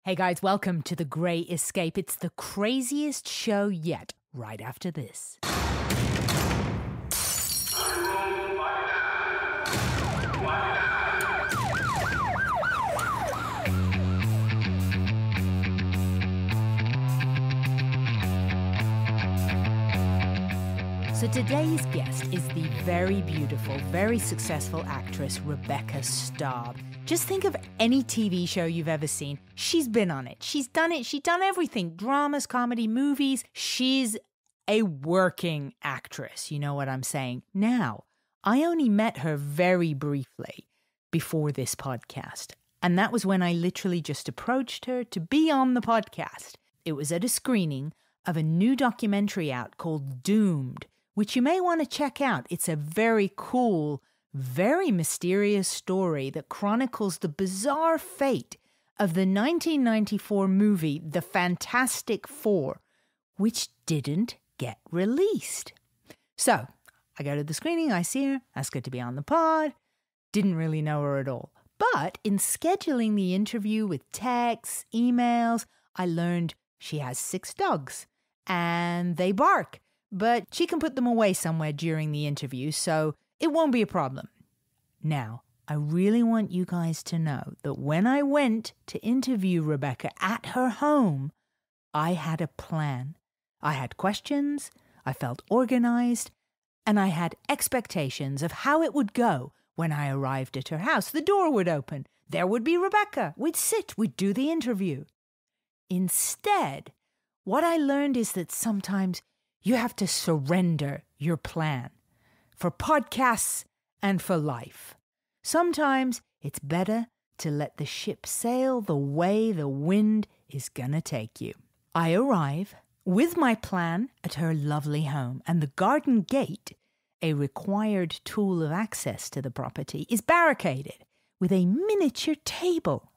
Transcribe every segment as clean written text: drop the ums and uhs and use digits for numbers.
Hey guys, welcome to The Grey Escape. It's the craziest show yet, right after this. So today's guest is the very beautiful, very successful actress Rebecca Staab. Just think of any TV show you've ever seen. She's been on it. She's done it. She's done everything. Dramas, comedy, movies. She's a working actress. You know what I'm saying? Now, I only met her very briefly before this podcast. And that was when I literally just approached her to be on the podcast. It was at a screening of a new documentary out called Doomed, which you may want to check out. It's a very cool, very mysterious story that chronicles the bizarre fate of the 1994 movie The Fantastic Four, which didn't get released. So, I go to the screening, I see her, ask her to be on the pod, didn't really know her at all. But in scheduling the interview with texts, emails, I learned she has 6 dogs, and they bark. But she can put them away somewhere during the interview, so it won't be a problem. Now, I really want you guys to know that when I went to interview Rebecca at her home, I had a plan. I had questions, I felt organized, and I had expectations of how it would go when I arrived at her house. The door would open, there would be Rebecca, we'd sit, we'd do the interview. Instead, what I learned is that sometimes you have to surrender your plan for podcasts and for life. Sometimes it's better to let the ship sail the way the wind is gonna take you. I arrive with my plan at her lovely home, and the garden gate, a required tool of access to the property, is barricaded with a miniature table.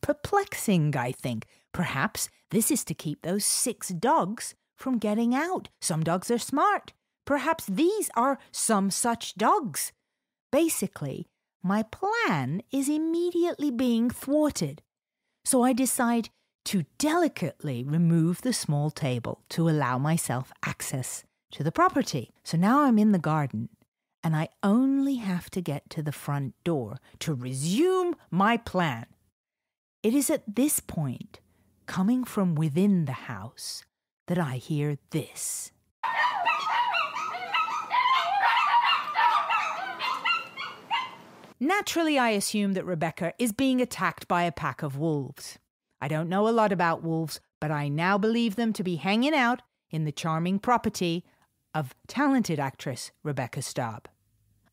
Perplexing, I think. Perhaps this is to keep those 6 dogs from getting out. Some dogs are smart. Perhaps these are some such dogs. Basically, my plan is immediately being thwarted. So I decide to delicately remove the small table to allow myself access to the property. So now I'm in the garden, and I only have to get to the front door to resume my plan. It is at this point, coming from within the house, that I hear this. Naturally, I assume that Rebecca is being attacked by a pack of wolves. I don't know a lot about wolves, but I now believe them to be hanging out in the charming property of talented actress Rebecca Staab.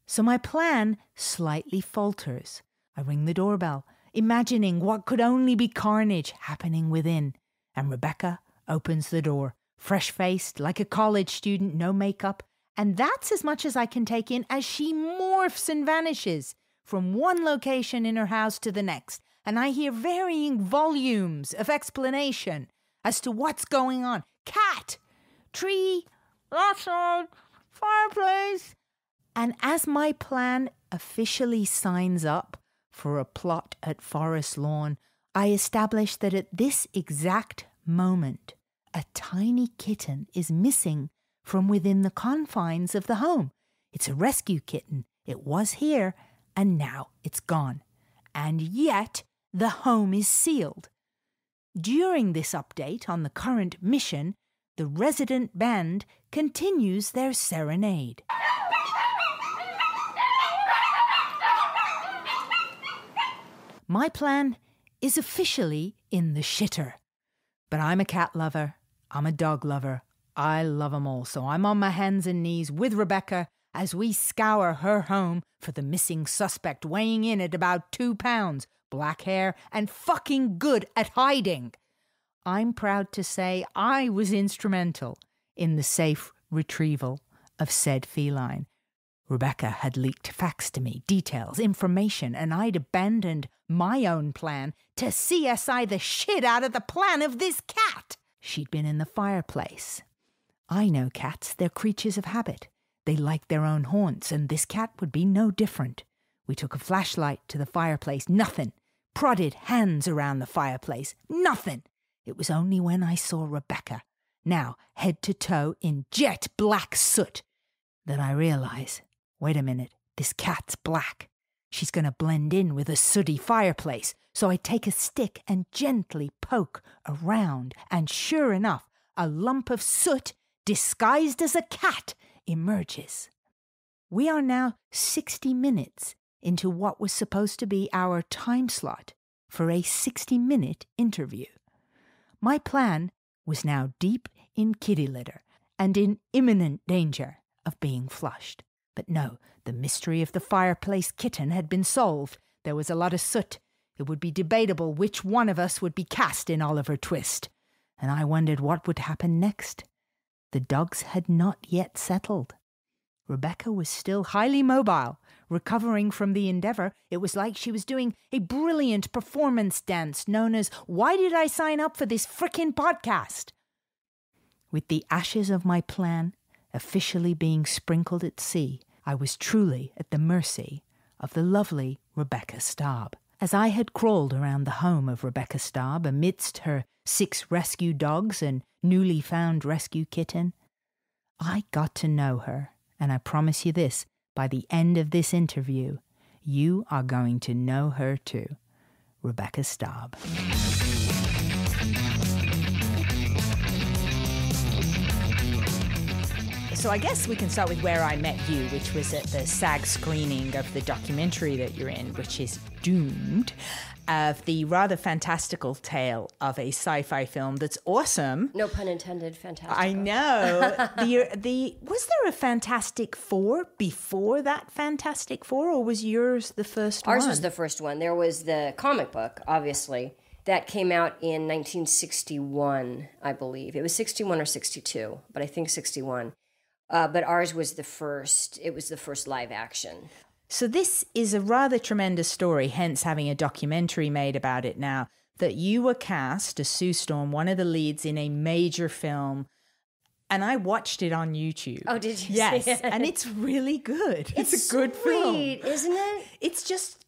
So my plan slightly falters. I ring the doorbell, imagining what could only be carnage happening within, and Rebecca opens the door, fresh-faced, like a college student, no makeup, and that's as much as I can take in as she morphs and vanishes from one location in her house to the next, and I hear varying volumes of explanation as to what's going on. Cat, tree, outside, fireplace. And as my plan officially signs up for a plot at Forest Lawn, I establish that at this exact moment, a tiny kitten is missing from within the confines of the home. It's a rescue kitten. It was here, and now it's gone. And yet, the home is sealed. During this update on the current mission, the resident band continues their serenade. My plan is officially in the shitter. But I'm a cat lover, I'm a dog lover, I love them all. So I'm on my hands and knees with Rebecca as we scour her home for the missing suspect, weighing in at about 2 pounds, black hair, and fucking good at hiding. I'm proud to say I was instrumental in the safe retrieval of said feline. Rebecca had leaked facts to me, details, information, and I'd abandoned my own plan to CSI the shit out of the plan of this cat. She'd been in the fireplace. I know cats, they're creatures of habit. They like their own haunts, and this cat would be no different. We took a flashlight to the fireplace. Nothing. prodded hands around the fireplace. Nothing. It was only when I saw Rebecca, now head to toe in jet black soot, that I realize, wait a minute, this cat's black. She's going to blend in with a sooty fireplace. So I take a stick and gently poke around, and sure enough, a lump of soot disguised as a cat emerges. We are now 60 minutes into what was supposed to be our time slot for a 60-minute interview. My plan was now deep in kitty litter and in imminent danger of being flushed. But no, the mystery of the fireplace kitten had been solved. There was a lot of soot. It would be debatable which one of us would be cast in Oliver Twist. And I wondered what would happen next. The dogs had not yet settled. Rebecca was still highly mobile, recovering from the endeavor. It was like she was doing a brilliant performance dance known as "Why Did I Sign Up for This Frickin' Podcast?" With the ashes of my plan officially being sprinkled at sea, I was truly at the mercy of the lovely Rebecca Staab. As I had crawled around the home of Rebecca Staab amidst her 6 rescue dogs and newly found rescue kitten, I got to know her. And I promise you this, by the end of this interview, you are going to know her too. Rebecca Staab. So I guess we can start with where I met you, which was at the SAG screening of the documentary that you're in, which is Doomed, of the rather fantastical tale of a sci-fi film that's awesome. No pun intended, fantastic. I know. Was there a Fantastic Four before that Fantastic Four, or was yours the first one? Ours was the first one. There was the comic book, obviously, that came out in 1961, I believe. It was 61 or 62, but I think 61. But ours was the first. It was the first live action. So this is a rather tremendous story, hence having a documentary made about it now, that you were cast as Sue Storm, one of the leads in a major film. And I watched it on YouTube. Oh, did you? Yes, see it? and it's really good. It's a good sweet, film. Isn't it? It's just,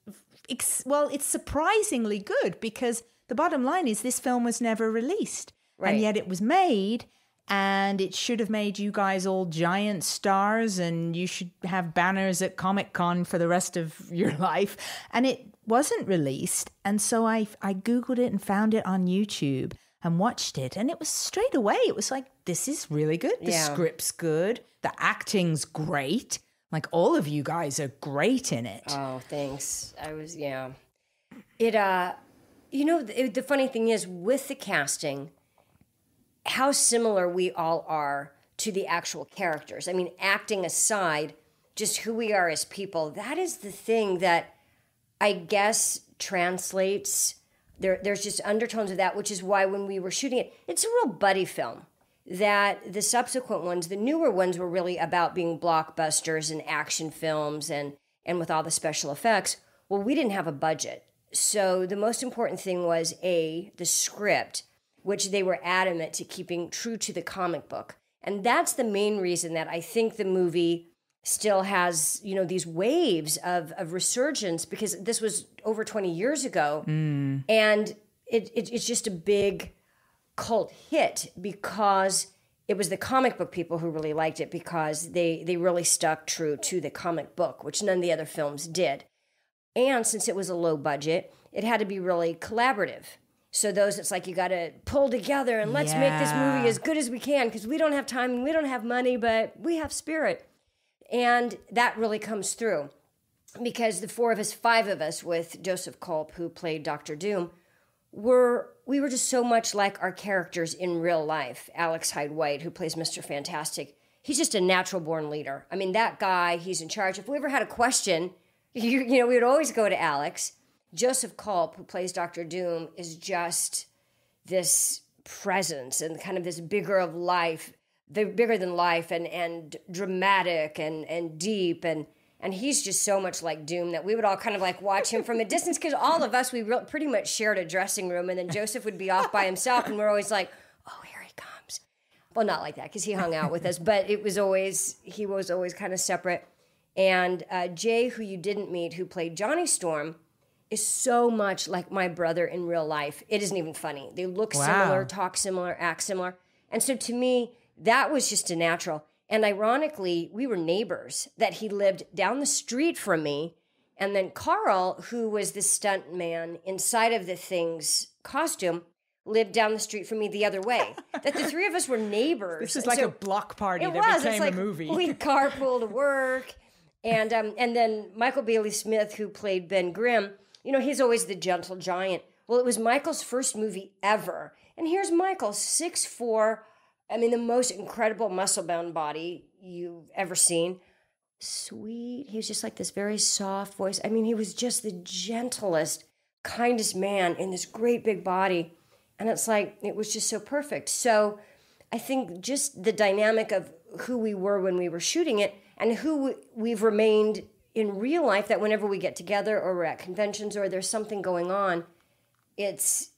it's surprisingly good, because the bottom line is this film was never released. Right. And yet it was made, and it should have made you guys all giant stars, and you should have banners at Comic-Con for the rest of your life. And it wasn't released. And so I Googled it and found it on YouTube and watched it. And it was straight away, it was like, this is really good. The script's good. The acting's great. Like, all of you guys are great in it. Oh, thanks. It, the funny thing is, with the casting, how similar we all are to the actual characters. I mean, acting aside, just who we are as people, that is the thing that I guess translates. There's just undertones of that, which is why when we were shooting it, it's a real buddy film. That the subsequent ones, the newer ones, were really about being blockbusters and action films and with all the special effects. Well, we didn't have a budget. So the most important thing was, the script, which they were adamant to keeping true to the comic book. And that's the main reason that I think the movie still has, these waves of resurgence, because this was over 20 years ago. And it's just a big cult hit because it was the comic book people who really liked it, because they really stuck true to the comic book, which none of the other films did. And since it was a low budget, it had to be really collaborative. So it's like you got to pull together and let's make this movie as good as we can, because we don't have time and we don't have money, but we have spirit. And that really comes through, because the 5 of us with Joseph Culp, who played Dr. Doom, we were just so much like our characters in real life. Alex Hyde White, who plays Mr. Fantastic, he's just a natural born leader. I mean, that guy, he's in charge. If we ever had a question, we would always go to Alex. Joseph Culp, who plays Dr. Doom, is just this presence and kind of this bigger than life and dramatic and deep. And he's just so much like Doom that we would all kind of like watch him from a distance, because all of us, we pretty much shared a dressing room, and then Joseph would be off by himself, and we're always like, oh, here he comes. Well, not like that, because he hung out with us, but he was always kind of separate. And Jay, who you didn't meet, who played Johnny Storm, is so much like my brother in real life. It isn't even funny. They look similar, talk similar, act similar. And so to me, that was just a natural. And ironically, we were neighbors, that he lived down the street from me. And then Carl, who was the stunt man inside of the Thing's costume, lived down the street from me the other way. That the three of us were neighbors. This is like a block party that became a movie. We carpool to work. And then Michael Bailey Smith, who played Ben Grimm, you know, he's always the gentle giant. Well, it was Michael's first movie ever. And here's Michael, 6'4", I mean, the most incredible muscle-bound body you've ever seen. Sweet. He was just like this very soft voice. I mean, he was just the gentlest, kindest man in this great big body. And it's like, it was just so perfect. So I think just the dynamic of who we were when we were shooting it and who we've remained in real life, that whenever we get together or we're at conventions or there's something going on, it's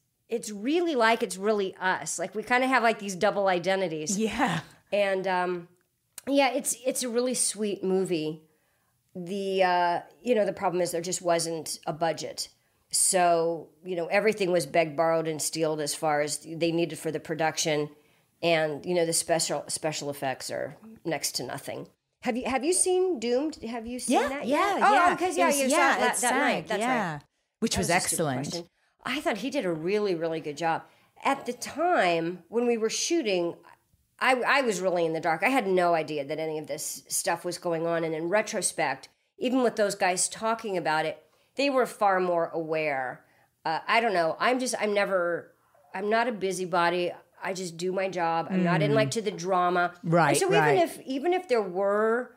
really like it's really us. Like we kind of have like these double identities. Yeah. And yeah, it's a really sweet movie. The the problem is there just wasn't a budget. So, you know, everything was begged, borrowed, and stealed as far as they needed for the production. And, you know, the special effects are next to nothing. Have you seen Doomed? Have you seen that? Yeah. Because you saw it that night. That's right. Which was excellent. I thought he did a really, really good job. At the time when we were shooting, I was really in the dark. I had no idea that any of this stuff was going on. And in retrospect, even with those guys talking about it, they were far more aware. I don't know. I'm not a busybody. I just do my job. I'm not in like to the drama. Right. And so even if there were,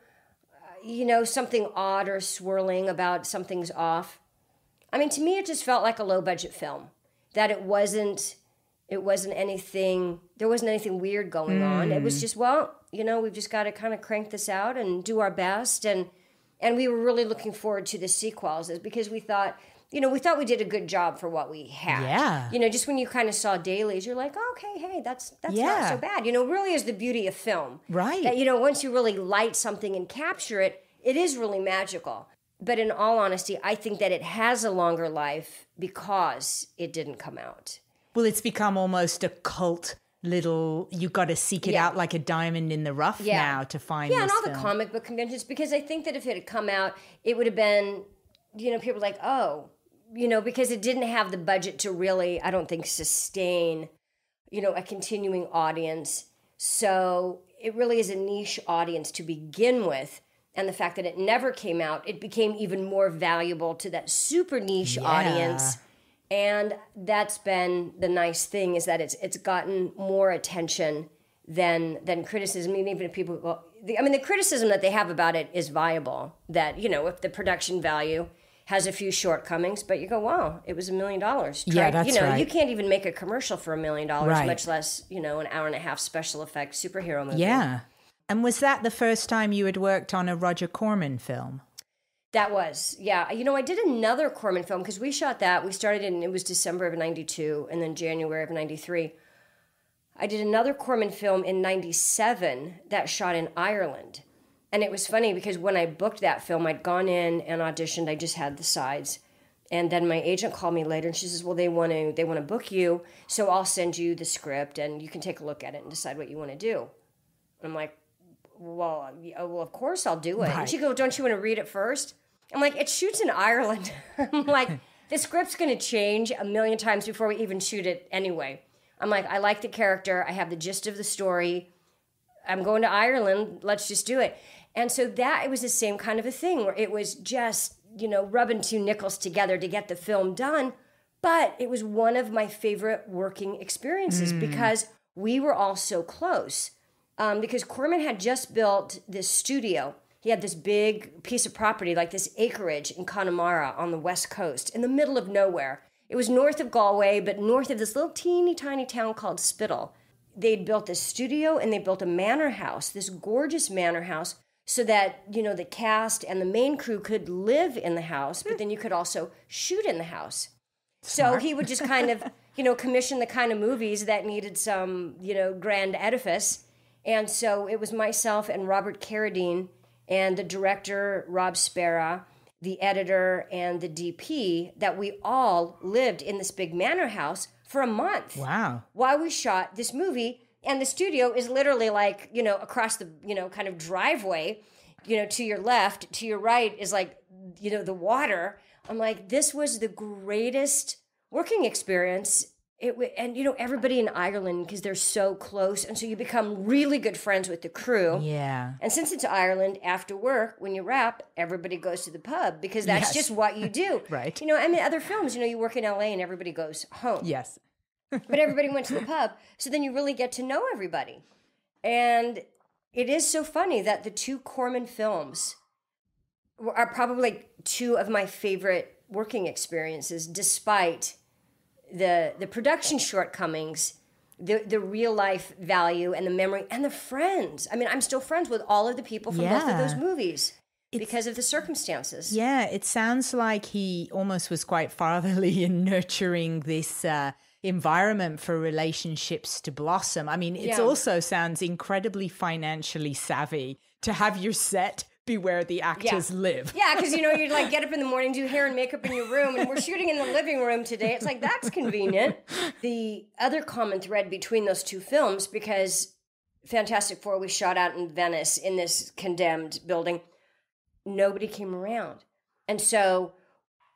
something odd or swirling about something's off, I mean, to me, it just felt like a low budget film. That it wasn't anything. There wasn't anything weird going on. It was just, we've just got to kind of crank this out and do our best. And we were really looking forward to the sequels, because we thought we did a good job for what we had. Yeah. Just when you kind of saw dailies, you're like, oh, okay, hey, that's not so bad. Really is the beauty of film. Right. That, once you really light something and capture it, it is really magical. But in all honesty, I think that it has a longer life because it didn't come out. Well, it's become almost a cult little, you got to seek it out like a diamond in the rough now to find this and all film. The comic book conventions, because I think that if it had come out, it would have been, people were like, oh, because it didn't have the budget to really, I don't think, sustain, a continuing audience. So it really is a niche audience to begin with. And the fact that it never came out, it became even more valuable to that super niche audience. And that's been the nice thing, is that it's gotten more attention than criticism. I mean, even if people, the criticism that they have about it is viable. That, if the production value has a few shortcomings, but you go, wow, it was $1 million. Yeah, that's right. You can't even make a commercial for $1 million, much less, an hour and a half special effects superhero movie. Yeah. And was that the first time you had worked on a Roger Corman film? That was, yeah. I did another Corman film because we shot that. We started it was December of 92 and then January of 93. I did another Corman film in 97 that shot in Ireland. And it was funny because when I booked that film, I'd gone in and auditioned. I just had the sides. And then my agent called me later and she says, well, they want to book you. So I'll send you the script and you can take a look at it and decide what you want to do. And I'm like, well, of course I'll do it. Right. And she goes, don't you want to read it first? I'm like, it shoots in Ireland. I'm like, the script's going to change 1,000,000 times before we even shoot it anyway. I'm like, I like the character. I have the gist of the story. I'm going to Ireland. Let's just do it. And so it was the same kind of a thing where it was just, rubbing two nickels together to get the film done. But it was one of my favorite working experiences because we were all so close. Because Corman had just built this studio. He had this big piece of property, like this acreage in Connemara on the west coast, in the middle of nowhere. It was north of Galway, but north of this little teeny tiny town called Spittal. They'd built this studio and they built a manor house, this gorgeous manor house, so that, the cast and the main crew could live in the house, but then you could also shoot in the house. Smart. So he would just kind of, commission the kind of movies that needed some, grand edifice. And so it was myself and Robert Carradine and the director, Rob Sparrow. the editor, and the DP, that we all lived in this big manor house for a month. Wow. While we shot this movie. And the studio is literally like, across the, kind of driveway, to your left, to your right is like, the water. I'm like, this was the greatest working experience. And everybody in Ireland, because they're so close, and so you become really good friends with the crew. Yeah. And since it's Ireland, after work, when you wrap, everybody goes to the pub because that's just what you do. Right. Other films, you work in LA and everybody goes home. Yes. But everybody went to the pub, so then you really get to know everybody. And it is so funny that the two Corman films are probably two of my favorite working experiences, despite the production shortcomings, the real life value and the memory and the friends. I mean, I'm still friends with all of the people from both of those movies because of the circumstances. Yeah, it sounds like he almost was quite fatherly in nurturing this environment for relationships to blossom. I mean, it also sounds incredibly financially savvy to have your set be where the actors live. Yeah, because, you like get up in the morning, do hair and makeup in your room, and we're shooting in the living room today. It's like, that's convenient. The other common thread between those two films, because Fantastic Four, we shot out in Venice in this condemned building, nobody came around. And so,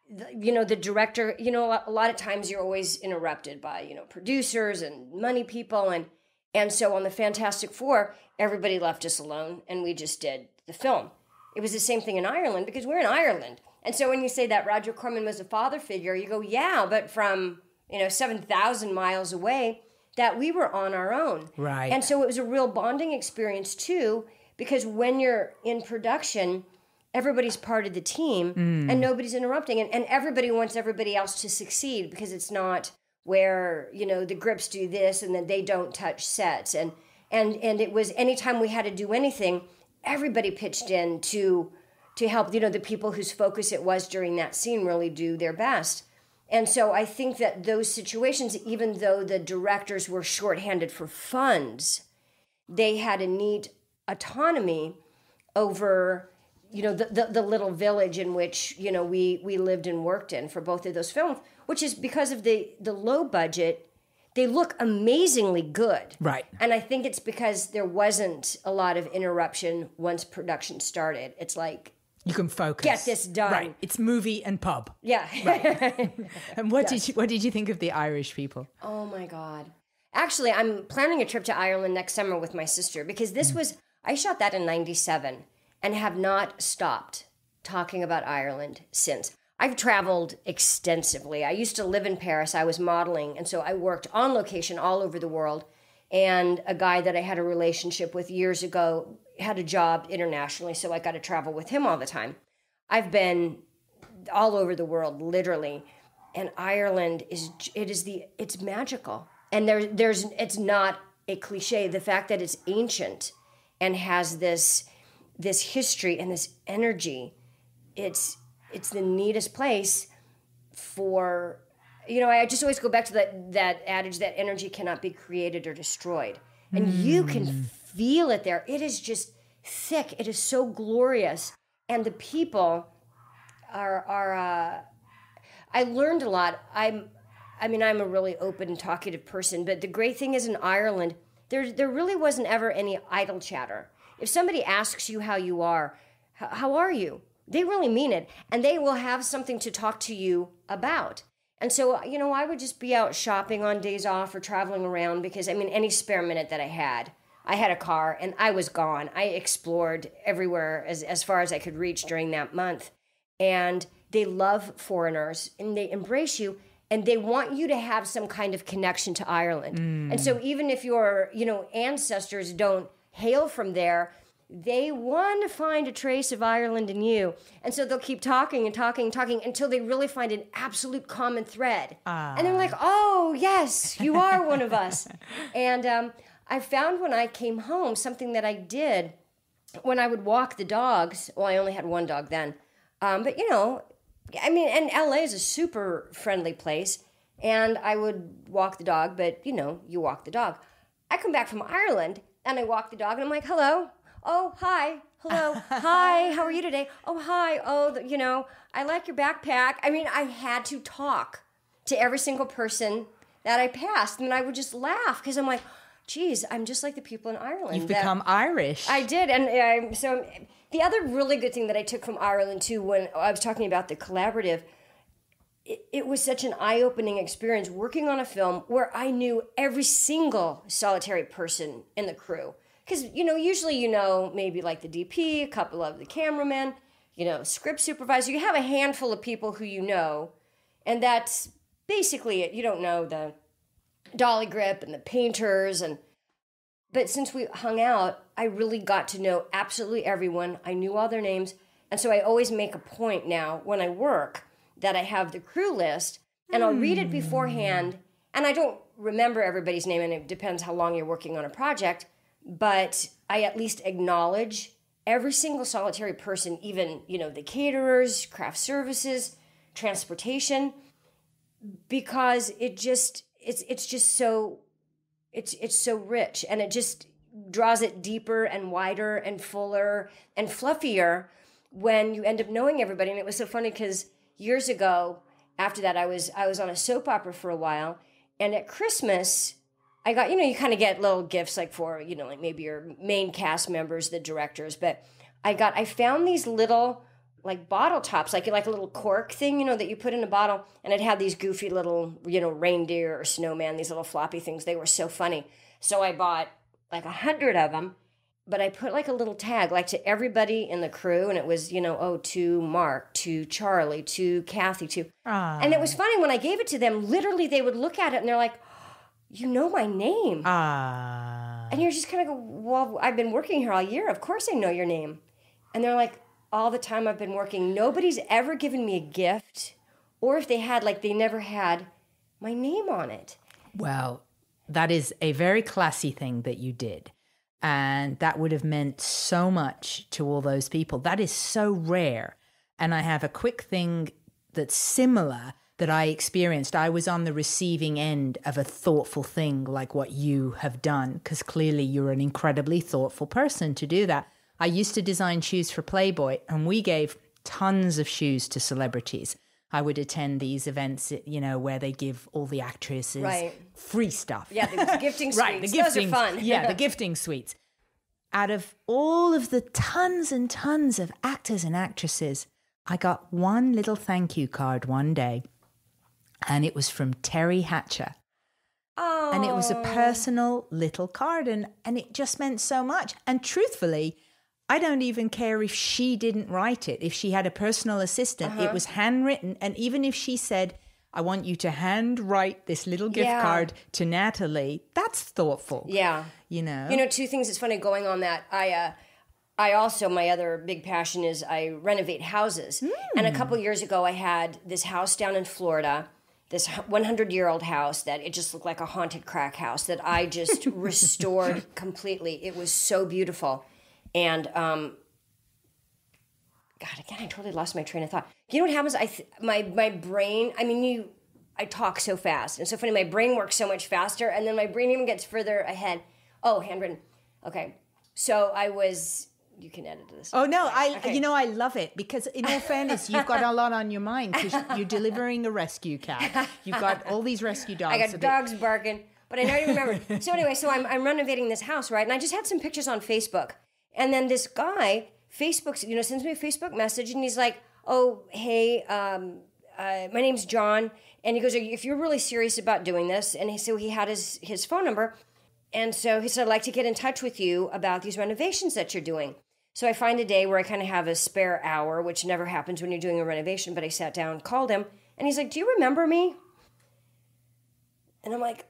the director, a lot of times you're always interrupted by, producers and money people. And so on the Fantastic Four, everybody left us alone, and we just did the film. It was the same thing in Ireland because we're in Ireland. And so when you say that Roger Corman was a father figure, you go, yeah, but from, 7,000 miles away, that we were on our own. Right. And so it was a real bonding experience too, because when you're in production, everybody's part of the team and nobody's interrupting. And everybody wants everybody else to succeed because it's not where, the grips do this and then they don't touch sets. And it was anytime we had to do anything, everybody pitched in to help, the people whose focus it was during that scene really do their best. And so I think that those situations, even though the directors were shorthanded for funds, they had a neat autonomy over, the little village in which, we lived and worked in for both of those films, which is because of the low budget. They look amazingly good. Right. And I think it's because there wasn't a lot of interruption once production started. It's like, you can focus. Get this done. Right. It's movie and pub. Yeah. Right. And what did you think of the Irish people? Oh my God. Actually, I'm planning a trip to Ireland next summer with my sister because I shot that in 97 and have not stopped talking about Ireland since. I've traveled extensively. I used to live in Paris. I was modeling, and so I worked on location all over the world. And a guy that I had a relationship with years ago had a job internationally, so I got to travel with him all the time. I've been all over the world, literally. And Ireland it's magical. And it's not a cliche. The fact that it's ancient and has this history and this energy, it's the neatest place for, I just always go back to that adage that energy cannot be created or destroyed. And you can feel it there. It is just thick. It is so glorious. And the people are I learned a lot. I'm a really open, talkative person, but the great thing is in Ireland, there really wasn't ever any idle chatter. If somebody asks you how you are, how are you? They really mean it, and they will have something to talk to you about. And so, I would just be out shopping on days off or traveling around because, any spare minute that I had a car and I was gone. I explored everywhere as far as I could reach during that month. And they love foreigners and they embrace you and they want you to have some kind of connection to Ireland. And so even if your, ancestors don't hail from there, they want to find a trace of Ireland in you. And so they'll keep talking and talking and talking until they really find an absolute common thread. And they're like, oh, yes, you are one of us. And I found when I came home, something that I did when I would walk the dogs. Well, I only had one dog then. But, and LA is a super friendly place. And I would walk the dog, but, you walk the dog. I come back from Ireland and I walk the dog and I'm like, hello. oh, hi, hello, hi, how are you today? Oh, hi, oh, I like your backpack. I mean, I had to talk to every single person that I passed, and I would just laugh because I'm like, geez, I'm just like the people in Ireland. You've become Irish. I did, and so the other really good thing that I took from Ireland too, when I was talking about the collaborative, it was such an eye-opening experience working on a film where I knew every single solitary person in the crew. Because, usually maybe like the DP, a couple of the cameramen, script supervisor. You have a handful of people who you know, and that's basically it. You don't know the dolly grip and the painters. But since we hung out, I really got to know absolutely everyone. I knew all their names. And so I always make a point now when I work that I have the crew list, and I'll read it beforehand, and I don't remember everybody's name, and it depends how long you're working on a project, but I at least acknowledge every single solitary person, even, the caterers, craft services, transportation, because it's so rich, and it just draws it deeper and wider and fuller and fluffier when you end up knowing everybody. And it was so funny because years ago, after that, I was on a soap opera for a while, and at Christmas, I got, you kind of get little gifts like for, like maybe your main cast members, the directors, but I found these little like bottle tops, like a little cork thing, that you put in a bottle, and it had these goofy little, reindeer or snowman, these little floppy things. They were so funny. So I bought like 100 of them. But I put like a little tag, like to everybody in the crew, and it was, to Mark, to Charlie, to Kathy, to... And it was funny, when I gave it to them, literally they would look at it and they're like, you know my name. And you're just kind of go, well, I've been working here all year. Of course I know your name. And they're like, all the time I've been working, nobody's ever given me a gift, or if they had, like they never had my name on it. Well, that is a very classy thing that you did. And that would have meant so much to all those people. That is so rare. And I have a quick thing that's similar that I experienced. I was on the receiving end of a thoughtful thing like what you have done, because clearly you're an incredibly thoughtful person to do that. I used to design shoes for Playboy, and we gave tons of shoes to celebrities. I would attend these events, where they give all the actresses free stuff. Yeah, the gifting suites. Those are fun. Yeah, the gifting suites. Out of all of the tons and tons of actors and actresses, I got one little thank you card one day, and it was from Terry Hatcher. Oh. And it was a personal little card, and it just meant so much. And truthfully, I don't even care if she didn't write it. If she had a personal assistant, it was handwritten. And even if she said, I want you to handwrite this little gift card to Natalie, that's thoughtful. Yeah. Two things that's funny going on that. I also, my other big passion is I renovate houses. And a couple years ago, I had this house down in Florida, this 100-year-old house that it just looked like a haunted crack house that I just restored completely. It was so beautiful. And, God, again, I totally lost my train of thought. You know what happens? My brain, I talk so fast. And so funny, my brain works so much faster, and then my brain even gets further ahead. Oh, handwritten. Okay. So you can edit this. Oh, no, I love it, because in all fairness, you've got a lot on your mind, because you're delivering a rescue cat. You've got all these rescue dogs. I got dogs barking, but I don't even remember. So anyway, I'm renovating this house, right? And I just had some pictures on Facebook. And then this guy, sends me a Facebook message, and he's like, oh, hey, my name's John. And he goes, if you're really serious about doing this, and so he had his phone number. And so he said, I'd like to get in touch with you about these renovations that you're doing. So I find a day where I kind of have a spare hour, which never happens when you're doing a renovation, but I sat down, called him, and he's like, do you remember me? And I'm like,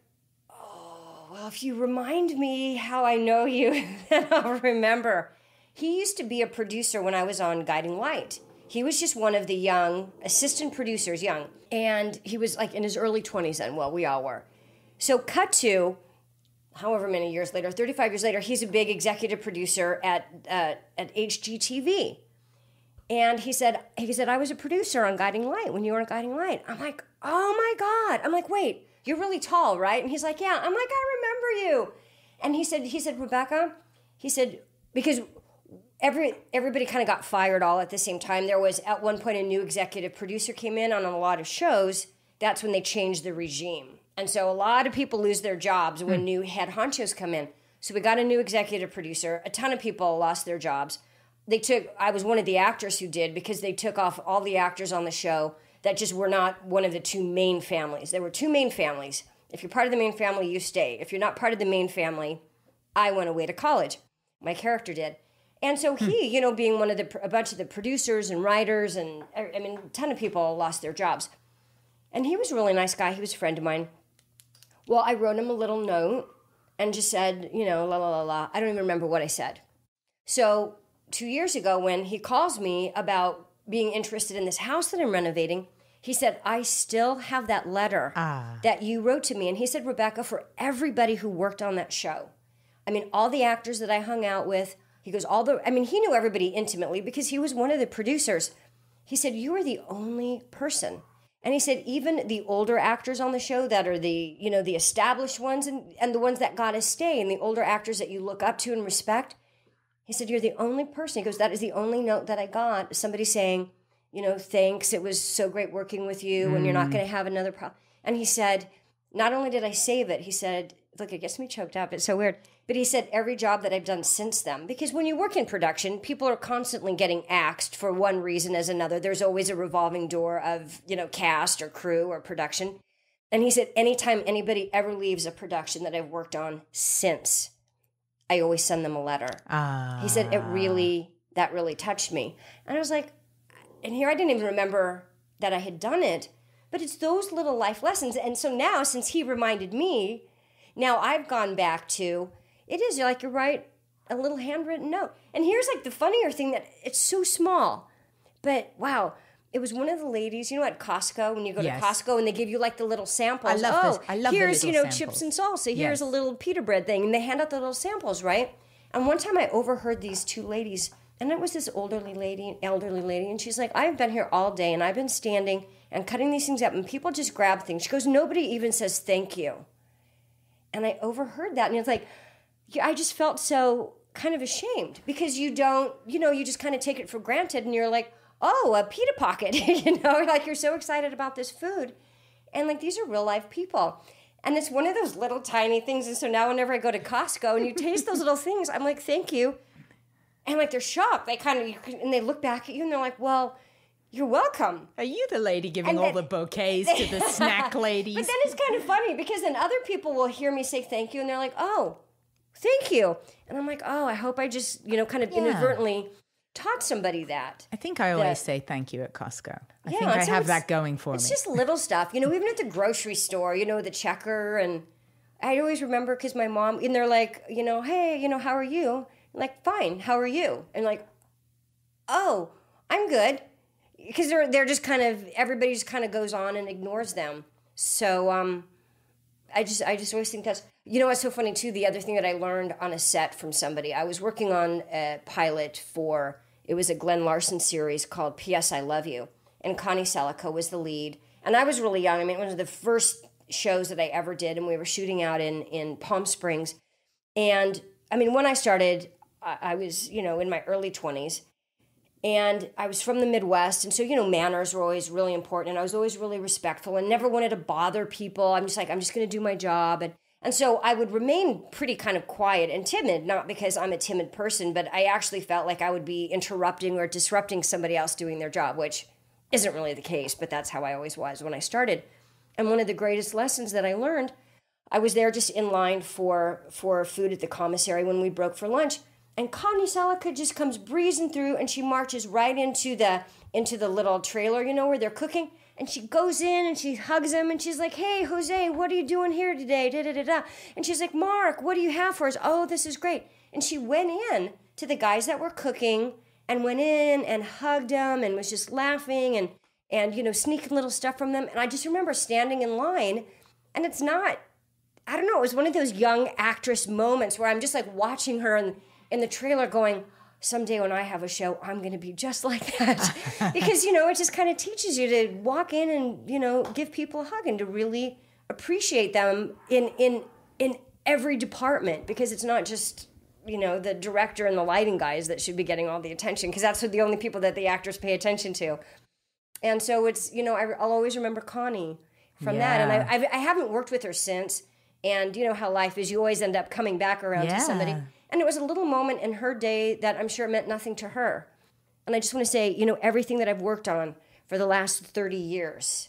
well, if you remind me how I know you, then I'll remember. He used to be a producer when I was on Guiding Light. He was just one of the young assistant producers, and he was like in his early 20s then. Well, we all were. So cut to, however many years later, 35 years later, he's a big executive producer at HGTV. And he said, I was a producer on Guiding Light when you were on Guiding Light. I'm like, oh my God. I'm like, wait. You're really tall, right? And he's like, yeah. I'm like, I remember you. And he said, Rebecca, he said, because everybody kind of got fired all at the same time. There was at one point a new executive producer came in on a lot of shows. That's when they changed the regime. And so a lot of people lose their jobs when new head honchos come in. So we got a new executive producer. A ton of people lost their jobs. I was one of the actors who did, because they took off all the actors on the show that just were not one of the two main families. There were two main families. If you're part of the main family, you stay. If you're not part of the main family, I went away to college. My character did. And so he, being one of a bunch of the producers and writers, and a ton of people lost their jobs. And he was a really nice guy. He was a friend of mine. Well, I wrote him a little note and just said, la, la, la, la. I don't even remember what I said. So 2 years ago, when he calls me about being interested in this house that I'm renovating, he said, I still have that letter that you wrote to me. And he said, Rebecca, for everybody who worked on that show, all the actors that I hung out with, he goes, he knew everybody intimately because he was one of the producers. He said, you are the only person. And he said, even the older actors on the show that are the established ones and the ones that got to stay, and the older actors that you look up to and respect, he said, you're the only person. He goes, that is the only note that I got. Somebody saying, thanks, it was so great working with you, and you're not going to have another problem. And he said, not only did I save it, he said, look, it gets me choked up. It's so weird. But he said, every job that I've done since then, because when you work in production, people are constantly getting axed for one reason as another. There's always a revolving door of, cast or crew or production. And he said, anytime anybody ever leaves a production that I've worked on since, I always send them a letter. He said, that really touched me. And I was like, and here I didn't even remember that I had done it, but it's those little life lessons. And so now, since he reminded me, now I've gone back to, it is like, you're right, a little handwritten note. And here's like the funnier thing, that it's so small, but wow, it was one of the ladies, at Costco, when you go to Costco and they give you like the little samples. I love here's, the little samples. Chips and salsa. Here's a little pita bread thing. And they hand out the little samples, right? And one time I overheard these two ladies, and it was this elderly lady, and she's like, I've been here all day and I've been standing and cutting these things up, and people just grab things. She goes, nobody even says thank you. And I overheard that, and it's like, I just felt so kind of ashamed, because you don't, you just kind of take it for granted, and you're like, oh, a pita pocket, like you're so excited about this food. And like, these are real life people. And it's one of those little tiny things. And so now whenever I go to Costco and you taste those little things, I'm like, thank you. And like, they're shocked. They and they look back at you and they're like, well, you're welcome. Are you the lady giving all the bouquets to the snack ladies? But then it's kind of funny, because then other people will hear me say thank you and they're like, oh, thank you. And I'm like, oh, I hope I just, kind of inadvertently taught somebody that. I think I always say thank you at Costco. I think I have that going for me. It's just little stuff. Even at the grocery store, the checker. And I always remember, because my mom, and they're like, hey, how are you? I'm like, fine, how are you? And like, oh, I'm good. Because they're just kind of, everybody just kind of goes on and ignores them. So I just always think that's, what's so funny too, the other thing that I learned on a set from somebody, I was working on a pilot it was a Glenn Larson series called P.S. I Love You. And Connie Selica was the lead. And I was really young. It was one of the first shows that I ever did. And we were shooting out in Palm Springs. And when I started, I was, in my early 20s. And I was from the Midwest. And so, manners were always really important. And I was always really respectful and never wanted to bother people. I'm just going to do my job. And so I would remain pretty kind of quiet and timid, not because I'm a timid person, but I actually felt like I would be interrupting or disrupting somebody else doing their job, which isn't really the case, but that's how I always was when I started. And one of the greatest lessons that I learned, I was there just in line for food at the commissary when we broke for lunch. And Connie Selica just comes breezing through, and she marches right into the little trailer, where they're cooking. And she goes in and she hugs him and she's like, hey, Jose, what are you doing here today? Da, da, da, da. And she's like, Mark, what do you have for us? Oh, this is great. And she went in to the guys that were cooking and went in and hugged them and was just laughing and sneaking little stuff from them. And I just remember standing in line, and it's not, I don't know, it was one of those young actress moments where I'm just like watching her in the trailer going, someday when I have a show, I'm going to be just like that. Because, it just kind of teaches you to walk in and, give people a hug and to really appreciate them in every department, because it's not just, the director and the lighting guys that should be getting all the attention, because that's the only people that the actors pay attention to. And so it's, I'll always remember Connie from that. And I haven't worked with her since. And you know how life is, you always end up coming back around to somebody. And it was a little moment in her day that I'm sure meant nothing to her. And I just want to say, everything that I've worked on for the last 30 years,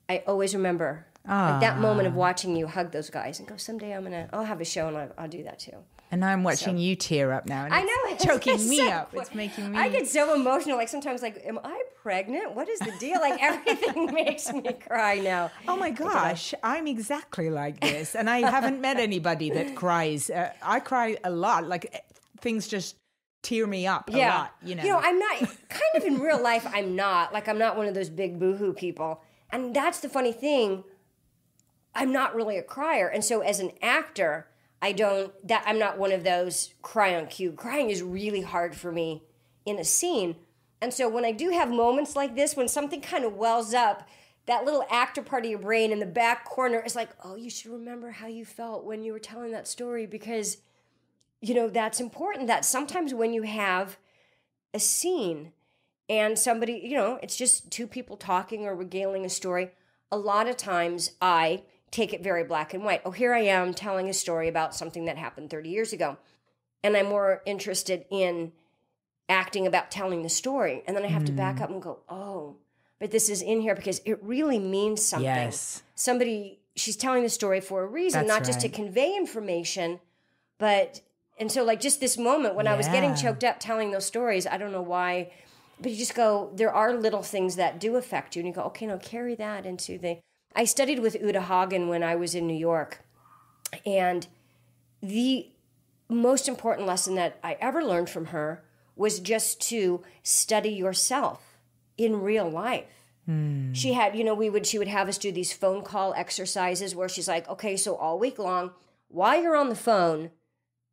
I always remember like that moment of watching you hug those guys and go, someday I'll have a show and I'll do that too. And I'm watching you tear up now. And I know. It's choking me up. It's making me... I get so emotional. Like sometimes like, am I pregnant? What is the deal? Like everything makes me cry now. Oh my gosh. I'm exactly like this. And I haven't met anybody that cries. I cry a lot. Like things just tear me up a lot, I'm not, kind of in real life, I'm not one of those big boohoo people. And that's the funny thing. I'm not really a crier. And so as an actor, I'm not one of those cry on cue. Crying is really hard for me in a scene. And so when I do have moments like this, when something kind of wells up, that little actor part of your brain in the back corner is like, oh, you should remember how you felt when you were telling that story, because, that's important. That sometimes when you have a scene and somebody, it's just two people talking or regaling a story, a lot of times I take it very black and white. Oh, here I am telling a story about something that happened 30 years ago. And I'm more interested in acting about telling the story. And then I have to back up and go, oh, but this is in here because it really means something. Yes. She's telling the story for a reason, not just to convey information, and so like just this moment when I was getting choked up telling those stories, I don't know why, but you just go, there are little things that do affect you. And you go, okay, now carry that into I studied with Uta Hagen when I was in New York. And the most important lesson that I ever learned from her was just to study yourself in real life. She had, she would have us do these phone call exercises where she's like, okay, so all week long, while you're on the phone,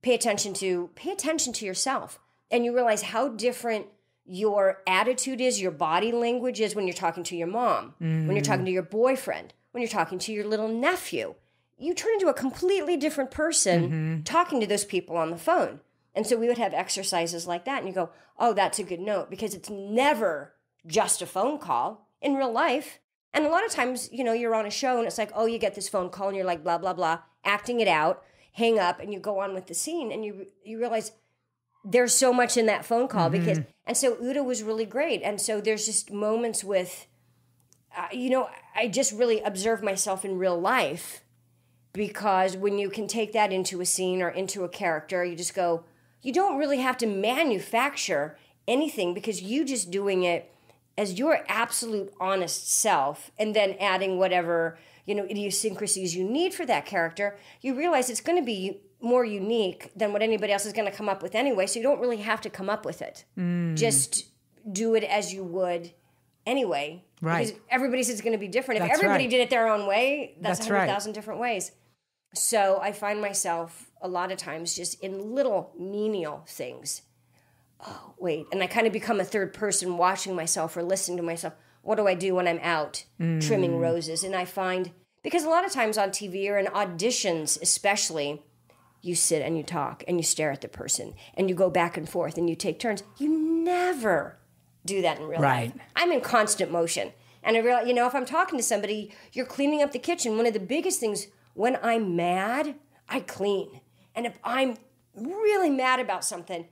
pay attention to yourself. And you realize how different your attitude is, your body language is when you're talking to your mom, when you're talking to your boyfriend, when you're talking to your little nephew. You turn into a completely different person talking to those people on the phone. And so we would have exercises like that, and you go, oh, that's a good note, because it's never just a phone call in real life. And a lot of times, you're on a show and it's like, oh, you get this phone call and you're like, blah, blah, blah, acting it out, hang up, and you go on with the scene, and you realize there's so much in that phone call and so Uta was really great. And so there's just moments with, I just really observe myself in real life, because when you can take that into a scene or into a character, you just go, you don't really have to manufacture anything, because you just doing it as your absolute honest self and then adding whatever, idiosyncrasies you need for that character, you realize it's going to be more unique than what anybody else is going to come up with anyway. So you don't really have to come up with it. Just do it as you would anyway. Right. Because everybody says it's going to be different. If everybody did it their own way, that's 100,000 different ways. So I find myself a lot of times just in little menial things. Oh, wait. And I kind of become a third person watching myself or listening to myself. What do I do when I'm out trimming roses? And I find, because a lot of times on TV or in auditions especially, you sit and you talk and you stare at the person and you go back and forth and you take turns. You never do that in real life. I'm in constant motion. And I realize, if I'm talking to somebody, you're cleaning up the kitchen. One of the biggest things, when I'm mad, I clean. And if I'm really mad about something,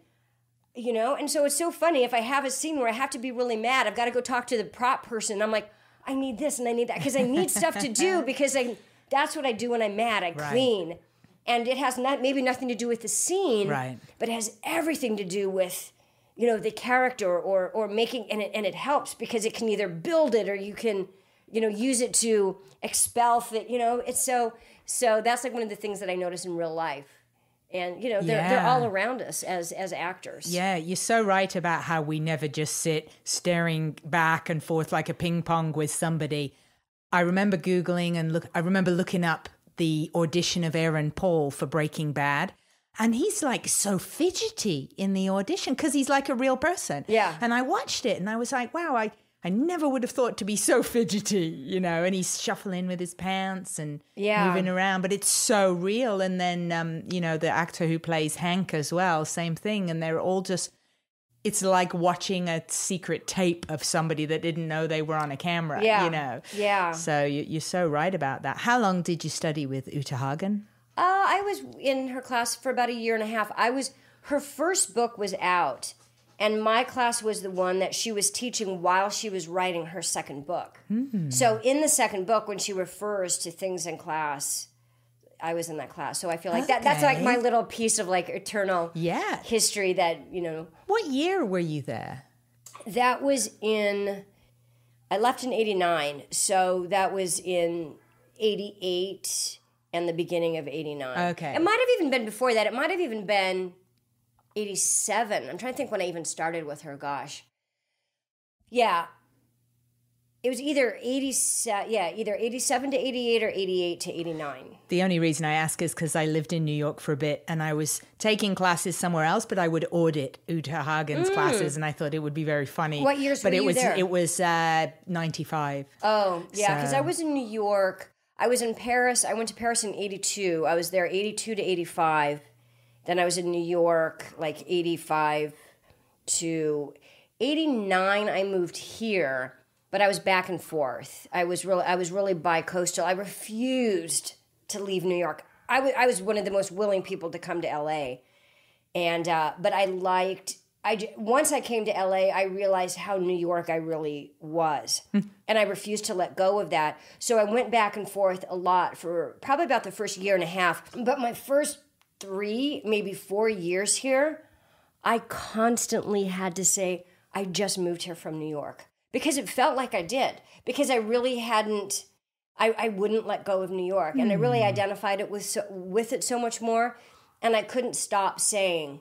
and so it's so funny. If I have a scene where I have to be really mad, I've got to go talk to the prop person. I'm like, I need this and I need that, because I need stuff to do, because that's what I do when I'm mad. I clean. And it has maybe nothing to do with the scene, but it has everything to do with, the character or making, and it helps, because it can either build it or you can, use it to expel it's so that's like one of the things that I notice in real life. And, they're all around us as actors. Yeah, you're so right about how we never just sit staring back and forth like a ping pong with somebody. I remember Googling I remember looking up the audition of Aaron Paul for Breaking Bad. And he's like so fidgety in the audition because he's like a real person. Yeah. And I watched it and I was like, wow, I I never would have thought to be so fidgety, you know, and he's shuffling with his pants and moving around, but it's so real. And then, you know, the actor who plays Hank as well, same thing. And they're all just, it's like watching a secret tape of somebody that didn't know they were on a camera, you know. Yeah. So you're so right about that. How long did you study with Uta Hagen? I was in her class for about a year and a half. Her first book was out, and my class was the one that she was teaching while she was writing her second book. Mm-hmm. So in the second book, when she refers to things in class, I was in that class. So I feel like that's like my little piece of like eternal history that, you know. What year were you there? That was I left in 89. So that was in 88 and the beginning of 89. Okay. It might have even been before that. It might have even been 87. I'm trying to think when I even started with her. Gosh. Yeah. It was either 87 to 88 or 88 to 89. The only reason I ask is because I lived in New York for a bit and I was taking classes somewhere else, but I would audit Uta Hagen's classes and I thought it would be very funny. What years were you there? It was 95. Oh, yeah, because I was in New York. I was in Paris. I went to Paris in 82. I was there 82 to 85. Then I was in New York like 85 to 89. I moved here. But I was back and forth. I was really bi-coastal. I refused to leave New York. I was one of the most willing people to come to LA, and but once I came to LA, I realized how New York I really was, and I refused to let go of that. So I went back and forth a lot for probably about the first year and a half. But my first 3, maybe 4 years here, I constantly had to say, I just moved here from New York. Because it felt like I did. Because I really hadn't, I wouldn't let go of New York. And I really identified it with it so much more. And I couldn't stop saying,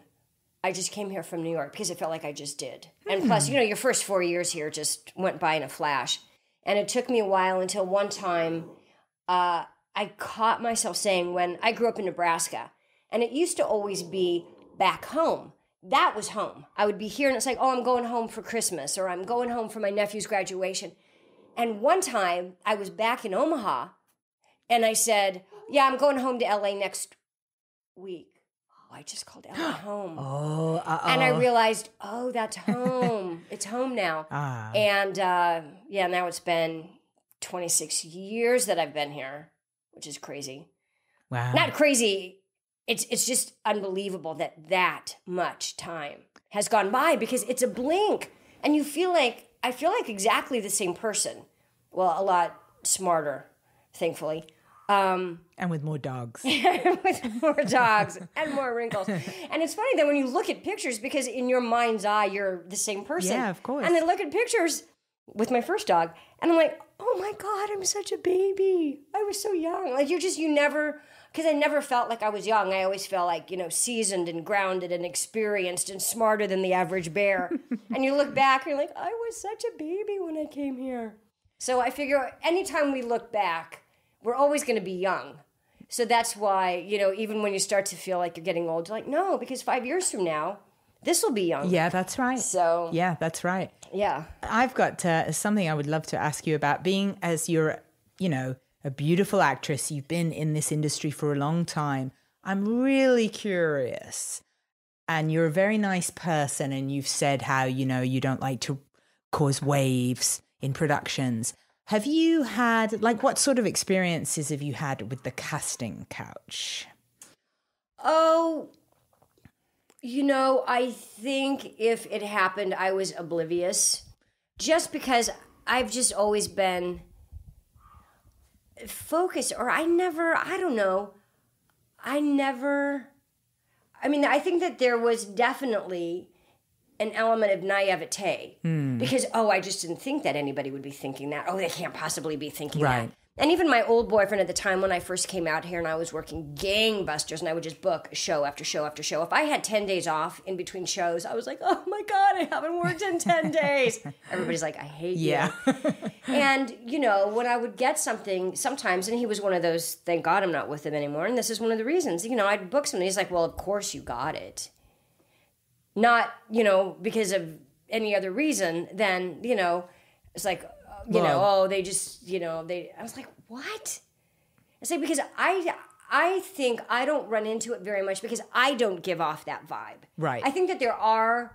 I just came here from New York, because it felt like I just did. And plus, you know, your first 4 years here just went by in a flash. And it took me a while until one time I caught myself saying, when I grew up in Nebraska, and it used to always be back home. That was home. I would be here and it's like, oh, I'm going home for Christmas, or I'm going home for my nephew's graduation. And one time I was back in Omaha and I said, yeah, I'm going home to LA next week. Oh, I just called LA home. And I realized, oh, that's home. It's home now. And now it's been 26 years that I've been here, which is crazy. Wow. Not crazy. It's just unbelievable that much time has gone by, because it's a blink and I feel like exactly the same person. Well, a lot smarter, thankfully. And with more dogs. With more dogs and more wrinkles. And it's funny that when you look at pictures, because in your mind's eye, you're the same person. Yeah, of course. And I look at pictures with my first dog and I'm like, oh my God, I'm such a baby. I was so young. Like because I never felt like I was young. I always felt like, you know, seasoned and grounded and experienced and smarter than the average bear. And you look back and you're like, I was such a baby when I came here. So I figure anytime we look back, we're always going to be young. So that's why, you know, even when you start to feel like you're getting old, you're like, no, because 5 years from now, this will be young. Yeah, that's right. So yeah, that's right. Yeah. I've got something I would love to ask you about. Being as you're, you know, a beautiful actress, you've been in this industry for a long time. I'm really curious. And you're a very nice person, and you've said how, you know, you don't like to cause waves in productions. Have you had, like, what sort of experiences have you had with the casting couch? Oh, you know, I think if it happened, I was oblivious. Just because I've just always been focused, or I I think that there was definitely an element of naivete because, I just didn't think that anybody would be thinking that. Oh, they can't possibly be thinking that. And even my old boyfriend at the time, when I first came out here and I was working gangbusters and I would just book show after show after show. If I had 10 days off in between shows, I was like, oh my God, I haven't worked in 10 days. Everybody's like, I hate you. And, you know, when I would get something sometimes, and he was one of those, thank God I'm not with him anymore. And this is one of the reasons, you know, I'd book something. He's like, well, of course you got it. Not, you know, because of any other reason than, you know, It's like, you know, oh, they just, you know, I was like, what? It's like, because I think I don't run into it very much because I don't give off that vibe. Right. I think that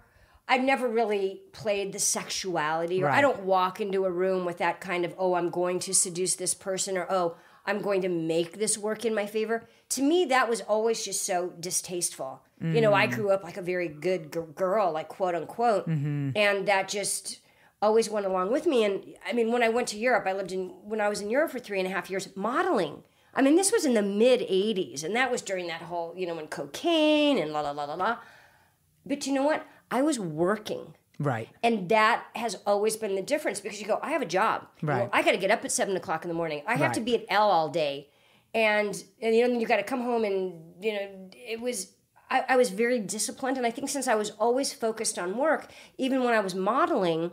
I've never really played the sexuality, or I don't walk into a room with that kind of, oh, I'm going to seduce this person, or, oh, I'm going to make this work in my favor. To me, that was always just so distasteful. You know, I grew up like a very good girl, like quote unquote, and that just always went along with me. And I mean, when I went to Europe, when I was in Europe for 3.5 years, modeling. I mean, this was in the mid 80s, and that was during that whole, you know, when cocaine and la la la la la. But you know what? I was working. Right. And that has always been the difference, because you go, I have a job. Right. Well, I got to get up at 7 o'clock in the morning. I have to be at L all day. And you know, you got to come home, and, you know, I was very disciplined. And I think since I was always focused on work, even when I was modeling,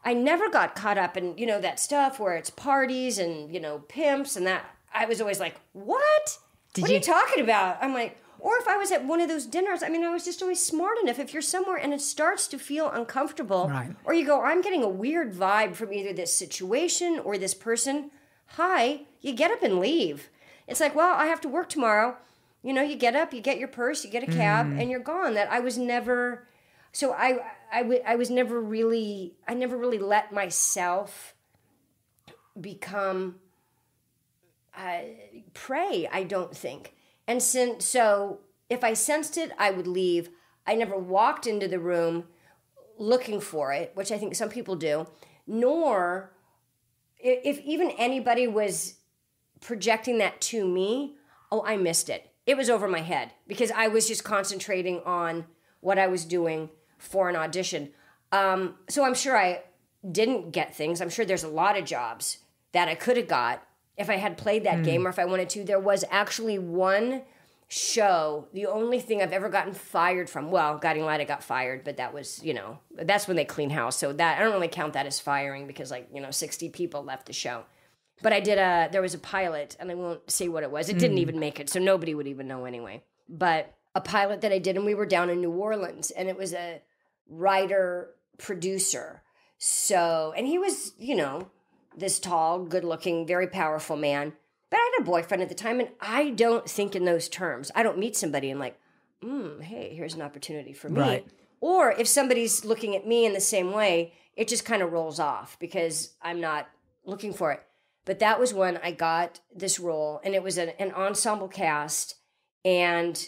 I never got caught up in, you know, that stuff where it's parties and, you know, pimps and that. I was always like, what? What are you talking about? I'm like, or if I was at one of those dinners, I mean, I was just always smart enough. If you're somewhere and it starts to feel uncomfortable, or you go, I'm getting a weird vibe from either this situation or this person, you get up and leave. It's like, well, I have to work tomorrow. You know, you get up, you get your purse, you get a cab, and you're gone. That I was never, so I never really let myself become prey, I don't think. And so if I sensed it, I would leave. I never walked into the room looking for it, which I think some people do, nor if even anybody was projecting that to me, I missed it. It was over my head because I was just concentrating on what I was doing for an audition. So I'm sure I didn't get things. I'm sure there's a lot of jobs that I could have got if I had played that game, or if I wanted to. There was actually one show, the only thing I've ever gotten fired from. Well, Guiding Light, I got fired, but that was, you know, that's when they clean house. So that, I don't really count that as firing because, like, you know, 60 people left the show. But there was a pilot, and I won't say what it was. It didn't even make it, so nobody would even know anyway. But a pilot that I did, and we were down in New Orleans, and it was a writer-producer. So, and he was, you know, this tall, good-looking, very powerful man. But I had a boyfriend at the time, and I don't think in those terms. I don't meet somebody and like, hey, here's an opportunity for me. Right. Or if somebody's looking at me in the same way, it just kind of rolls off because I'm not looking for it. But that was when I got this role, and it was an ensemble cast, and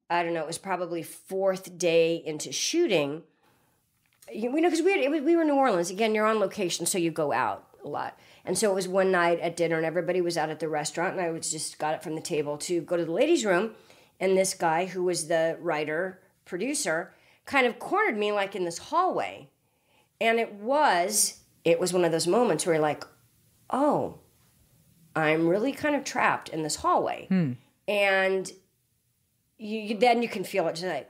I don't know, it was probably 4th day into shooting. You know, because we were in New Orleans. Again, you're on location, so you go out a lot. And so it was one night at dinner, and everybody was out at the restaurant, and I just got up from the table to go to the ladies' room, and this guy who was the writer, producer, kind of cornered me like in this hallway. And it was one of those moments where you're like, oh, I'm really kind of trapped in this hallway. And then you can feel it, just like,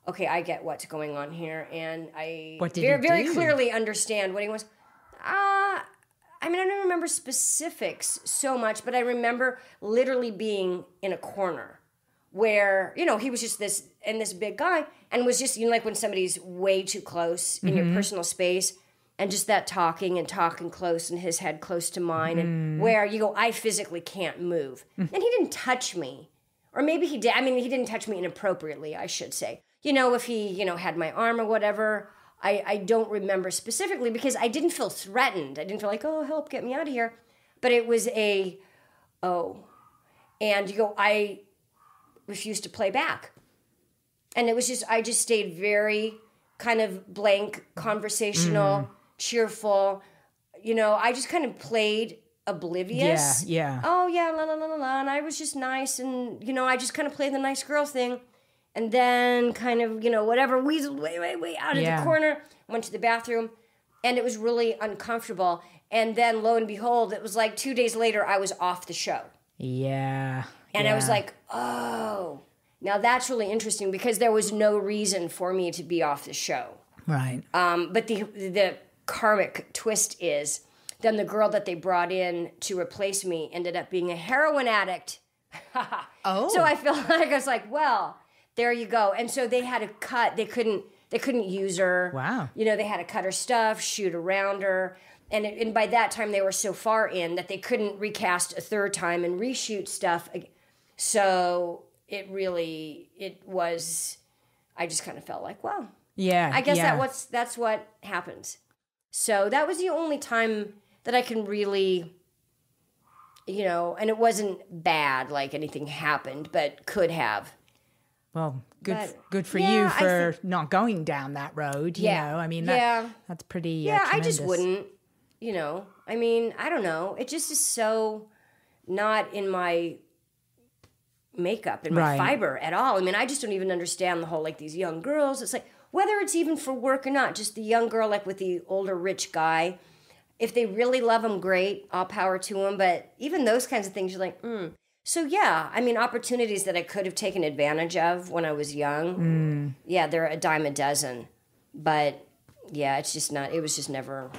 okay, I get what's going on here, and I very clearly understand what he wants. I mean, I don't remember specifics so much, but I remember literally being in a corner where, you know, he was just this big guy, and was just, you know, like when somebody's way too close in your personal space, and just that talking close, and his head close to mine, and where you go, I physically can't move. And he didn't touch me. Or maybe he did. I mean, he didn't touch me inappropriately, I should say. You know, if he, you know, had my arm or whatever, I don't remember specifically because I didn't feel threatened. I didn't feel like, oh, help, get me out of here. But it was and you go, I refused to play back. And it was just, I just stayed very kind of blank, conversational, cheerful. You know, I just kind of played oblivious. Yeah. Oh, yeah, la, la, la, la, la. And I was just nice. And, you know, I just kind of played the nice girl thing. And then kind of, you know, whatever, weaseled way out of the corner, went to the bathroom, and it was really uncomfortable. And then, lo and behold, it was like 2 days later, I was off the show. Yeah. And I was like, oh, now that's really interesting because there was no reason for me to be off the show. Right. But the karmic twist is then the girl that they brought in to replace me ended up being a heroin addict. Oh. So I feel like I was like, well, there you go. And so they had to cut. They couldn't use her. Wow. You know, they had to cut her stuff, shoot around her. and by that time they were so far in that they couldn't recast a third time and reshoot stuff. So it was, I just kind of felt like, wow. Yeah. I guess that's what happens. So that was the only time that I can really, and it wasn't bad, like anything happened, but could have. Well, good for you for not going down that road, you know. I mean, that's pretty tremendous. I just wouldn't, I mean, I don't know. It just is so not in my makeup, in my fiber at all. I mean, I just don't even understand the whole, like, these young girls. It's like, whether it's even for work or not, just the young girl, like, with the older rich guy. If they really love him, great, all power to them. But even those kinds of things, you're like, So, yeah, I mean, opportunities that I could have taken advantage of when I was young, they're a dime a dozen. But, yeah, it was just never...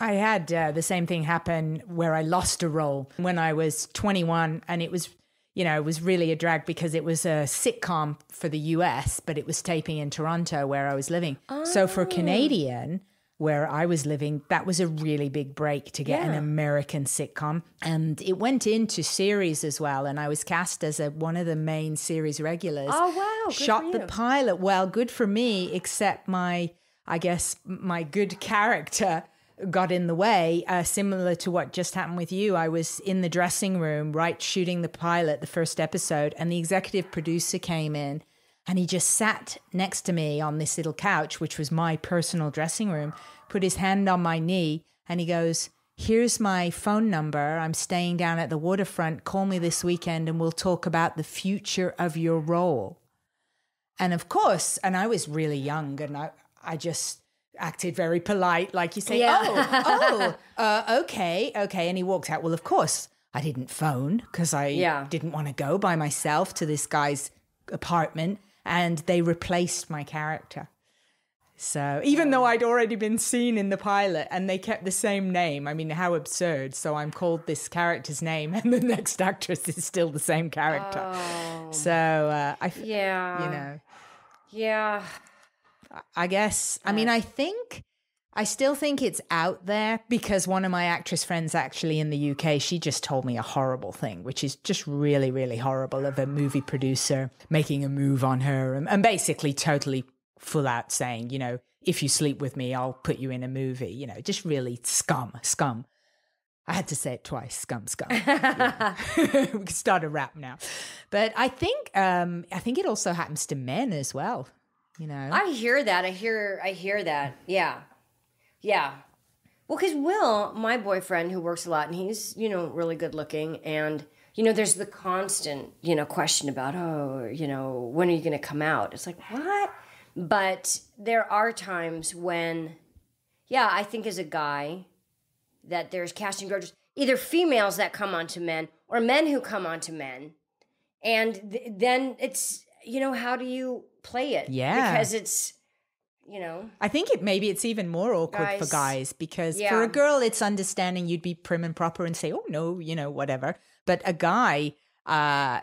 I had the same thing happen where I lost a role when I was 21, and it was, it was really a drag because it was a sitcom for the US, but it was taping in Toronto where I was living. Oh. So for Canadian, where I was living, that was a really big break to get an American sitcom. And it went into series as well. And I was cast as one of the main series regulars. Oh, wow. Good Shot for you. the pilot. Well, good for me, except my good character got in the way, similar to what just happened with you. I was in the dressing room, shooting the pilot, the first episode, and the executive producer came in and he just sat next to me on this little couch, which was my personal dressing room, put his hand on my knee, and he goes, "Here's my phone number. I'm staying down at the waterfront. Call me this weekend and we'll talk about the future of your role." And of course, and I was really young, and I just acted very polite, like you say, okay. And he walked out. Well, of course, I didn't phone because I didn't want to go by myself to this guy's apartment, and they replaced my character. So even though I'd already been seen in the pilot and they kept the same name, I mean, how absurd. So I'm called this character's name and the next actress is still the same character. Oh. So Yeah. I guess, I mean, I still think it's out there because one of my actress friends actually in the UK, she just told me a horrible thing, which is just really, really horrible, of a movie producer making a move on her and basically totally full out saying, if you sleep with me, I'll put you in a movie, just really scum. I had to say it twice, scum. We can start a rap now. But I think it also happens to men as well. I hear that. I hear that. Yeah. Well, because Will, my boyfriend who works a lot, and he's, really good looking. And, there's the constant, question about, when are you going to come out? It's like, what? But there are times when, I think as a guy that there's casting directors, either females that come onto men or men who come onto men. And then it's, how do you play it? Yeah. Because it's, I think maybe it's even more awkward for guys because for a girl, it's understanding you'd be prim and proper and say, oh, no, whatever. But a guy, I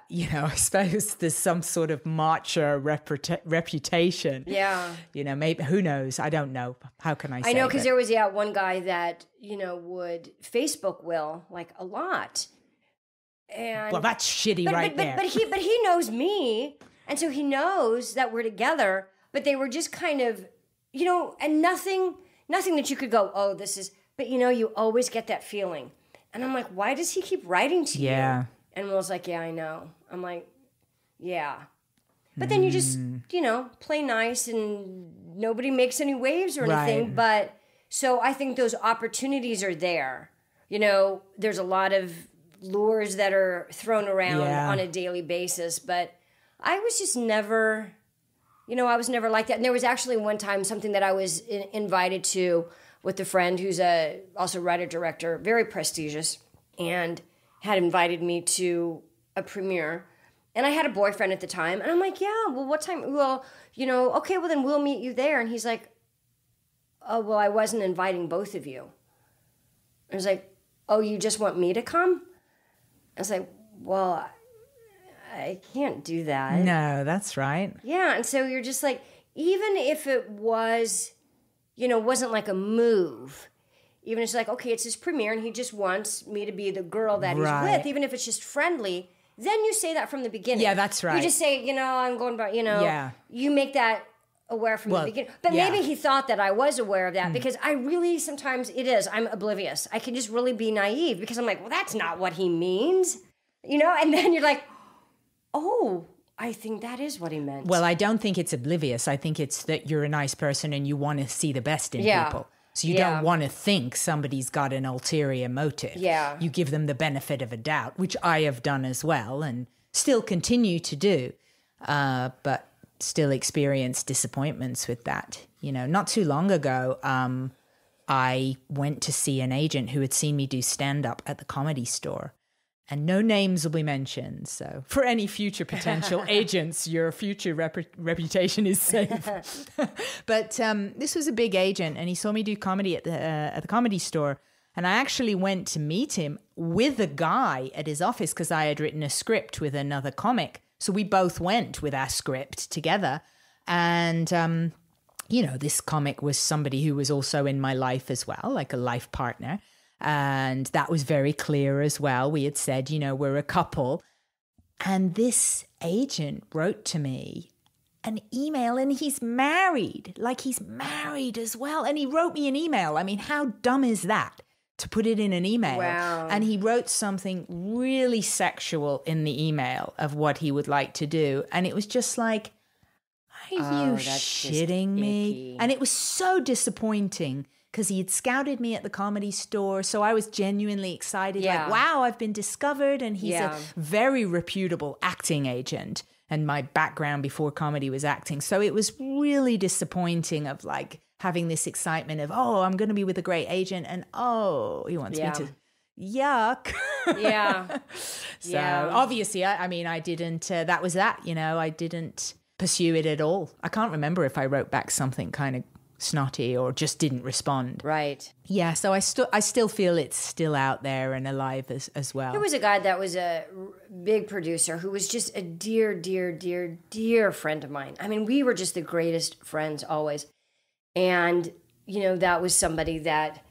suppose there's some sort of macho reputation. Yeah. Maybe, who knows? I don't know. How can I say? I know, because there was, one guy that, would Facebook Will, like, a lot. And well, that's shitty there. But he knows me. And so he knows that we're together, but they were just kind of, and nothing that you could go, oh, this is, but you always get that feeling. And I'm like, why does he keep writing to you? And Will's like, yeah, I know. I'm like, yeah. But then you just, play nice and nobody makes any waves or anything. Right. But so I think those opportunities are there. There's a lot of lures that are thrown around on a daily basis, but I was just never, I was never like that. And there was actually one time something that I was invited to with a friend who's also writer-director, very prestigious, and had invited me to a premiere. And I had a boyfriend at the time. And I'm like, yeah, well, what time? Well, okay, well, then we'll meet you there. And he's like, oh, well, I wasn't inviting both of you. I was like, oh, you just want me to come? I was like, well, I can't do that. No, that's right. Yeah, and so you're just like, even if it was, wasn't like a move, even if it's like, okay, it's his premiere and he just wants me to be the girl that he's with, even if it's just friendly, then you say that from the beginning. Yeah, that's right. You just say, I'm going by, you make that aware from the beginning. But maybe he thought that I was aware of that because I really, sometimes I'm oblivious. I can just really be naive because I'm like, well, that's not what he means, and then you're like, oh, I think that is what he meant. Well, I don't think it's oblivious. I think it's that you're a nice person and you want to see the best in people. So you don't want to think somebody's got an ulterior motive. Yeah. You give them the benefit of a doubt, which I have done as well and still continue to do, but still experience disappointments with that. Not too long ago, I went to see an agent who had seen me do stand-up at the Comedy Store. And no names will be mentioned. So for any future potential agents, your future reputation is safe. But this was a big agent, and he saw me do comedy at the Comedy Store. And I actually went to meet him with a guy at his office because I had written a script with another comic. So we both went with our script together. And, this comic was somebody who was also in my life as well, like a life partner. And that was very clear as well. We had said, we're a couple. And this agent wrote to me an email, and he's married. Like, he's married as well. And he wrote me an email. I mean, how dumb is that to put it in an email? Wow. And he wrote something really sexual in the email of what he would like to do. And it was just like, are you shitting me? And it was so disappointing. Because he had scouted me at the Comedy Store. So I was genuinely excited. Yeah. Like, wow, I've been discovered. And he's a very reputable acting agent. And my background before comedy was acting. So it was really disappointing of like having this excitement of, oh, I'm going to be with a great agent. And oh, he wants me to, yuck. Yeah. So obviously, I didn't, that was that, I didn't pursue it at all. I can't remember if I wrote back something kind of snotty or just didn't respond. Right. Yeah, so I still feel it's still out there and alive as well. There was a guy that was a big producer who was just a dear, dear, dear, dear friend of mine. I mean, we were just the greatest friends always. And, that was somebody that,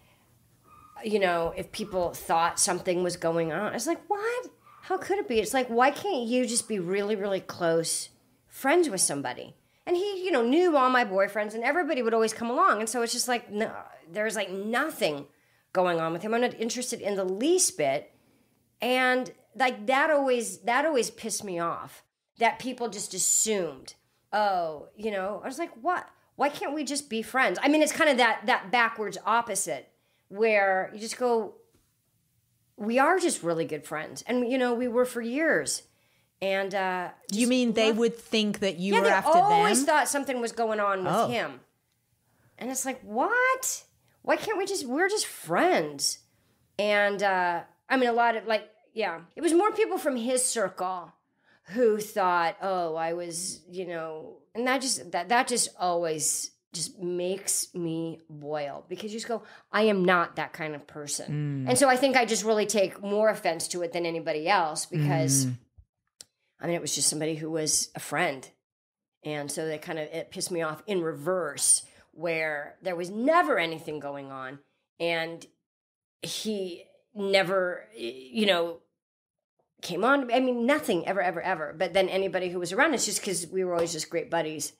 if people thought something was going on, it's like, what? How could it be? It's like, why can't you just be really, really close friends with somebody? And he, knew all my boyfriends, and everybody would always come along. And so it's just like, no, there's like nothing going on with him. I'm not interested in the least bit. And like that always pissed me off, that people just assumed, I was like, what? Why can't we just be friends? I mean, it's kind of that backwards opposite where you just go, we are just really good friends. And, we were for years. And you mean they would think that you were after them? Yeah, they always thought something was going on with him. And it's like, what? Why can't we're just friends. And a lot of it was more people from his circle who thought, oh, I was, and that just always just makes me boil, because you just go, I am not that kind of person. And so I think I just really take more offense to it than anybody else, because it was just somebody who was a friend. And so it pissed me off in reverse, where there was never anything going on. And he never, came on. I mean, nothing ever, ever, ever. But then anybody who was around, it's just because we were always just great buddies,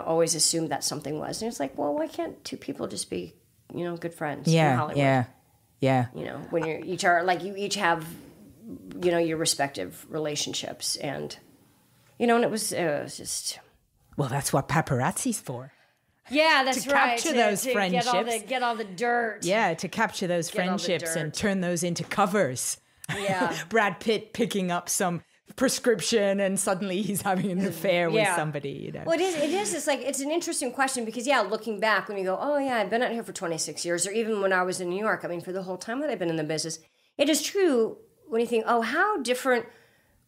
always assumed that something was. And it's like, well, why can't two people just be, good friends in Hollywood? Yeah. When you each have, your respective relationships, and and it was just. Well, that's what paparazzi's for. Yeah, that's to right. Capture those friendships. Get all the dirt. Yeah, to capture those friendships and turn those into covers. Yeah. Brad Pitt picking up some prescription and suddenly he's having an affair with somebody, Well, it is. It's like, it's an interesting question, because looking back, when you go, oh yeah, I've been out here for 26 years, or even when I was in New York, for the whole time that I've been in the business, it is true when you think, oh, how different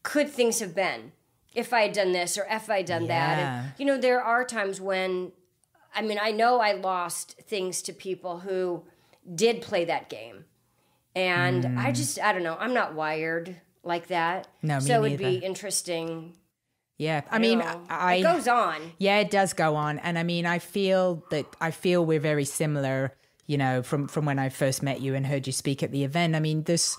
could things have been if I had done this or if I had done that. And, there are times when, I know I lost things to people who did play that game. And I don't know. I'm not wired like that. No, me so neither. It'd be interesting. Yeah. It goes on. Yeah, it does go on. And I feel we're very similar. from when I first met you and heard you speak at the event. I mean, there's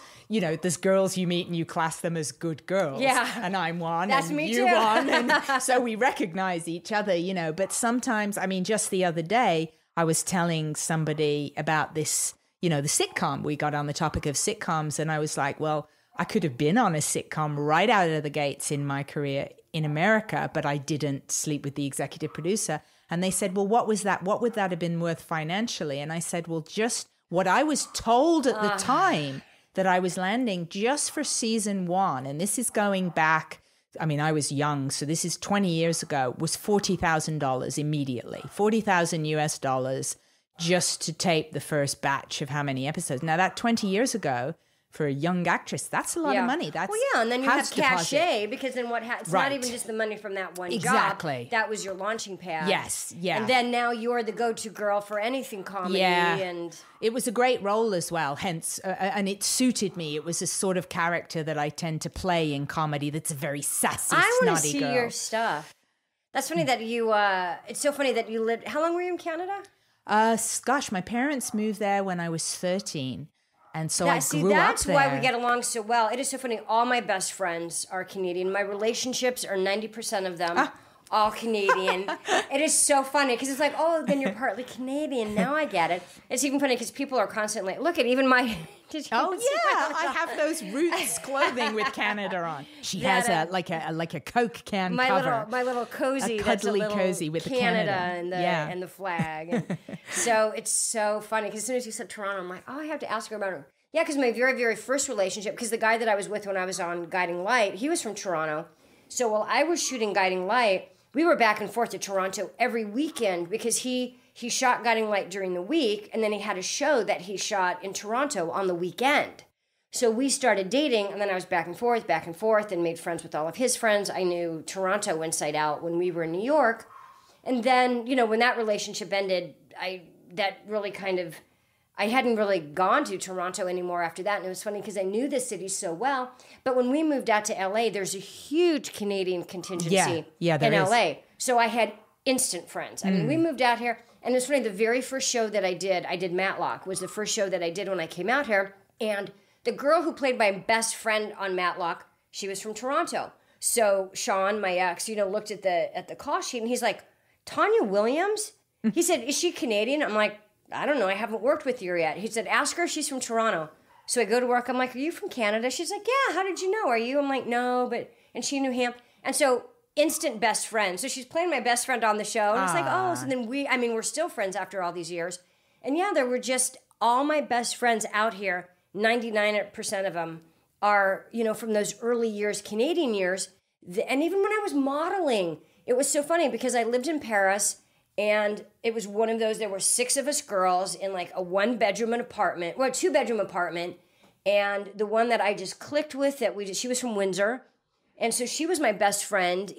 girls you meet and you class them as good girls. Yeah. And I'm one. That's and me you too. one. And so we recognize each other, but sometimes, I mean, just the other day, I was telling somebody about this, the sitcom. We got on the topic of sitcoms and I was like, well, I could have been on a sitcom right out of the gates in my career in America, but I didn't sleep with the executive producer. And they said, well, what was that? What would that have been worth financially? And I said, well, just what I was told at the time that I was landing just for season 1. And this is going back, I mean, I was young, so this is 20 years ago, was $40,000 immediately, 40,000 US dollars just to tape the first batch of how many episodes. Now that 20 years ago, for a young actress, that's a lot of money. That's and then you have deposit. cachet, because then it's not even just the money from that one job. That was your launching pad. Yes, yeah. And then now you're the go-to girl for anything comedy. Yeah. And it was a great role as well, hence, and it suited me. It was a sort of character that I tend to play in comedy that's a very sassy, snotty girl. I want to see your stuff. That's funny that you, it's so funny that you lived, how long were you in Canada? Gosh, my parents moved there when I was 13. And so I grew up there. That's why we get along so well. It is so funny. All my best friends are Canadian. My relationships are 90% of them all Canadian. It is so funny because it's like, oh, then you're partly Canadian. Now I get it. It's even funny because people are constantly, look at even my... I have those Roots clothing with Canada on. She has a Coke can cover. My little cozy. A cuddly that's a cozy with Canada the Canada and the flag. And so it's so funny because as soon as you said Toronto, I'm like, oh, I have to ask her about it. Yeah, because my very, very first relationship, because the guy that I was with when I was on Guiding Light, he was from Toronto. So while I was shooting Guiding Light, we were back and forth to Toronto every weekend because he shot Guiding Light during the week, and then he had a show that he shot in Toronto on the weekend. So we started dating, and then I was back and forth, and made friends with all of his friends. I knew Toronto inside out when we were in New York. And then, when that relationship ended, I hadn't really gone to Toronto anymore after that. And it was funny because I knew the city so well. But when we moved out to LA, there's a huge Canadian contingency in LA. So I had instant friends. I mean, we moved out here. And it's funny, the very first show that I did Matlock, was the first show that I did when I came out here. And the girl who played my best friend on Matlock, she was from Toronto. So Sean, my ex, looked at the call sheet and he's like, Tanya Williams? He said, is she Canadian? I'm like, I don't know. I haven't worked with her yet. He said, ask her if she's from Toronto. So I go to work. I'm like, are you from Canada? She's like, yeah. How did you know? Are you? I'm like, no, and she knew him. And so instant best friend. So she's playing my best friend on the show. And it's like, oh, so then we're still friends after all these years. And yeah, there were just all my best friends out here. 99% of them are, from those early years, Canadian years. And even when I was modeling, it was so funny because I lived in Paris. And it was one of those, there were 6 of us girls in like a 2-bedroom apartment. And the one that I just clicked with, she was from Windsor. And so she was my best friend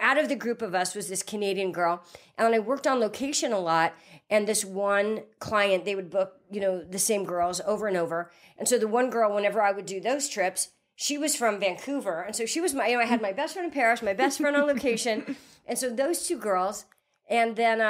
out of the group of us was this Canadian girl. And I worked on location a lot. And this one client, they would book, the same girls over and over. And so the one girl, whenever I would do those trips, she was from Vancouver. And so she was I had my best friend in Paris, my best friend on location. And so those 2 girls. And then,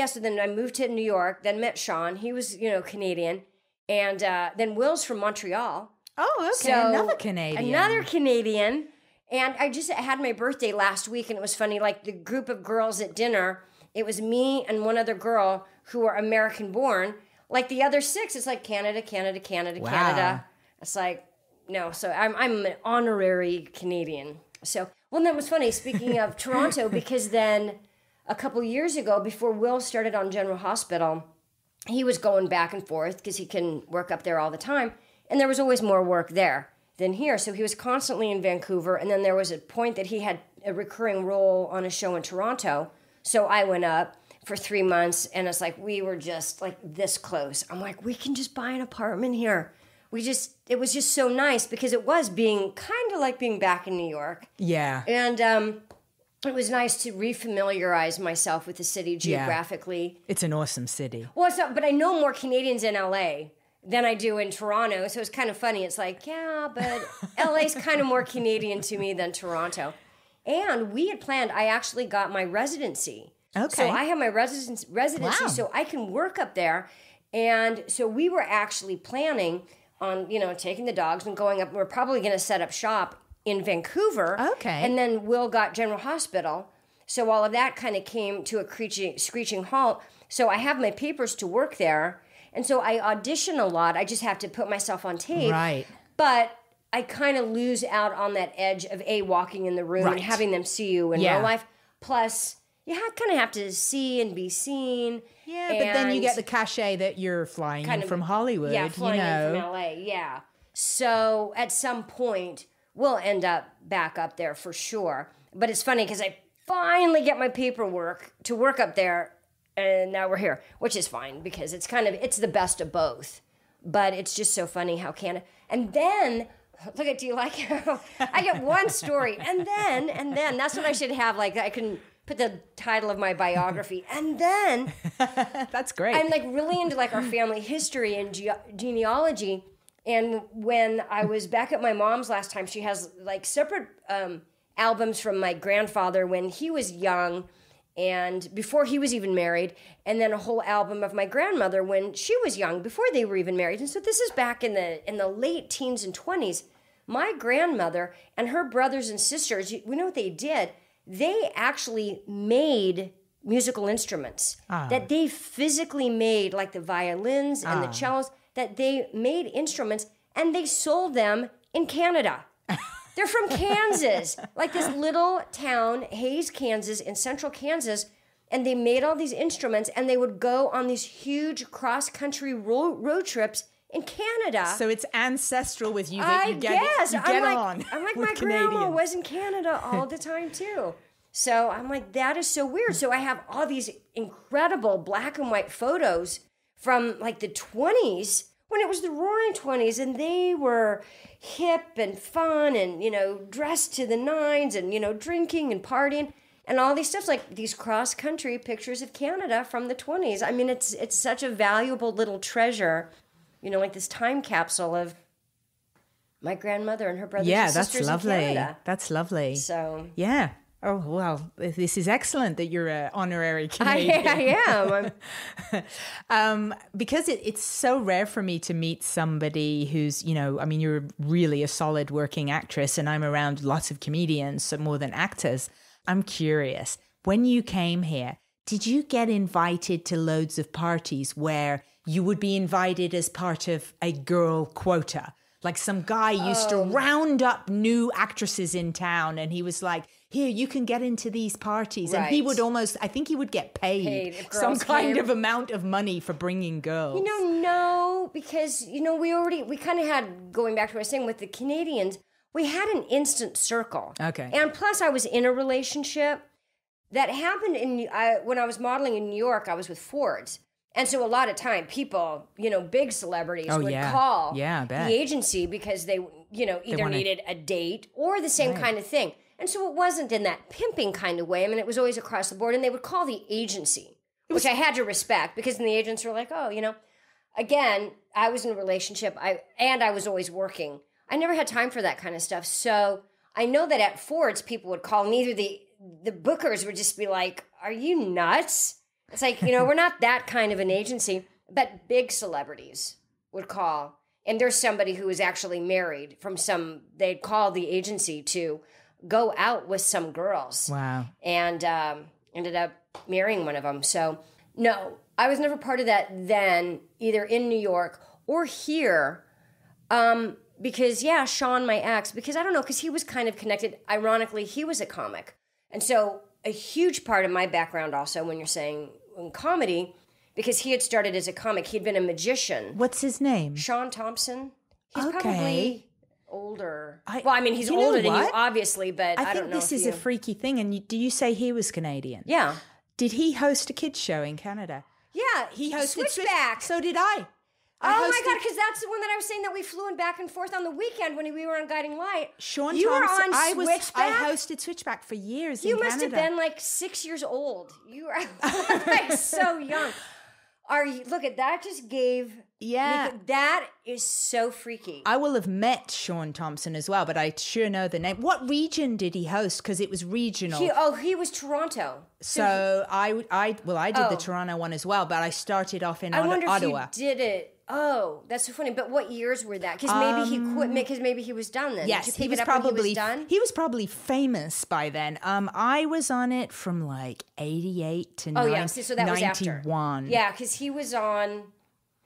so then I moved to New York, then met Sean. He was, Canadian. And then Will's from Montreal. Oh, okay. So, another Canadian. And I just had my birthday last week, and it was funny, like the group of girls at dinner, it was me and one other girl who are American-born. Like the other 6, it's like Canada, Canada, Canada, wow. Canada. It's like, no, so I'm an honorary Canadian. So, well, that was funny, speaking of Toronto, because then a couple years ago, before Will started on General Hospital, he was going back and forth because he can work up there all the time. And there was always more work there than here. So he was constantly in Vancouver. And then there was a point that he had a recurring role on a show in Toronto. So I went up for 3 months, and it's like we were just like this close. I'm like, we can just buy an apartment here. It was just so nice because it was being kind of like being back in New York. Yeah. And it was nice to refamiliarize myself with the city geographically. Yeah. It's an awesome city. Well, but I know more Canadians in LA than I do in Toronto, so it's kind of funny. It's like, yeah, but LA's kind of more Canadian to me than Toronto. And we had planned, I actually got my residency. Okay. So I have my residency wow. so I can work up there. And so we were actually planning on, taking the dogs and going up. We're probably going to set up shop in Vancouver. Okay. And then Will got General Hospital. So all of that kind of came to a screeching halt. So I have my papers to work there. And so I audition a lot. I just have to put myself on tape. Right. But I kind of lose out on that edge of walking in the room and having them see you in real life. Plus, you kind of have to see and be seen. Yeah, but then you get the cachet that you're flying in from Hollywood. Yeah, flying in from LA, yeah. So at some point, we'll end up back up there for sure. But it's funny because I finally get my paperwork to work up there, and now we're here, which is fine because it's the best of both. But it's just so funny how Canada... And then... Look at, do you like how I get one story and then that's what I should have. Like I can put the title of my biography and then that's great. I'm like really into like our family history and genealogy. And when I was back at my mom's last time, she has like separate albums from my grandfather when he was young and before he was even married, and then a whole album of my grandmother when she was young, before they were even married. And so this is back in the late teens and 20s. My grandmother and her brothers and sisters, we know what they did. They actually made musical instruments that they physically made, like the violins and the cellos, that they made instruments and they sold them in Canada. They're from Kansas, like this little town, Hayes, Kansas, in central Kansas, and they made all these instruments, and they would go on these huge cross-country road trips in Canada. So it's ancestral with you that you get on. I'm like my grandma was in Canada all the time, too. So I'm like, that is so weird. So I have all these incredible black and white photos from like the 20s, when it was the roaring 20s, and they were hip and fun and, dressed to the nines and, drinking and partying and all these stuff, like these cross-country pictures of Canada from the 20s. I mean, it's such a valuable little treasure, like this time capsule of my grandmother and her brothers and sisters in Canada. That's lovely. So, yeah. Oh, well, this is excellent that you're an honorary Canadian. I am. Because it's so rare for me to meet somebody who's, you're really a solid working actress, and I'm around lots of comedians, so more than actors. I'm curious, when you came here, did you get invited to loads of parties where you would be invited as part of a girl quota? Like some guy used to round up new actresses in town, and he was like, here, you can get into these parties. Right. And he would I think he would get paid some kind of amount of money for bringing girls. No, because, we kind of had, going back to what I was saying with the Canadians, we had an instant circle. Okay. And plus I was in a relationship that happened when I was modeling in New York, I was with Ford's. And so a lot of time people, big celebrities would call the agency because they, either needed a date or the same kind of thing. And so it wasn't in that pimping kind of way. I mean, it was always across the board. And they would call the agency, which I had to respect because then the agents were like, again, I was in a relationship and I was always working. I never had time for that kind of stuff. So I know that at Ford's, people would call, and either the bookers would just be like, are you nuts? It's like, we're not that kind of an agency, but big celebrities would call. And there's somebody who was actually married they'd call the agency to go out with some girls. Wow. And ended up marrying one of them. So, no, I was never part of that then, either in New York or here. Because, Sean, my ex, because I don't know, because he was kind of connected. Ironically, he was a comic. And so a huge part of my background also, when you're saying in comedy, because he had started as a comic, he'd been a magician. What's his name? Sean Thompson. He's probably older. He's older than you, obviously, but I don't know. I think this is a freaky thing. And do you say he was Canadian? Yeah. Did he host a kids show in Canada? Yeah. He hosted Switchback. So did I. My God, because that's the one that I was saying that we flew in back and forth on the weekend when we were on Guiding Light. Sean you Thompson, were on Switchback? I hosted Switchback for years in You Canada. must have been like 6 years old. You are like so young. Look at that, just gave Yeah. That is so freaky. I will have met Sean Thompson as well, but I sure know the name. What region did he host? Because it was regional. He was Toronto. So I did the Toronto one as well, but I started off in Ottawa. I wonder if you did it. Oh, that's so funny. But what years were that? Because maybe he quit. Because maybe he was done then. Yes, he was probably famous by then. I was on it from like 88 to 91. So that was after. Yeah, because he was on.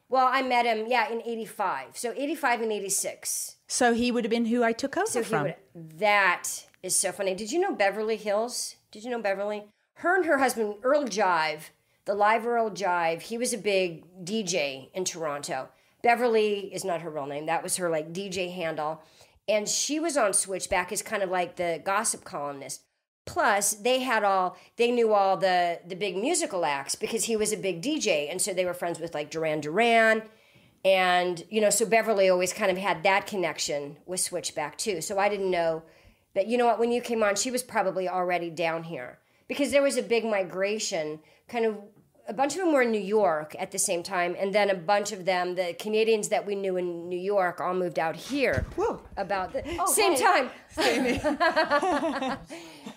Well, I met him, in 85. So 85 and 86. So he would have been who I took over from. That is so funny. Did you know Beverly Hills? Did you know Beverly? Her and her husband, Earl Jive, the live Earl Jive, he was a big DJ in Toronto. Beverly is not her real name. That was her like DJ handle. And she was on Switchback as kind of like the gossip columnist. Plus, they knew all the big musical acts because he was a big DJ. And so they were friends with like Duran Duran. And, so Beverly always kind of had that connection with Switchback too. So I didn't know that, you know what, when you came on, she was probably already down here. Because there was a big migration, kind of, a bunch of them were in New York at the same time, and then a bunch of them, the Canadians that we knew in New York, all moved out here about the same time.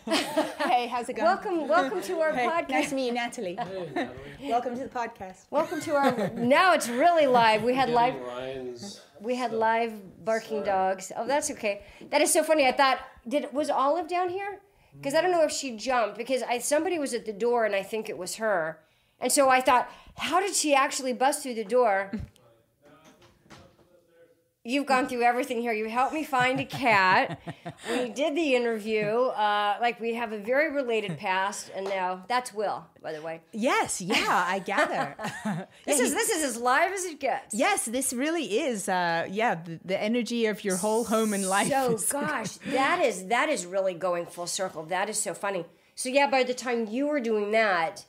Hey, how's it going? Welcome to our podcast. Nice to meet you, Natalie. Hey, Natalie. Welcome to the podcast. Welcome to our. Now it's really live. We had live barking dogs. Oh, that's okay. That is so funny. I thought, was Olive down here? Because I don't know if she jumped, because somebody was at the door and I think it was her. And so I thought, how did she actually bust through the door? You've gone through everything here. You helped me find a cat. We did the interview. We have a very related past. And now that's Will, by the way. Yes, I gather. This is as live as it gets. Yes, this really is. The energy of your whole home and life. So, gosh, that is really going full circle. That is so funny. So, by the time you were doing that,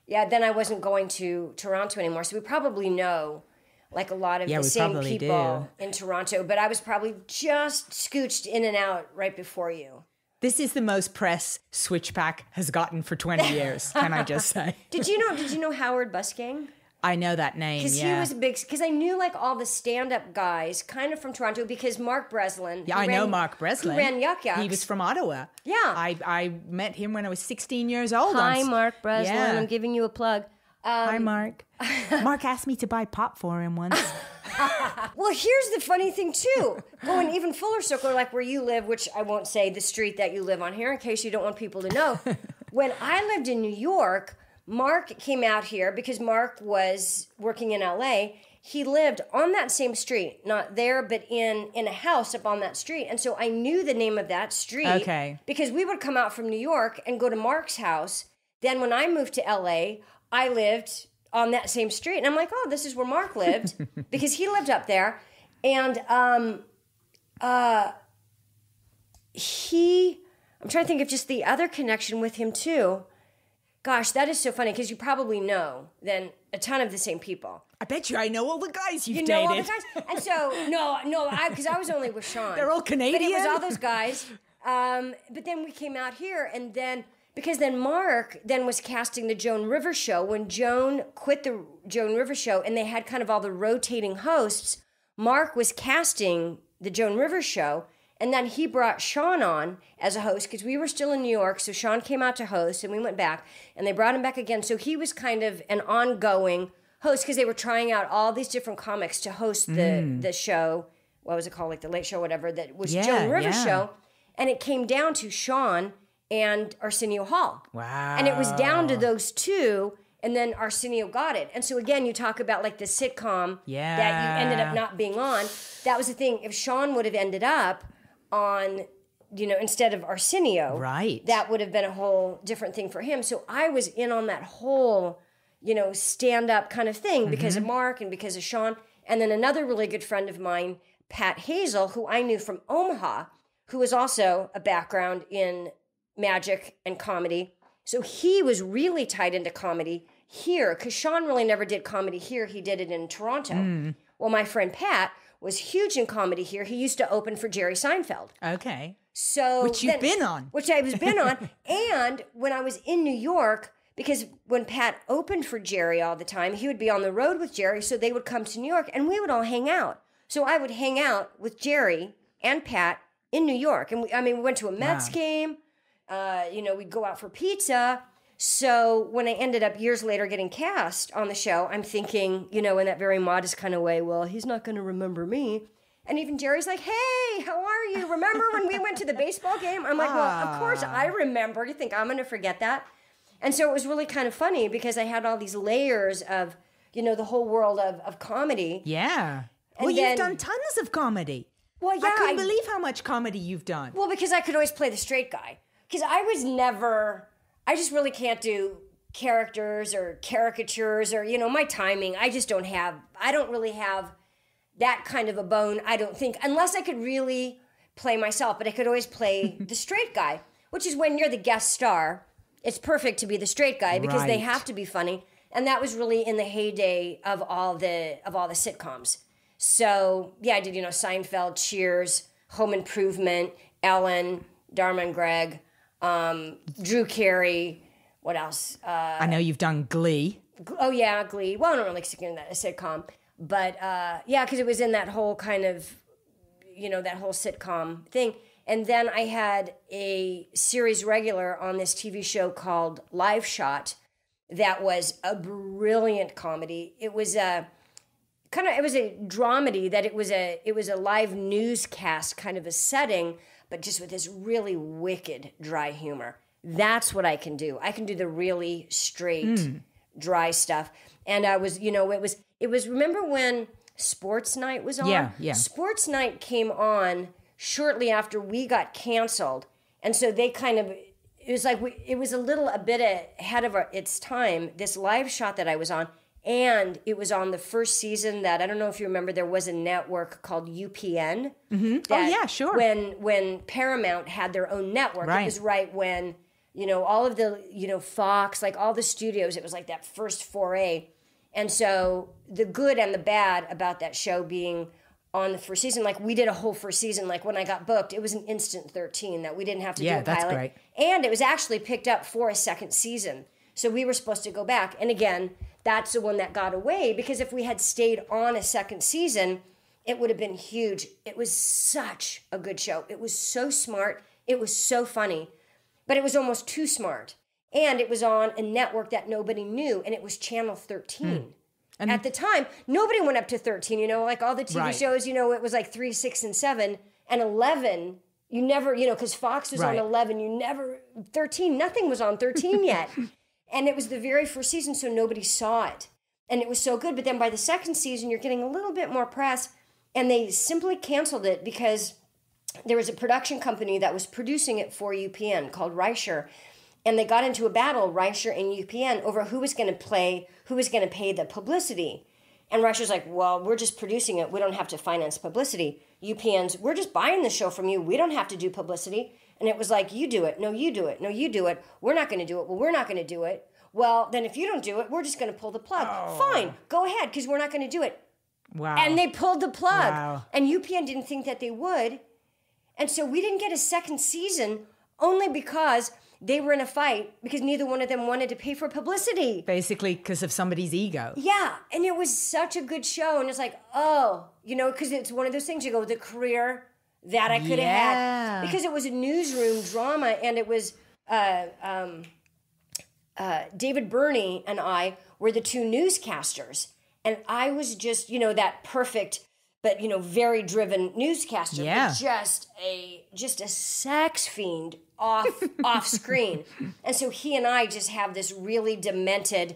then I wasn't going to Toronto anymore. So we probably know like a lot of the same people in Toronto, but I was probably just scooched in and out right before you. This is the most press Switchback has gotten for 20 years, can I just say? Did you know Howard Busgang? I know that name, Because he was because I knew like all the stand-up guys kind of from Toronto, because Mark Breslin. Yeah, I know Mark Breslin. Who ran Yuck Yucks. He was from Ottawa. Yeah. I met him when I was 16 years old. Hi, Mark Breslin. Yeah. I'm giving you a plug. Hi, Mark. Mark asked me to buy pop for him once. Well, here's the funny thing, too. Going even fuller circle, like where you live, which I won't say the street that you live on here in case you don't want people to know. When I lived in New York, Mark came out here because Mark was working in LA. He lived on that same street, not there, but in a house up on that street. And so I knew the name of that street because we would come out from New York and go to Mark's house. Then when I moved to LA, I lived on that same street. And I'm like, oh, this is where Mark lived because he lived up there. And I'm trying to think of just the other connection with him too. Gosh, that is so funny because you probably know then a ton of the same people. I bet you I know all the guys you've dated. You know all the guys? And so, because I was only with Sean. They're all Canadian? But it was all those guys. But then we came out here and then, because then Mark then was casting the Joan Rivers show. When Joan quit the Joan Rivers show and they had kind of all the rotating hosts, Mark was casting the Joan Rivers show. And then he brought Sean on as a host because we were still in New York. So Sean came out to host and we went back and they brought him back again. So he was kind of an ongoing host because they were trying out all these different comics to host the show. What was it called? Like the Late Show, whatever. That was Joan Rivers' show. And it came down to Sean and Arsenio Hall. Wow. And it was down to those two. And then Arsenio got it. And so again, you talk about like the sitcom that you ended up not being on. That was the thing. If Sean would have ended up on, instead of Arsenio, right, that would have been a whole different thing for him. So I was in on that whole, stand-up kind of thing because of Mark and because of Sean. And then another really good friend of mine, Pat Hazel, who I knew from Omaha, who was also a background in magic and comedy. So he was really tied into comedy here because Sean really never did comedy here. He did it in Toronto. Well, my friend Pat was huge in comedy here. He used to open for Jerry Seinfeld. Okay. So which you've been on. Which I was been on. And when I was in New York, because when Pat opened for Jerry all the time, he would be on the road with Jerry, so they would come to New York and we would all hang out. So I would hang out with Jerry and Pat in New York. And we went to a Mets game. We'd go out for pizza. So when I ended up years later getting cast on the show, I'm thinking, in that very modest kind of way, well, he's not going to remember me. And even Jerry's like, hey, how are you? Remember when we went to the baseball game? I'm like, well, of course I remember. You think I'm going to forget that? And so it was really kind of funny because I had all these layers of, the whole world of comedy. Yeah. And you've done tons of comedy. Well, yeah. I couldn't believe how much comedy you've done. Well, because I could always play the straight guy. Because I just really can't do characters or caricatures or, my timing. I don't really have that kind of a bone, I don't think, unless I could really play myself. But I could always play the straight guy, which is when you're the guest star. It's perfect to be the straight guy because they have to be funny. And that was really in the heyday of all the sitcoms. So, yeah, I did, Seinfeld, Cheers, Home Improvement, Ellen, Dharma and Greg, Drew Carey, what else? I know you've done Glee. Oh, yeah, Glee. Well, I don't really consider that a sitcom. But, because it was in that whole kind of, that whole sitcom thing. And then I had a series regular on this TV show called Live Shot that was a brilliant comedy. It was a dramedy that it was a live newscast kind of a setting, but just with this really wicked dry humor. That's what I can do. I can do the really straight, dry stuff. And I was, it was, remember when Sports Night was on? Yeah. Sports Night came on shortly after we got canceled. And so they kind of, it was like, it was a bit ahead of its time, this Live Shot that I was on. And it was on the first season that, I don't know if you remember, there was a network called UPN. Mm-hmm. Oh, yeah, sure. When Paramount had their own network. Right. It was right when, all of the, Fox, like all the studios, it was like that first foray. And so the good and the bad about that show being on the first season, like we did a whole first season, like when I got booked, it was an instant 13 that we didn't have to do a pilot. Yeah, that's great. And it was actually picked up for a second season. So we were supposed to go back. And again, that's the one that got away because if we had stayed on a second season, it would have been huge. It was such a good show. It was so smart. It was so funny, but it was almost too smart. And it was on a network that nobody knew, and it was Channel 13. And at the time, nobody went up to 13, like all the TV shows, it was like 3, 6, and 7, and 11, you never, because Fox was on 11, 13, nothing was on 13 yet. And it was the very first season, so nobody saw it. And it was so good, but then by the second season, you're getting a little bit more press, and they simply canceled it because there was a production company that was producing it for UPN called Reicher. And they got into a battle, Reicher and UPN, over who was going to pay the publicity. And Reicher's like, well, we're just producing it. We don't have to finance publicity. UPN's, we're just buying the show from you. We don't have to do publicity. And it was like, you do it. No, you do it. No, you do it. We're not going to do it. Well, we're not going to do it. Well, then if you don't do it, we're just going to pull the plug. Oh. Fine, go ahead, because we're not going to do it. Wow. And they pulled the plug. Wow. And UPN didn't think that they would. And so we didn't get a second season only because they were in a fight because neither one of them wanted to pay for publicity. Basically because of somebody's ego. Yeah, and it was such a good show. And it's like, because it's one of those things you go, the career that I could have had. Because it was a newsroom drama, and it was David Burney and I were the two newscasters. And I was just, that perfect, but, very driven newscaster. Yeah. But just a sex fiend off screen. And so he and I just have this really demented,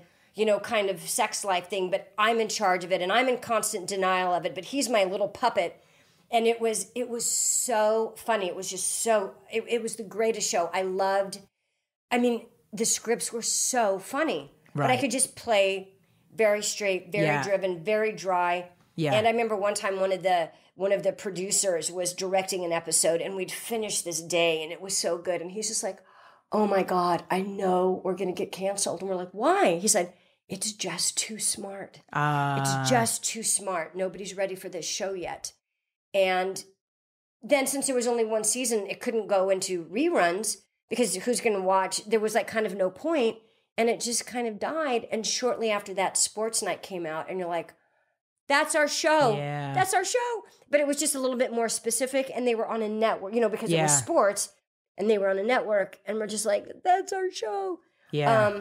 kind of sex life thing, but I'm in charge of it and I'm in constant denial of it, but he's my little puppet. And it was so funny. It was just it was the greatest show. The scripts were so funny, but I could just play very straight, very driven, very dry. Yeah. And I remember one time one of the producers was directing an episode, and we'd finished this day, and it was so good. And he's just like, "Oh my God, I know we're going to get canceled." And we're like, "Why?" He said, "It's just too smart. It's just too smart. Nobody's ready for this show yet." And then since there was only one season, it couldn't go into reruns because who's going to watch? There was like kind of no point. and it just kind of died. And shortly after that, Sports Night came out, and you're like, that's our show. Yeah. That's our show. But it was just a little bit more specific, and they were on a network, because it was sports, and they were on a network, and we're just like, that's our show. Yeah.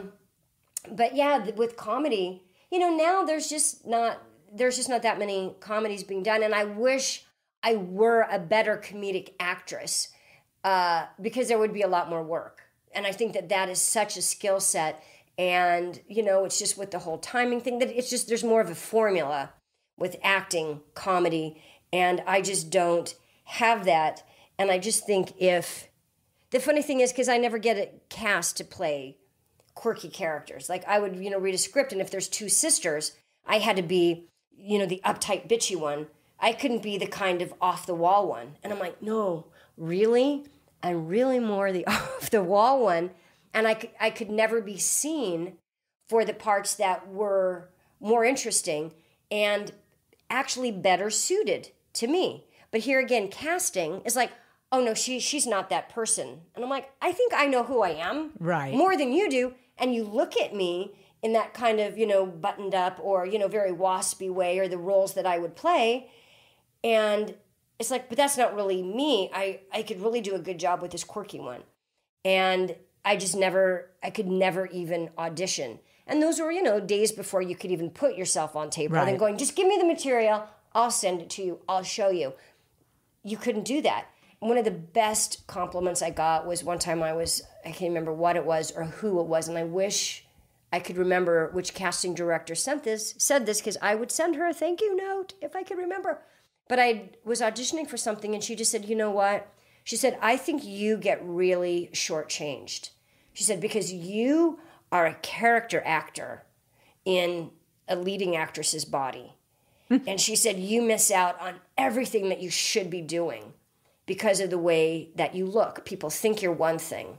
But yeah, with comedy, now there's just not that many comedies being done, and I wish I were a better comedic actress, because there would be a lot more work. And I think that is such a skill set, and it's just with the whole timing thing that it's just there's more of a formula with acting, comedy, and I just don't have that. And I just think the funny thing is, because I never get it cast to play quirky characters. Like I would, read a script, and if there's two sisters, I had to be, the uptight, bitchy one. I couldn't be the kind of off-the-wall one. And I'm like, no, really? I'm really more the off-the-wall one. And I could never be seen for the parts that were more interesting and actually better suited to me. But here again, casting is like, oh no, she's not that person. And I'm like, I think I know who I am. Right. More than you do. And you look at me in that kind of, buttoned up or, very waspy way, or the roles that I would play. And it's like, but that's not really me. I could really do a good job with this quirky one. And I could never even audition. And those were, days before you could even put yourself on tape. Rather than going, just give me the material, I'll send it to you, I'll show you. You couldn't do that. One of the best compliments I got was one time I can't remember what it was or who it was, and I wish I could remember which casting director said this, because I would send her a thank you note if I could remember. But I was auditioning for something, and she just said, you know what? She said, I think you get really shortchanged. She said, because you are a character actor in a leading actress's body. And she said, you miss out on everything that you should be doing because of the way that you look. People think you're one thing.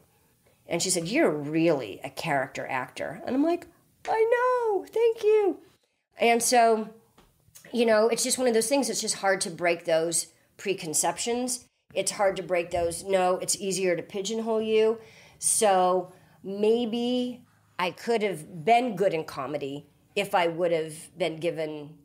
And she said, you're really a character actor. And I'm like, I know, thank you. And so, it's just one of those things. It's just hard to break those preconceptions. It's hard to break those, no, it's easier to pigeonhole you. So maybe I could have been good in comedy if I would have been given,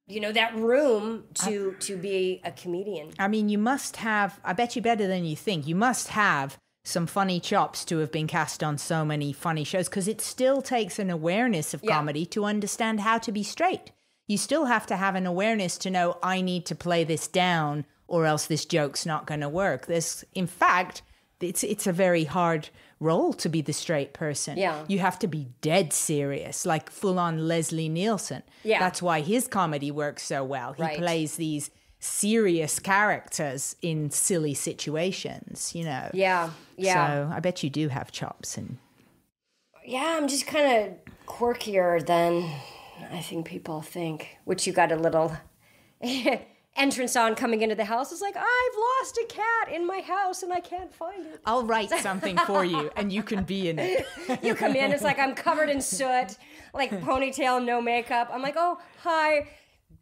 that room to be a comedian. I mean, you must have, I bet you better than you think, you must have some funny chops to have been cast on so many funny shows, because it still takes an awareness of comedy to understand how to be straight. You still have to have an awareness to know, I need to play this down or else this joke's not going to work. In fact, it's a very hard role to be the straight person. Yeah. You have to be dead serious, like full-on Leslie Nielsen. Yeah. That's why his comedy works so well. He plays these serious characters in silly situations, Yeah. Yeah. So I bet you do have chops. Yeah, I'm just kind of quirkier than I think people think, which you got a little entrance on coming into the house. It's like, I've lost a cat in my house and I can't find it. I'll write something for you and you can be in it. You come in, it's like I'm covered in soot, like ponytail, no makeup. I'm like, oh, hi,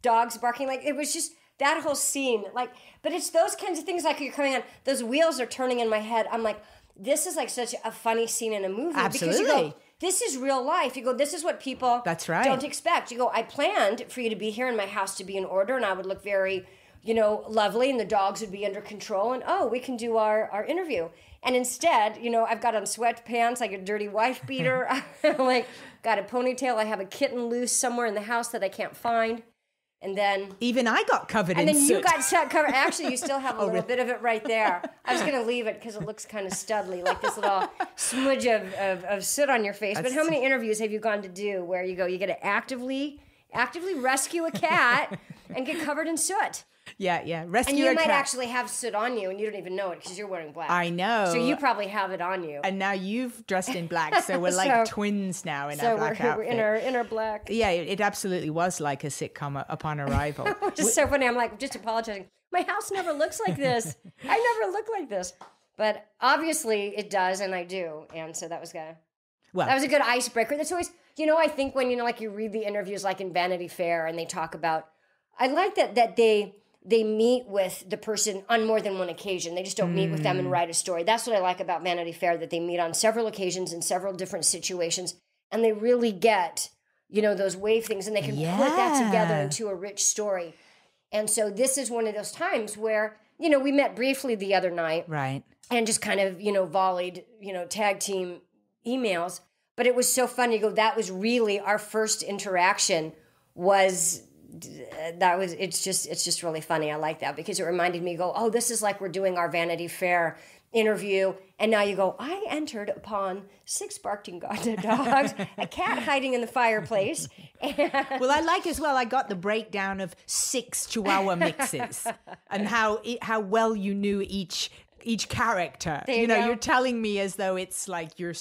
dogs barking. Like, it was just that whole scene. Like, but it's those kinds of things, like you're coming on, those wheels are turning in my head. I'm like, this is like such a funny scene in a movie. Absolutely. Because you go, this is real life. You go, this is what people don't expect. You go, I planned for you to be here in my house to be in order, and I would look very, lovely, and the dogs would be under control, and we can do our interview. And instead, I've got on sweatpants, like a dirty wife beater. Like, got a ponytail. I have a kitten loose somewhere in the house that I can't find. And then even I got covered in soot. And then you got covered. Actually, you still have a little bit of it right there. I was going to leave it because it looks kind of studly, like this little smudge of soot on your face. But how many interviews have you gone to do where you get to actively rescue a cat and get covered in soot? Yeah. Rescue a cat. And you might actually have soot on you and you don't even know it because you're wearing black. I know. So you probably have it on you. And now you've dressed in black, so we're like twins now in our black outfit. We're in our black. Yeah, it absolutely was like a sitcom upon arrival. Which is so funny. I'm like, just apologizing. My house never looks like this. I never look like this. But obviously it does, and I do. And so that was good. Well, that was a good icebreaker. That's always, I think when, like you read the interviews like in Vanity Fair and they talk about, I like that they they meet with the person on more than one occasion. They just don't meet with them and write a story. That's what I like about Vanity Fair, that they meet on several occasions in several different situations, and they really get, those wave things, and they can put that together into a rich story. And so this is one of those times where, we met briefly the other night. Right. And just kind of, volleyed, tag team emails. But it was so fun. You go, that was really our first interaction it's just really funny. I like that because it reminded me, this is like we're doing our Vanity Fair interview. And now you go, I entered upon 6 barking dogs, a cat hiding in the fireplace. Well, I like as well, I got the breakdown of 6 Chihuahua mixes and how well you knew each character. You're telling me as though it's like your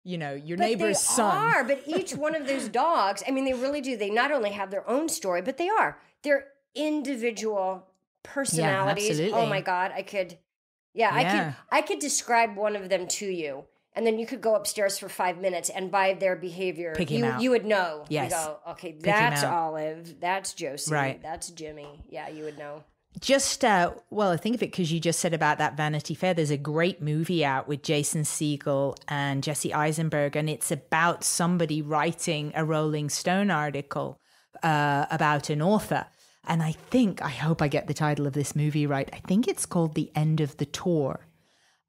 neighbor's son. They are, but each one of those dogs, they really do. They not only have their own story, but they're individual personalities. Yeah, absolutely. Oh my God, I could describe one of them to you, and then you could go upstairs for 5 minutes, and by their behavior, you would know. Yes. You go, okay, that's Olive, that's Josie, right. That's Jimmy. Yeah, you would know. Just, I think of it because you just said about that Vanity Fair. There's a great movie out with Jason Segel and Jesse Eisenberg, and it's about somebody writing a Rolling Stone article about an author. And I hope I get the title of this movie right. I think it's called The End of the Tour.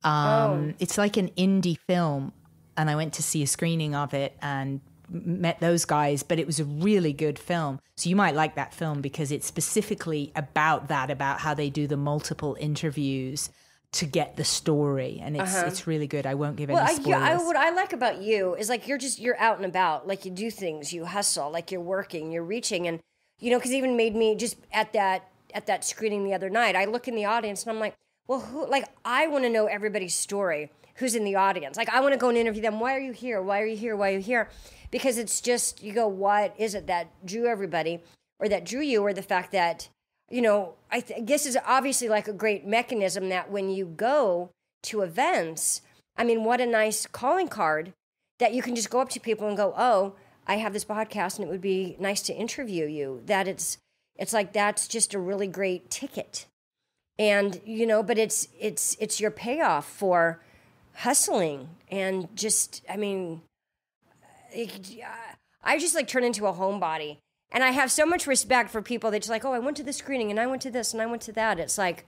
It's like an indie film, and I went to see a screening of it and met those guys, but it was a really good film. So you might like that film because it's specifically about how they do the multiple interviews to get the story, and it's really good. I won't give any spoilers. What I like about you is like you're out and about, like you do things, you hustle, like you're working, you're reaching, and because it even made me just at that screening the other night, I look in the audience and I'm like, well, who? Like I want to know everybody's story. Who's in the audience? Like I want to go and interview them. Why are you here? Why are you here? Why are you here? Because it's just, you go, what is it that drew everybody or that drew you, or the fact that, I guess is obviously like a great mechanism that when you go to events, what a nice calling card that you can just go up to people and go, oh, I have this podcast and it would be nice to interview you. That it's like, that's just a really great ticket. And, but it's your payoff for hustling and just, I just like turn into a homebody, and I have so much respect for people that's like, oh, I went to the screening and I went to this and I went to that. It's like,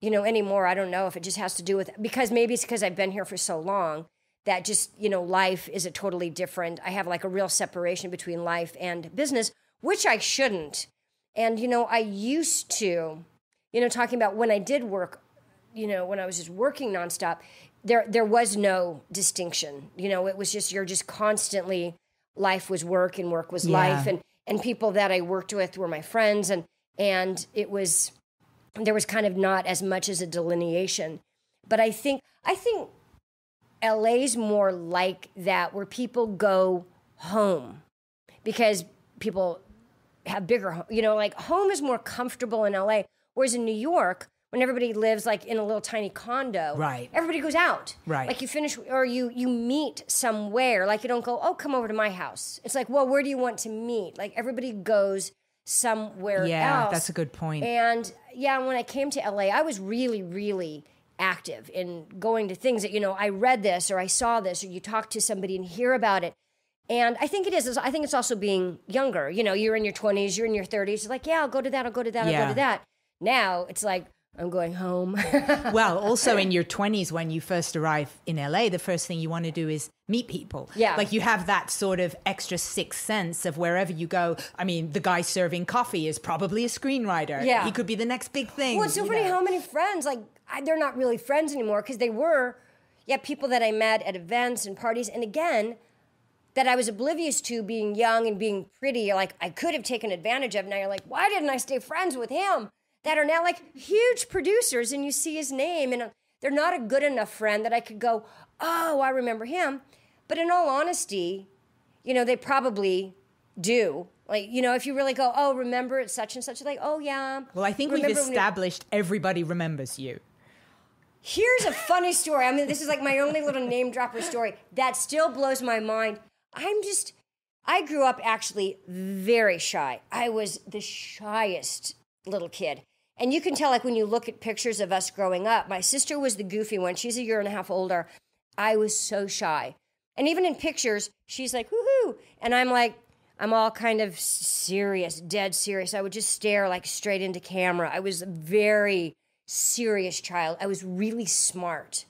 anymore, I don't know if it just has to do with, because maybe it's because I've been here for so long that just, life is a totally different, I have like a real separation between life and business, which I shouldn't. And, I used to, talking about when I did work, when I was just working nonstop, there was no distinction. It was just, you're just constantly, life was work and work was life. And people that I worked with were my friends. And there was kind of not as much as a delineation. But I think LA's more like that, where people go home because people have bigger, like home is more comfortable in LA. Whereas in New York, when everybody lives like in a little tiny condo, right, everybody goes out. Right. Like you finish, or you meet somewhere. Like you don't go, oh, come over to my house. It's like, well, where do you want to meet? Like everybody goes somewhere else. Yeah, that's a good point. And when I came to LA, I was really, really active in going to things that, I read this or I saw this, or you talk to somebody and hear about it. And I think it is. I think it's also being younger. You're in your 20s, you're in your 30s. It's like, I'll go to that, I'll go to that, I'll go to that. Now it's like, I'm going home. Well, also in your 20s, when you first arrive in LA, the first thing you want to do is meet people. Yeah. Like you have that sort of extra sixth sense of wherever you go. The guy serving coffee is probably a screenwriter. Yeah. He could be the next big thing. Well, it's so funny how many friends, like, they're not really friends anymore because they were, people that I met at events and parties. And again, that I was oblivious to being young and being pretty. Like, I could have taken advantage of. Now you're like, why didn't I stay friends with him? That are now like huge producers, and you see his name and they're not a good enough friend that I could go, oh, I remember him. But in all honesty, they probably do. Like, if you really go, oh, remember it's such and such, like, oh yeah. Well, I think we've established everybody remembers you. Here's a funny story. This is like my only little name dropper story that still blows my mind. I grew up actually very shy. I was the shyest little kid. And you can tell, like, when you look at pictures of us growing up, my sister was the goofy one. She's a year and a half older. I was so shy. And even in pictures, she's like, woohoo. And I'm like, I'm all kind of serious, dead serious. I would just stare like straight into camera. I was a very serious child. I was really smart.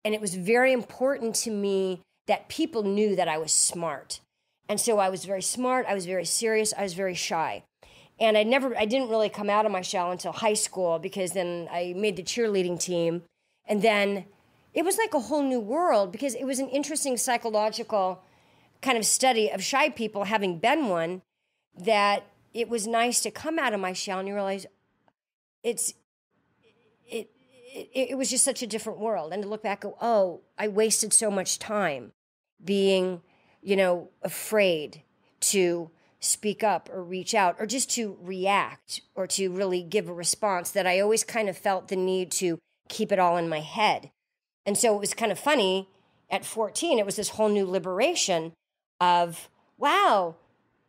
And it was very important to me that people knew that I was smart. And so I was very smart. I was very serious. I was very shy. And I didn't really come out of my shell until high school, because then I made the cheerleading team. And then it was like a whole new world, because it was an interesting psychological kind of study of shy people, having been one, that it was nice to come out of my shell and you realize it was just such a different world. And to look back, oh, I wasted so much time being, afraid to speak up or reach out or just to react or to really give a response, that I always kind of felt the need to keep it all in my head. And so it was kind of funny. At 14, it was this whole new liberation of, wow,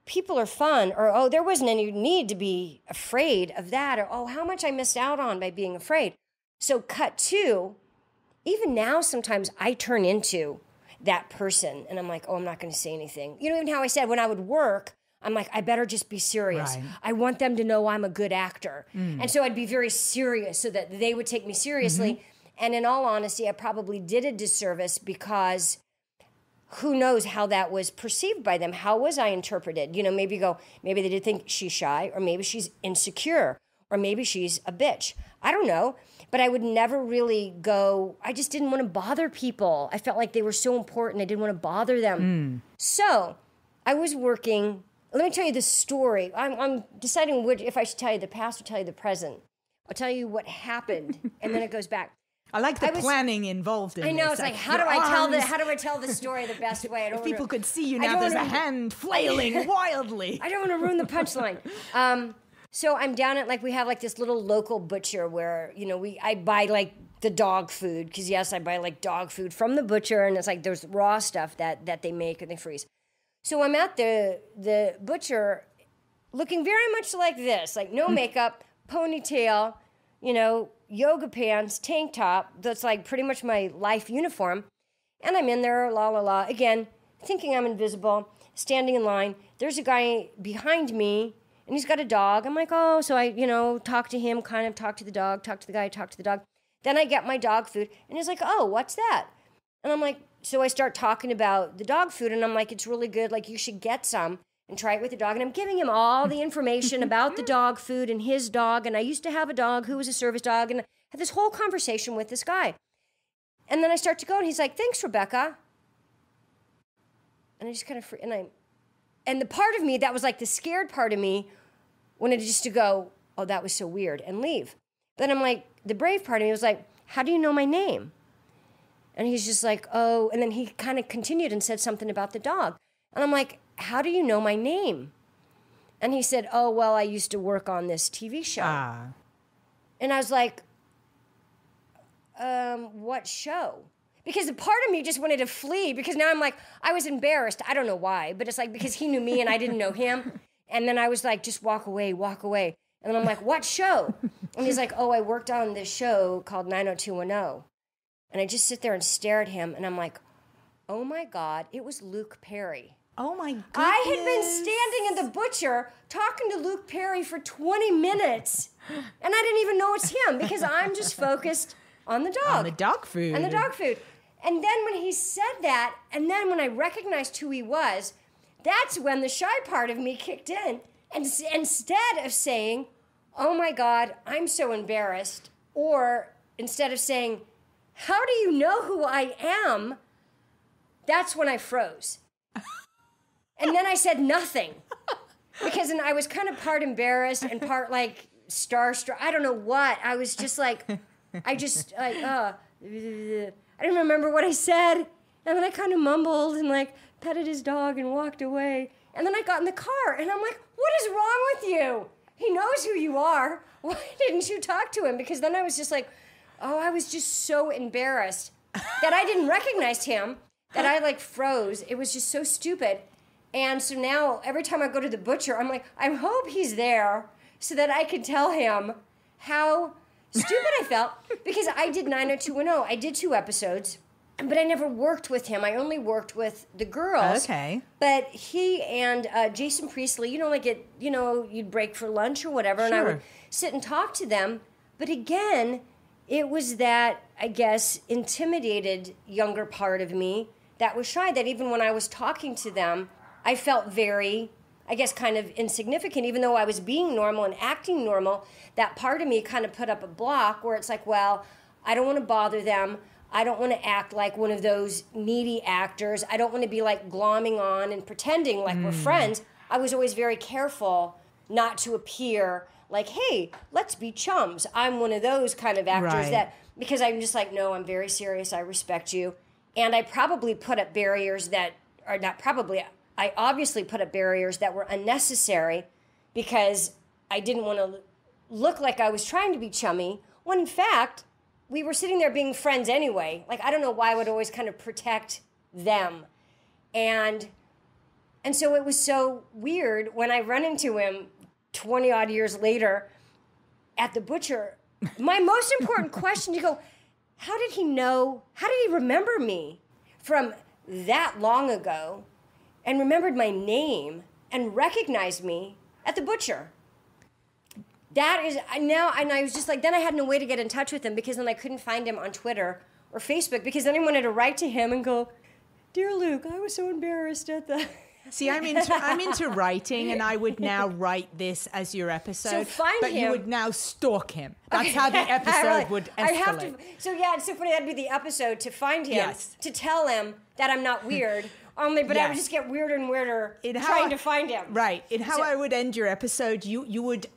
people are fun, or, oh, there wasn't any need to be afraid of that, or, oh, how much I missed out on by being afraid. So cut to, even now sometimes I turn into that person and I'm like, oh, I'm not going to say anything. Even how I said when I would work, I'm like, I better just be serious. Right. I want them to know I'm a good actor. And so I'd be very serious so that they would take me seriously. Mm-hmm. And in all honesty, I probably did a disservice, because who knows how that was perceived by them? How was I interpreted? Maybe they did think she's shy, or maybe she's insecure, or maybe she's a bitch. I don't know. But I would never really I just didn't want to bother people. I felt like they were so important. I didn't want to bother them. So I was working. Let me tell you the story. I'm deciding if I should tell you the past or tell you the present. I'll tell you what happened, and then it goes back. I like the planning involved in this. I know, it's like, how do I tell the story the best way? If people could see you now, there's a hand flailing wildly. I don't want to ruin the punchline. So I'm down at, we have this little local butcher where, I buy the dog food, because yes, I buy dog food from the butcher, and it's there's raw stuff that they make and they freeze. So I'm at the butcher looking very much like this, no makeup, ponytail, yoga pants, tank top. That's pretty much my life uniform. And I'm in there, la, la, la, again, thinking I'm invisible, standing in line. There's a guy behind me, and he's got a dog. I'm like, oh, so I, talk to him, kind of talk to the dog, talk to the guy, talk to the dog. Then I get my dog food, and he's like, oh, what's that? And I'm like, so I start talking about the dog food, and I'm like, it's really good. You should get some and try it with the dog. And I'm giving him all the information about the dog food and his dog. And I used to have a dog who was a service dog, and I had this whole conversation with this guy. And then I start to go, and he's like, thanks, Rebecca. And I just kind of, and the part of me that was the scared part of me wanted just to go, oh, that was so weird, and leave. Then I'm like, the brave part of me was like, how do you know my name? And he's just like, oh, and then he kind of continued and said something about the dog. And I'm like, how do you know my name? And he said, oh, well, I used to work on this TV show. And I was like, what show? Because a part of me just wanted to flee, because now I'm I was embarrassed. I don't know why, but it's because he knew me and I didn't know him. And then I was like, just walk away, walk away. And then I'm like, what show? And he's like, oh, I worked on this show called 90210. And I just sit there and stare at him, and I'm like, oh my God, it was Luke Perry. Oh my goodness. I had been standing in the butcher talking to Luke Perry for 20 minutes, and I didn't even know it's him, because I'm just focused on the dog. On the dog food. And the dog food. And then when he said that, and then when I recognized who he was, that's when the shy part of me kicked in. And instead of saying, oh my God, I'm so embarrassed, or instead of saying, how do you know who I am? That's when I froze. And then I said nothing. Because I was kind of part embarrassed and part starstruck. I don't know what. I was just I didn't remember what I said. And then I kind of mumbled and petted his dog and walked away. And then I got in the car and I'm like, what is wrong with you? He knows who you are. Why didn't you talk to him? Because then I was just I was just so embarrassed that I didn't recognize him, that I froze. It was just so stupid. And so now every time I go to the butcher, I'm like, I hope he's there so that I could tell him how stupid I felt, because I did 90210. I did 2 episodes, but I never worked with him. I only worked with the girls. Okay. But he and Jason Priestley, you'd break for lunch or whatever, and I would sit and talk to them. But again, it was that, I guess, intimidated younger part of me that was shy, that even when I was talking to them, I felt very, I guess, kind of insignificant, even though I was being normal and acting normal. That part of me kind of put up a block where it's like, well, I don't want to bother them. I don't want to act like one of those needy actors. I don't want to be like glomming on and pretending like we're friends. I was always very careful not to appear like, hey, let's be chums. I'm one of those kind of actors that, because I'm just like, no, I'm very serious. I respect you. And I probably put up barriers that are not probably, I obviously put up barriers that were unnecessary because I didn't want to look like I was trying to be chummy, when in fact, we were sitting there being friends anyway. Like, I don't know why I would always kind of protect them. And so it was so weird when I run into him 20 odd years later at the butcher. My most important question, you go, how did he know, how did he remember me from that long ago and remembered my name and recognized me at the butcher? That is, now, and I was just like, then I had no way to get in touch with him, because then I couldn't find him on Twitter or Facebook, because then I wanted to write to him and go, dear Luke, I was so embarrassed at the... See, I'm into writing, and I would now write this as your episode. So find him. But you would now stalk him. That's how the episode would escalate. I have to, so yeah, it's so funny, that'd be the episode, to find him, to tell him that I'm not weird. But I would just get weirder and weirder trying to find him. Right. In how I would end your episode, you would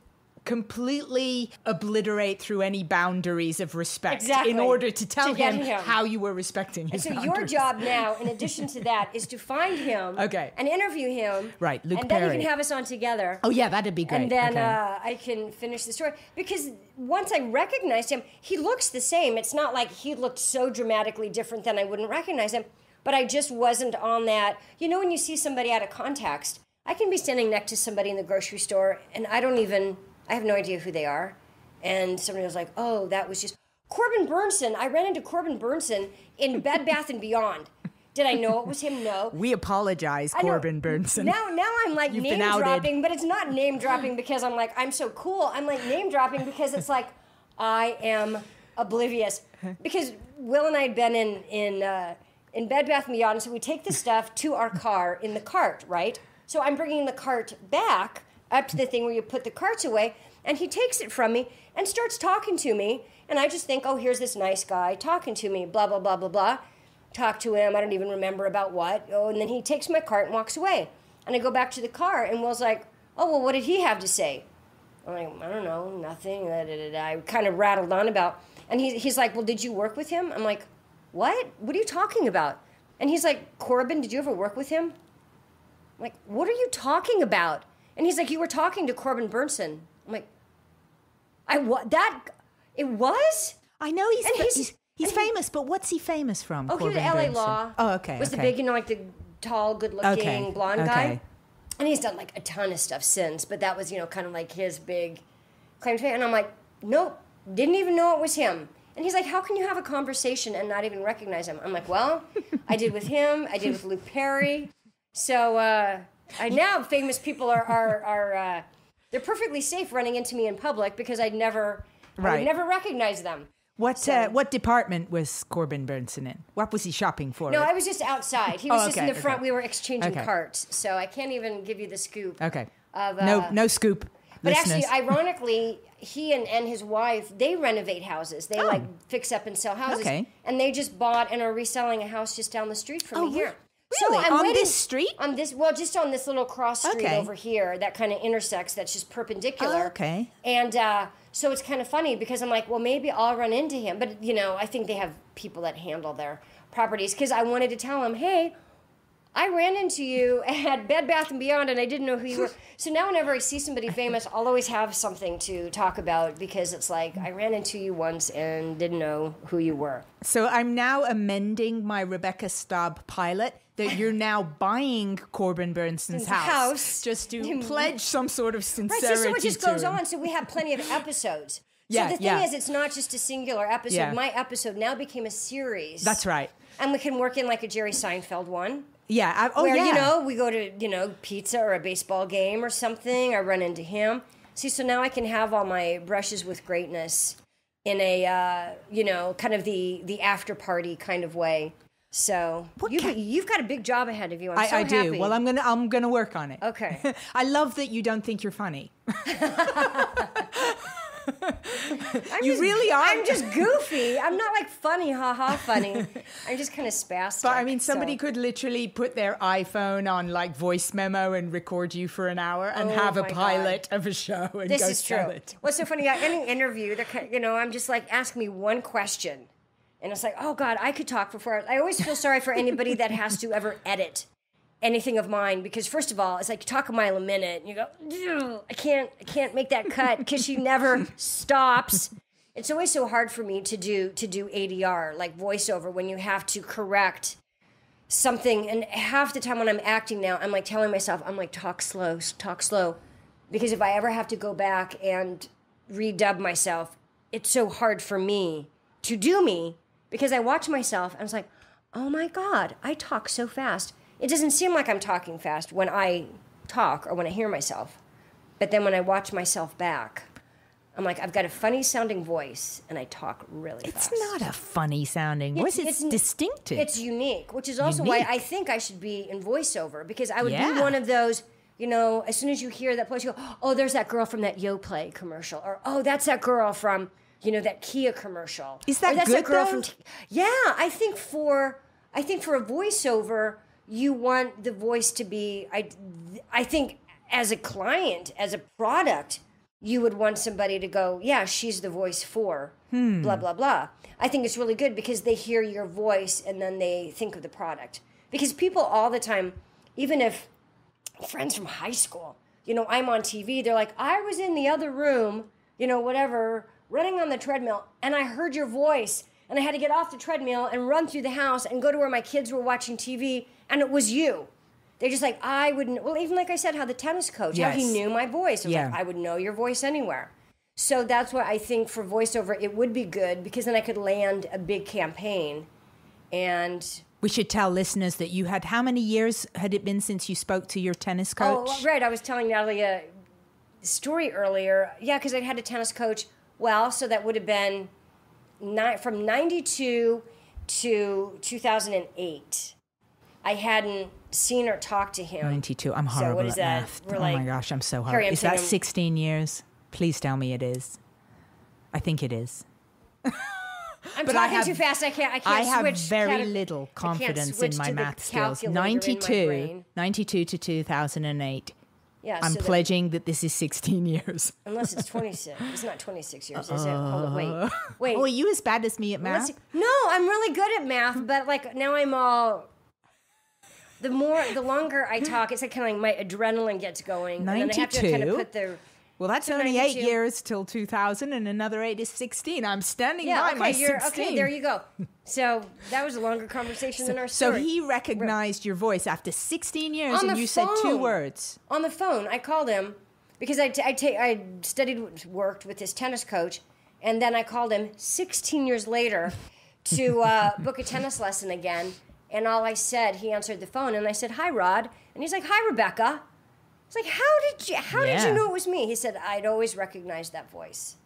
completely obliterate through any boundaries of respect in order to tell him how you were respecting his boundaries. So your job now, in addition to that, is to find him and interview him. Right, Luke and Perry. then he can have us on together. Oh, yeah, that'd be great. And then I can finish the story. Because once I recognized him, he looks the same. It's not like he looked so dramatically different that I wouldn't recognize him. But I just wasn't on that. You know, when you see somebody out of context, I can be standing next to somebody in the grocery store, and I have no idea who they are. And somebody was like, oh, that was just Corbin Burnson. I ran into Corbin Burnson in Bed Bath & Beyond. Did I know it was him? No. We apologize, Corbin Burnson. Now I'm like name dropping, but it's not name dropping because I'm like, I'm so cool. I'm like name dropping because it's like, I am oblivious. Because Will and I had been in Bed Bath & Beyond, so we take the stuff to our car in the cart, right? So I'm bringing the cart back up to the thing where you put the carts away, and he takes it from me and starts talking to me, and I just think, oh, here's this nice guy talking to me, blah, blah, blah, blah, blah. Talk to him, I don't even remember about what. Oh, and then he takes my cart and walks away. And I go back to the car, and Will's like, oh, well, what did he have to say? I'm like, I don't know, nothing. I kind of rattled on about, and he's like, well, did you work with him? I'm like, what? What are you talking about? And he's like, Corbin, did you ever work with him? I'm like, what are you talking about? And he's like, you were talking to Corbin Burnson. I'm like, it was? I know he's famous, but what's he famous from? Oh, Corbin he was LA Burnson? Law. Oh, okay. Was the big, like the tall, good-looking blonde guy. And he's done like a ton of stuff since, but that was, kind of like his big claim to fame. And I'm like, nope, didn't even know it was him. And he's like, how can you have a conversation and not even recognize him? I'm like, well, I did with him. I did with Luke Perry. So now famous people are they're perfectly safe running into me in public because I would never recognize them. What department was Corbin Burnson in? What was he shopping for? No, I was just outside. He was just in the front. We were exchanging carts. So I can't even give you the scoop. Okay. Of, no scoop. But listeners. actually, ironically, he and his wife, they renovate houses. They fix up and sell houses. Okay. And they just bought and are reselling a house just down the street from me here. Really? So this street? Just on this little cross street over here that kind of intersects, that's just perpendicular. Oh, okay. And so it's kind of funny because I'm like, well, maybe I'll run into him. But, I think they have people that handle their properties because I wanted to tell him, hey, I ran into you at Bed Bath & Beyond and I didn't know who you were. So now whenever I see somebody famous, I'll always have something to talk about because it's like, I ran into you once and didn't know who you were. So I'm now amending my Rebecca Staab pilot that you're now buying Corbin Bernsen's house just to pledge some sort of sincerity. Right, so it just goes him. on. So we have plenty of episodes. Yeah, so the thing is, it's not just a singular episode. Yeah. My episode now became a series. That's right. And we can work in like a Jerry Seinfeld one. Yeah. Where, we go to, pizza or a baseball game or something. I run into him. See, so now I can have all my brushes with greatness in a, kind of the after party kind of way. So you've got a big job ahead of you. I'm so happy. I do. Well, I'm gonna work on it. Okay. I love that you don't think you're funny. Really are. I'm just goofy. I'm not like funny, funny. I'm just kind of spastic. But I mean, somebody could literally put their iPhone on like voice memo and record you for an hour and have a pilot of a show and this go is sell true. it. What's so funny? Any interview, I'm just like, ask me one question. And it's like, oh God, I could talk for 4 hours. I always feel sorry for anybody that has to ever edit anything of mine, because first of all, it's like you talk a mile a minute and you go, I can't make that cut because she never stops. It's always so hard for me to do ADR, like voiceover, when you have to correct something. And half the time when I'm acting now, I'm like telling myself, I'm like, talk slow. Because if I ever have to go back and redub myself, it's so hard for me to do me, because I watch myself and I was like, oh my God, I talk so fast. It doesn't seem like I'm talking fast when I talk or when I hear myself. But then when I watch myself back, I'm like, I've got a funny sounding voice and I talk really fast. It's not a funny sounding voice. It's distinctive. It's unique, which is also why I think I should be in voiceover, because I would be one of those, as soon as you hear that voice, you go, oh, there's that girl from that YoPlay commercial. Or, oh, that's that girl from, that Kia commercial. Is that that's good, that girl though? I think for a voiceover, you want the voice to be, I think as a client, as a product, you would want somebody to go, yeah, she's the voice for blah, blah, blah. I think it's really good because they hear your voice and then they think of the product. Because people all the time, even if friends from high school, I'm on TV, they're like, I was in the other room, whatever, running on the treadmill, and I heard your voice. And I had to get off the treadmill and run through the house and go to where my kids were watching TV, and it was you. They're just like, I wouldn't. Well, even like I said, how the tennis coach, how he knew my voice. I was like, I would know your voice anywhere. So that's why I think for voiceover, it would be good, because then I could land a big campaign. And we should tell listeners that you had, how many years had it been since you spoke to your tennis coach? Oh, right. I was telling Natalie a story earlier. Yeah, because I had a tennis coach. Well, so that would have been from 92 to 2008. I hadn't seen or talked to him. 92. I'm horrible what is at that? math. We're my gosh, I'm so horrible. Is that 16 years? Please tell me it is. I think it is. I'm talking too fast. I can't I have switch. very little confidence in my math skills. 92 to 2008. Yeah, I'm pledging that this is 16 years. Unless it's 26. It's not 26 years, is it? Hold on, wait. Oh, are you as bad as me at math? No, I'm really good at math, but like now I'm all... The longer I talk, it's like kind of like my adrenaline gets going. 92? And then I have to kind of put the... Well, that's only 8 years till 2000, and another 8 is 16. I'm standing by my 16. Okay, there you go. So that was a longer conversation than our story. So he recognized your voice after 16 years, and you said 2 words. On the phone, I called him because I worked with this tennis coach, and then I called him 16 years later to book a tennis lesson again. And all I said, he answered the phone, and I said, "Hi, Rod," and he's like, "Hi, Rebecca." It's like, how did you know it was me? He said, I'd always recognized that voice.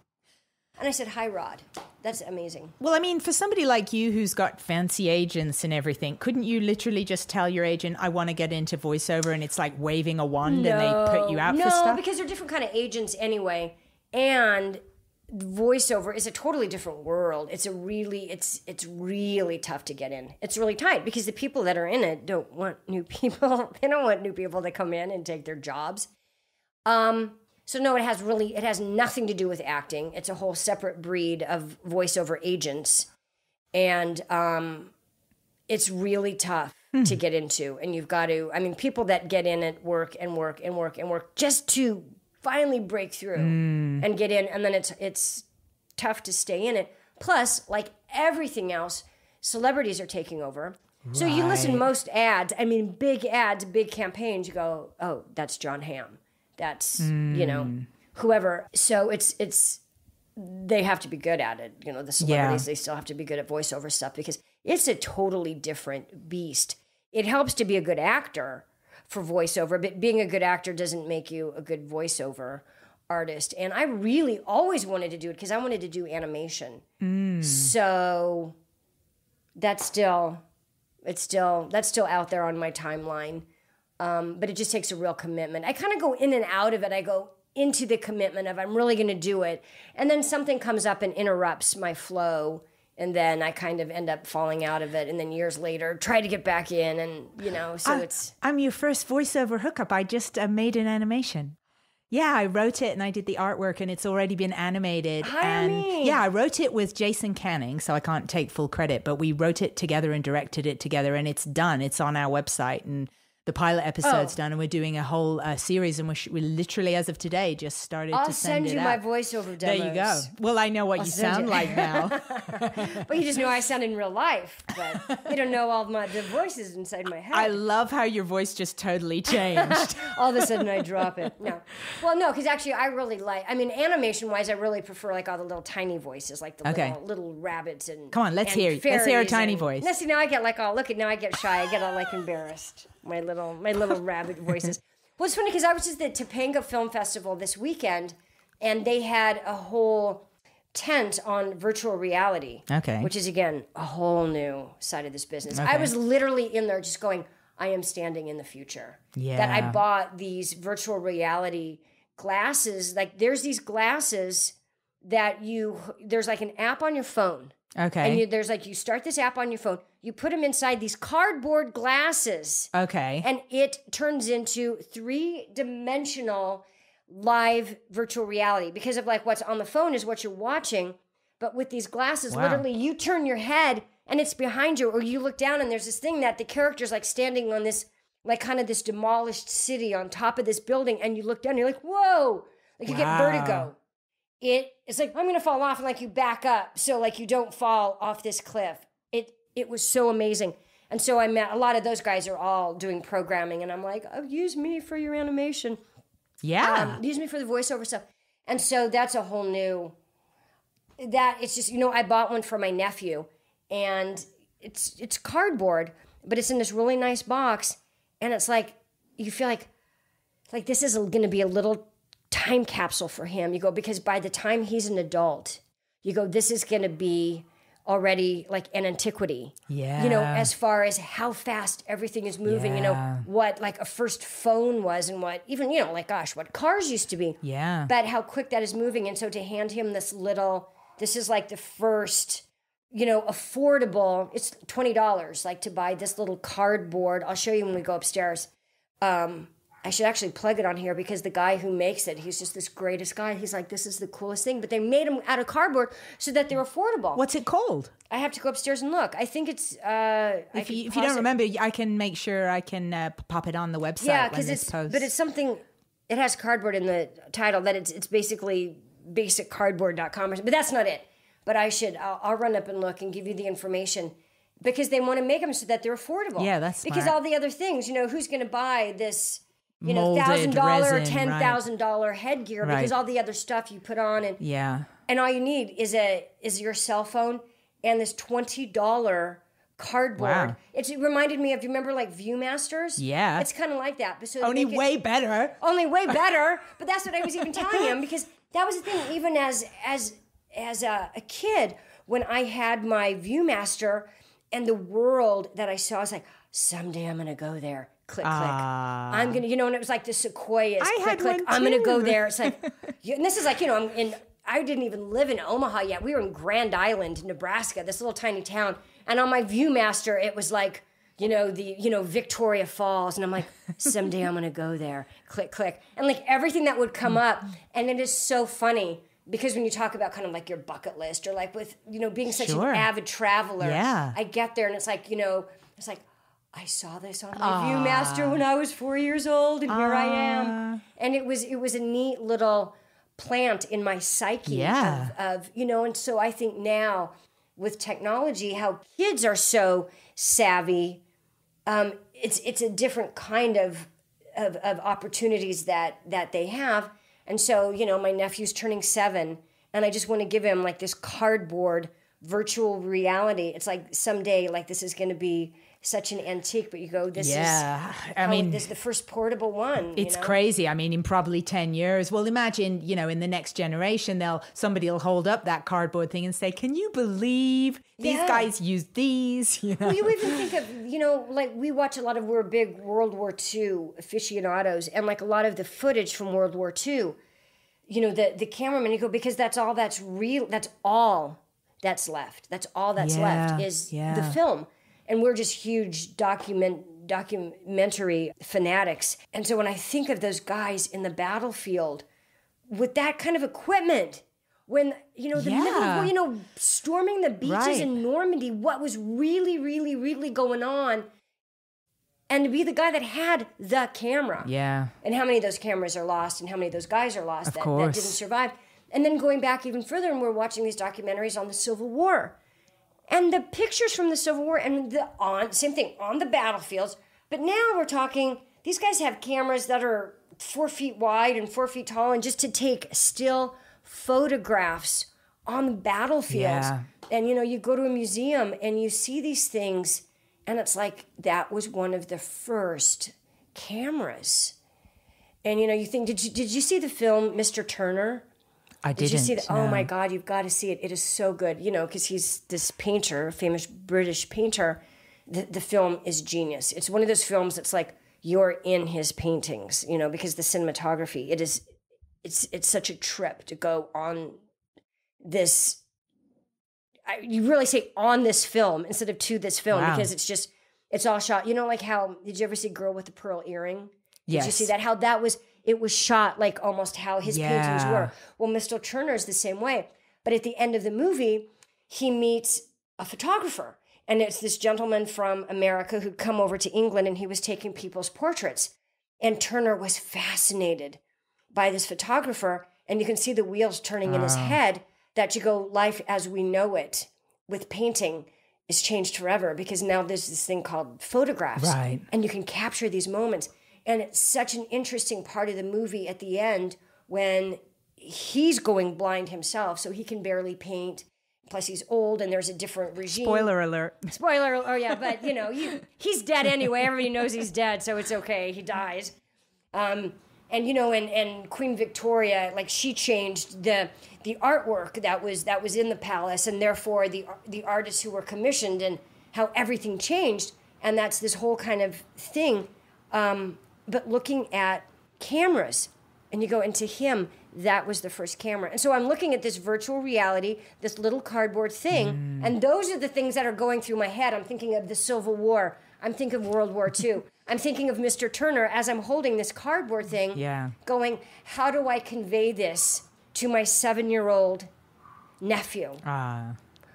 And I said, "Hi, Rod." That's amazing. Well, I mean, for somebody like you who's got fancy agents and everything, couldn't you literally just tell your agent, I want to get into voiceover, and it's like waving a wand and they put you out for stuff? No, because they're different kind of agents anyway. And voiceover is a totally different world. It's really tough to get in. It's really tight because the people that are in it don't want new people. They don't want new people to come in and take their jobs. So no, it has nothing to do with acting. It's a whole separate breed of voiceover agents. And it's really tough to get into. And you've got to, people that get in it work just to finally break through and get in, and then it's tough to stay in it. Plus, like everything else, celebrities are taking over. So you listen to most ads, I mean, big ads, big campaigns, you go, oh, that's John Hamm. That's, whoever. So they have to be good at it. The celebrities, they still have to be good at voiceover stuff because it's a totally different beast. It helps to be a good actor for voiceover, but being a good actor doesn't make you a good voiceover artist. And I really always wanted to do it because I wanted to do animation. So that's still out there on my timeline. But it just takes a real commitment. I kind of go in and out of it. I go into the commitment of I'm really going to do it. And then something comes up and interrupts my flow. And then I kind of end up falling out of it. And then years later, try to get back in. And, so I'm your first voiceover hookup. I just made an animation. Yeah, I wrote it and I did the artwork and it's already been animated. I wrote it with Jason Canning, so I can't take full credit, but we wrote it together and directed it together and it's done. It's on our website and the pilot episode's done and we're doing a whole series and we literally, as of today, just started to send it out. I'll send you my voiceover demos. There you go. Well, I know what you sound like now. But you just know I sound in real life, but you don't know all the voices inside my head. I love how your voice just totally changed. All of a sudden I drop it. No. Well, no, because actually I really animation-wise, I really prefer like all the little tiny voices, like the little rabbits and come on, let's hear a tiny voice. See, now I get like, now I get shy. I get all like embarrassed. My little rabbit voices. Well, it's funny because I was just at the Topanga Film Festival this weekend, and they had a whole tent on virtual reality. Okay. Which is, again, a whole new side of this business. Okay. I was literally in there just going, I am standing in the future. Yeah. That I bought these virtual reality glasses. Like, there's these glasses that there's like an app on your phone. Okay. And there's like, you start this app on your phone, you put them inside these cardboard glasses. Okay. And it turns into 3-dimensional live virtual reality because of like what's on the phone is what you're watching. But with these glasses, literally you turn your head and it's behind you, or you look down and there's this thing that the character's like standing on this, like kind of this demolished city on top of this building. And you look down and you're like, whoa, like you get vertigo. It's like, I'm going to fall off, and like you back up so like you don't fall off this cliff. It was so amazing. And so I met a lot of those guys are all doing programming, and I'm like, oh, use me for your animation. Yeah. Use me for the voiceover stuff. And so that's a whole new, it's just, I bought one for my nephew, and it's cardboard, but it's in this really nice box, and it's like, you feel like this is going to be a little time capsule for him. You go, because by the time he's an adult, you go, this is going to be already like an antiquity. Yeah. As far as how fast everything is moving, what like a first phone was and what even, what cars used to be. Yeah. But how quick that is moving. And so to hand him this is like the first, affordable, it's $20, like to buy this little cardboard. I'll show you when we go upstairs. I should actually plug it on here because the guy who makes it, he's just this greatest guy. He's like, this is the coolest thing. But they made them out of cardboard so that they're affordable. What's it called? I have to go upstairs and look. I think it's... if you don't remember, I can make sure I can pop it on the website. Yeah, because it's something... It has cardboard in the title that it's basically basiccardboard.com. But that's not it. But I'll run up and look and give you the information because they want to make them so that they're affordable. Yeah, that's smart. Because all the other things, who's going to buy this... $1,000 or $10,000 headgear because all the other stuff you put on and all you need is your cell phone and this $20 cardboard. Wow. It reminded me of, you remember like Viewmasters? Yeah. It's kind of like that. But so only way better. But that's what I was even telling him because that was the thing, even as a kid, when I had my Viewmaster and the world that I saw, I was like, someday I'm going to go there. Click, click. I'm going to, and it was like the sequoias. Click, click. I'm going to go there. It's like, and this is like, I didn't even live in Omaha yet. We were in Grand Island, Nebraska, this little tiny town. And on my Viewmaster, it was like, Victoria Falls. And I'm like, someday I'm going to go there. Click, click. And like everything that would come up. And it is so funny because when you talk about kind of like your bucket list or like with, being such an avid traveler, I get there and it's like, it's like, I saw this on my Viewmaster when I was 4 years old, and here I am. And it was a neat little plant in my psyche of and so I think now with technology, how kids are so savvy. It's a different kind of opportunities that they have. And so, my nephew's turning 7, and I just want to give him like this cardboard virtual reality. It's like someday, like this is going to be such an antique, but you go, this is the first portable one. It's crazy. I mean, in probably 10 years, well, imagine, in the next generation, somebody will hold up that cardboard thing and say, can you believe these guys used these? Well, you even think of, like we watch a lot of, we're big World War II aficionados, and like a lot of the footage from World War II, the cameraman, you go, because that's all that's real. That's all that's left. That's all that's left is the film. And we're just huge documentary fanatics. And so when I think of those guys in the battlefield with that kind of equipment, when, the middle of, storming the beaches in Normandy, what was really, really, really going on, and to be the guy that had the camera. Yeah. And how many of those cameras are lost and how many of those guys are lost that didn't survive. And then going back even further, and we're watching these documentaries on the Civil War. And the pictures from the Civil War and same thing, on the battlefields. But now we're talking, these guys have cameras that are 4 feet wide and 4 feet tall, and just to take still photographs on the battlefields. Yeah. And, you go to a museum and you see these things, and it's like, that was one of the first cameras. And, you think, did you see the film Mr. Turner? I didn't. Did you see that? No. Oh my God, you've got to see it. It is so good. Because he's this painter, famous British painter. The film is genius. It's one of those films that's like you're in his paintings, because the cinematography, it's such a trip to go on this. You really say on this film instead of to this film, because it's all shot. Like how, did you ever see Girl with the Pearl Earring? Yes. Did you see that? How that was, it was shot like almost how his paintings were. Well, Mr. Turner's the same way. But at the end of the movie, he meets a photographer. And it's this gentleman from America who'd come over to England, and he was taking people's portraits. And Turner was fascinated by this photographer. And you can see the wheels turning in his head, that you go, life as we know it with painting is changed forever, because now there's this thing called photographs. Right. And you can capture these moments. And it's such an interesting part of the movie at the end when he's going blind himself, so he can barely paint. Plus, he's old, and there's a different regime. Spoiler alert. Spoiler alert. Oh, yeah, but, he's dead anyway. Everybody knows he's dead, so it's okay. He dies. And Queen Victoria, like, she changed the artwork that was in the palace, and therefore the artists who were commissioned, and how everything changed. And that's this whole kind of thing. But looking at cameras, and you go into him, that was the first camera. And so I'm looking at this virtual reality, this little cardboard thing, and those are the things that are going through my head. I'm thinking of the Civil War. I'm thinking of World War II. I'm thinking of Mr. Turner as I'm holding this cardboard thing, going, how do I convey this to my 7-year-old nephew?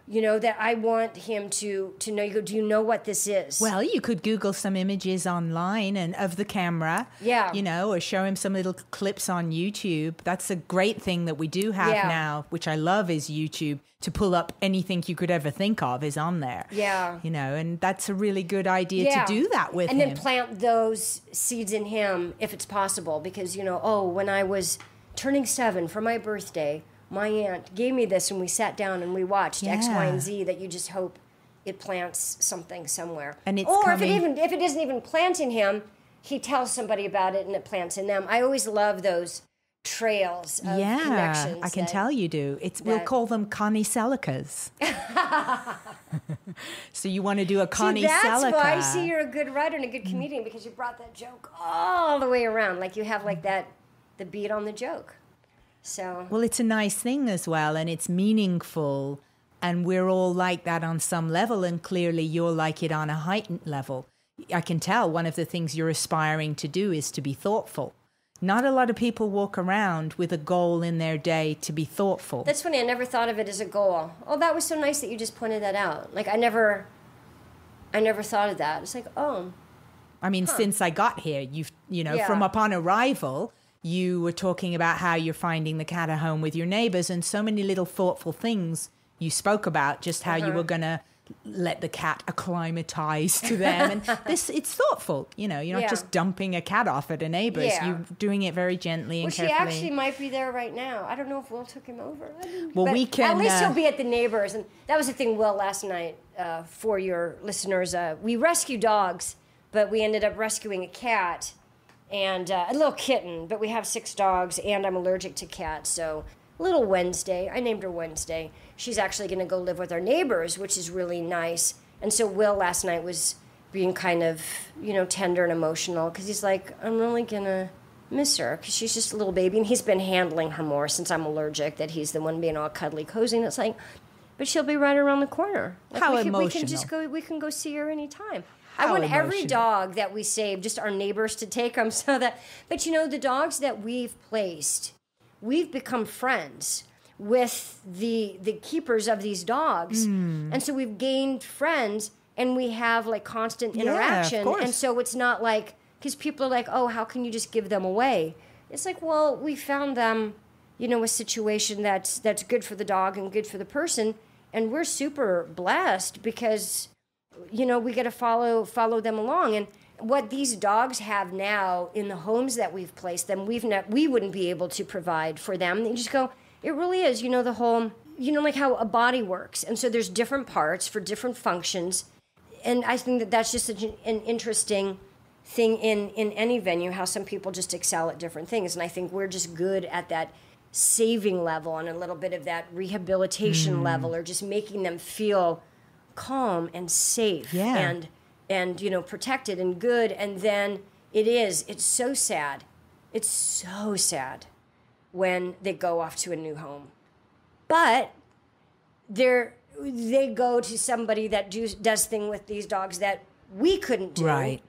That I want him to know. You go, do you know what this is? Well, you could Google some images online and of the camera. Yeah. Or show him some little clips on YouTube. That's a great thing that we do have now, which I love, is YouTube. To pull up anything you could ever think of is on there. Yeah. And that's a really good idea to do that with him. And then plant those seeds in him if it's possible. Because, when I was turning 7 for my birthday, my aunt gave me this, and we sat down and we watched X, Y, and Z, that you just hope it plants something somewhere. And it's if it isn't even planting him, he tells somebody about it and it plants in them. I always love those trails of connections. I can tell you do. We'll call them Connie-Selicas. So you want to do a Connie-Selica. That's why I see you're a good writer and a good comedian, because you brought that joke all the way around. Like you have like that, the beat on the joke. So well, it's a nice thing as well, and it's meaningful, and we're all like that on some level, and clearly you're like it on a heightened level. I can tell one of the things you're aspiring to do is to be thoughtful. Not a lot of people walk around with a goal in their day to be thoughtful. That's funny. I never thought of it as a goal. Oh, that was so nice that you just pointed that out. Like I never thought of that. It's like, I mean, since I got here, from upon arrival, you were talking about how you're finding the cat at home with your neighbors, and so many little thoughtful things you spoke about just how you were going to let the cat acclimatize to them. And it's thoughtful, you know, you're not just dumping a cat off at a neighbor's. Yeah. You're doing it very gently and carefully. She actually might be there right now. I don't know if Will took him over. Well, we can... At least he'll be at the neighbors. And that was the thing, Will, last night, for your listeners. We rescue dogs, but we ended up rescuing a cat and a little kitten. But we have 6 dogs, and I'm allergic to cats, so... Little Wednesday. I named her Wednesday. She's actually going to go live with our neighbors, which is really nice. And so Will last night was being kind of, you know, tender and emotional because he's like, I'm really going to miss her because she's just a little baby. And he's been handling her more since I'm allergic, that he's the one being all cuddly cozy. And it's like, but she'll be right around the corner. Like, How emotional. We can go see her anytime. How I want emotional. every dog that we save, just our neighbors, to take them so that, but you know, the dogs that we've placed, we've become friends with the keepers of these dogs. And so we've gained friends and we have like constant interaction. Of course. And so it's not like, because people are like, oh, how can you just give them away? It's like, well, we found them, you know, a situation that's good for the dog and good for the person. And we're super blessed because, you know, we got to follow them along. And what these dogs have now in the homes that we've placed them, we wouldn't be able to provide for them. You just go, it really is, you know, the whole, you know, like how a body works. And so there's different parts for different functions. And I think that that's just such an interesting thing in any venue, how some people just excel at different things. And I think we're just good at that saving level and a little bit of that rehabilitation level, or just making them feel calm and safe and you know, protected and good. And then it's so sad. It's so sad when they go off to a new home. But they go to somebody that does thing with these dogs that we couldn't do. Right.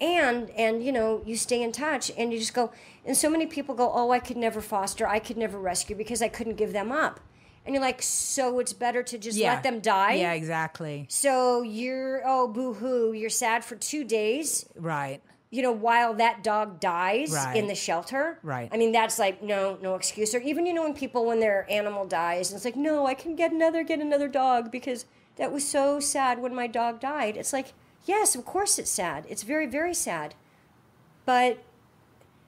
And you know, you stay in touch and you just go, and so many people go, oh, I could never foster, I could never rescue because I couldn't give them up. And you're like, so it's better to just let them die? Yeah, exactly. So you're, boo-hoo, you're sad for 2 days. Right. You know, while that dog dies in the shelter. Right. I mean, that's like, no excuse. Or even, you know, when their animal dies, and it's like, no, I can get another dog because that was so sad when my dog died. It's like, yes, of course it's sad. It's very, very sad. But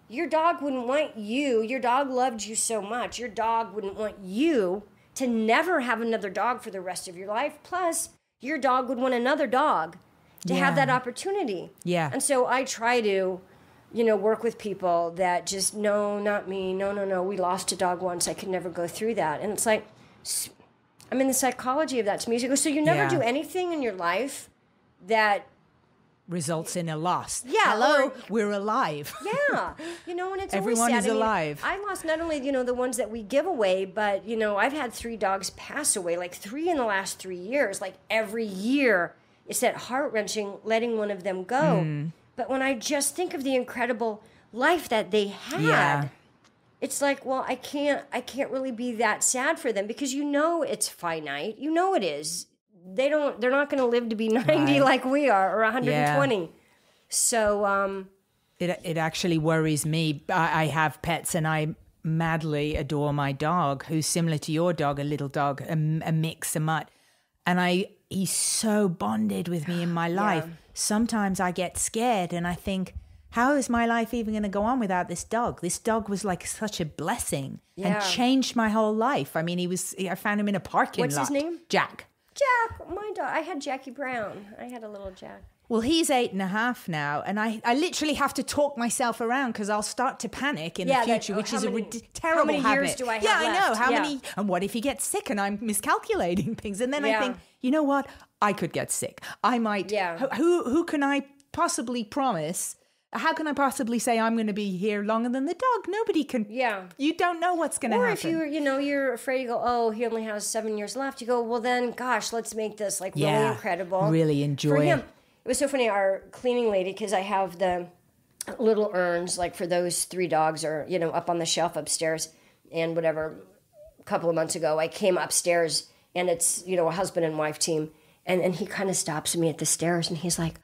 your dog wouldn't want you. Your dog loved you so much. Your dog wouldn't want you to never have another dog for the rest of your life. Plus, your dog would want another dog to have that opportunity. Yeah. And so I try to, you know, work with people that just, no, not me. No. We lost a dog once. I could never go through that. And it's like, I mean, the psychology of that's music. So you never do anything in your life that results in a loss. Yeah. Hello, we're alive. Yeah. You know, and it's everyone always sad. is alive. I lost not only, you know, the ones that we give away, but, you know, I've had 3 dogs pass away, like 3 in the last 3 years. Like every year, it's that heart-wrenching letting one of them go. But when I just think of the incredible life that they had, it's like, well, I can't really be that sad for them because you know it's finite. You know it is. They're not going to live to be 90 like we are, or 120. Yeah. So it actually worries me. I have pets and I madly adore my dog, who's similar to your dog, a little dog, a mix, a mutt. And he's so bonded with me in my life. Yeah. Sometimes I get scared and I think, how is my life even going to go on without this dog? This dog was like such a blessing and changed my whole life. I mean, I found him in a parking lot. What's his name? Jack. Jack, my dog. I had Jackie Brown. I had a little Jack. Well, he's 8.5 now, and I literally have to talk myself around because I'll start to panic in the future, which is a terrible habit. How many years do I have left? I know. How many? And what if he gets sick and I'm miscalculating things? And then I think, you know what? I could get sick. I might. Yeah. Who can I possibly promise? How can I possibly say I'm going to be here longer than the dog? Nobody can. Yeah. You don't know what's going to happen. Or if you're afraid, you go, oh, he only has 7 years left. You go, well, then, gosh, let's make this like really incredible. Really enjoy for him. It was so funny. Our cleaning lady, because I have the little urns like for those 3 dogs, are up on the shelf upstairs, and whatever. A couple of months ago, I came upstairs, and it's a husband and wife team, and he kind of stops me at the stairs, and he's like,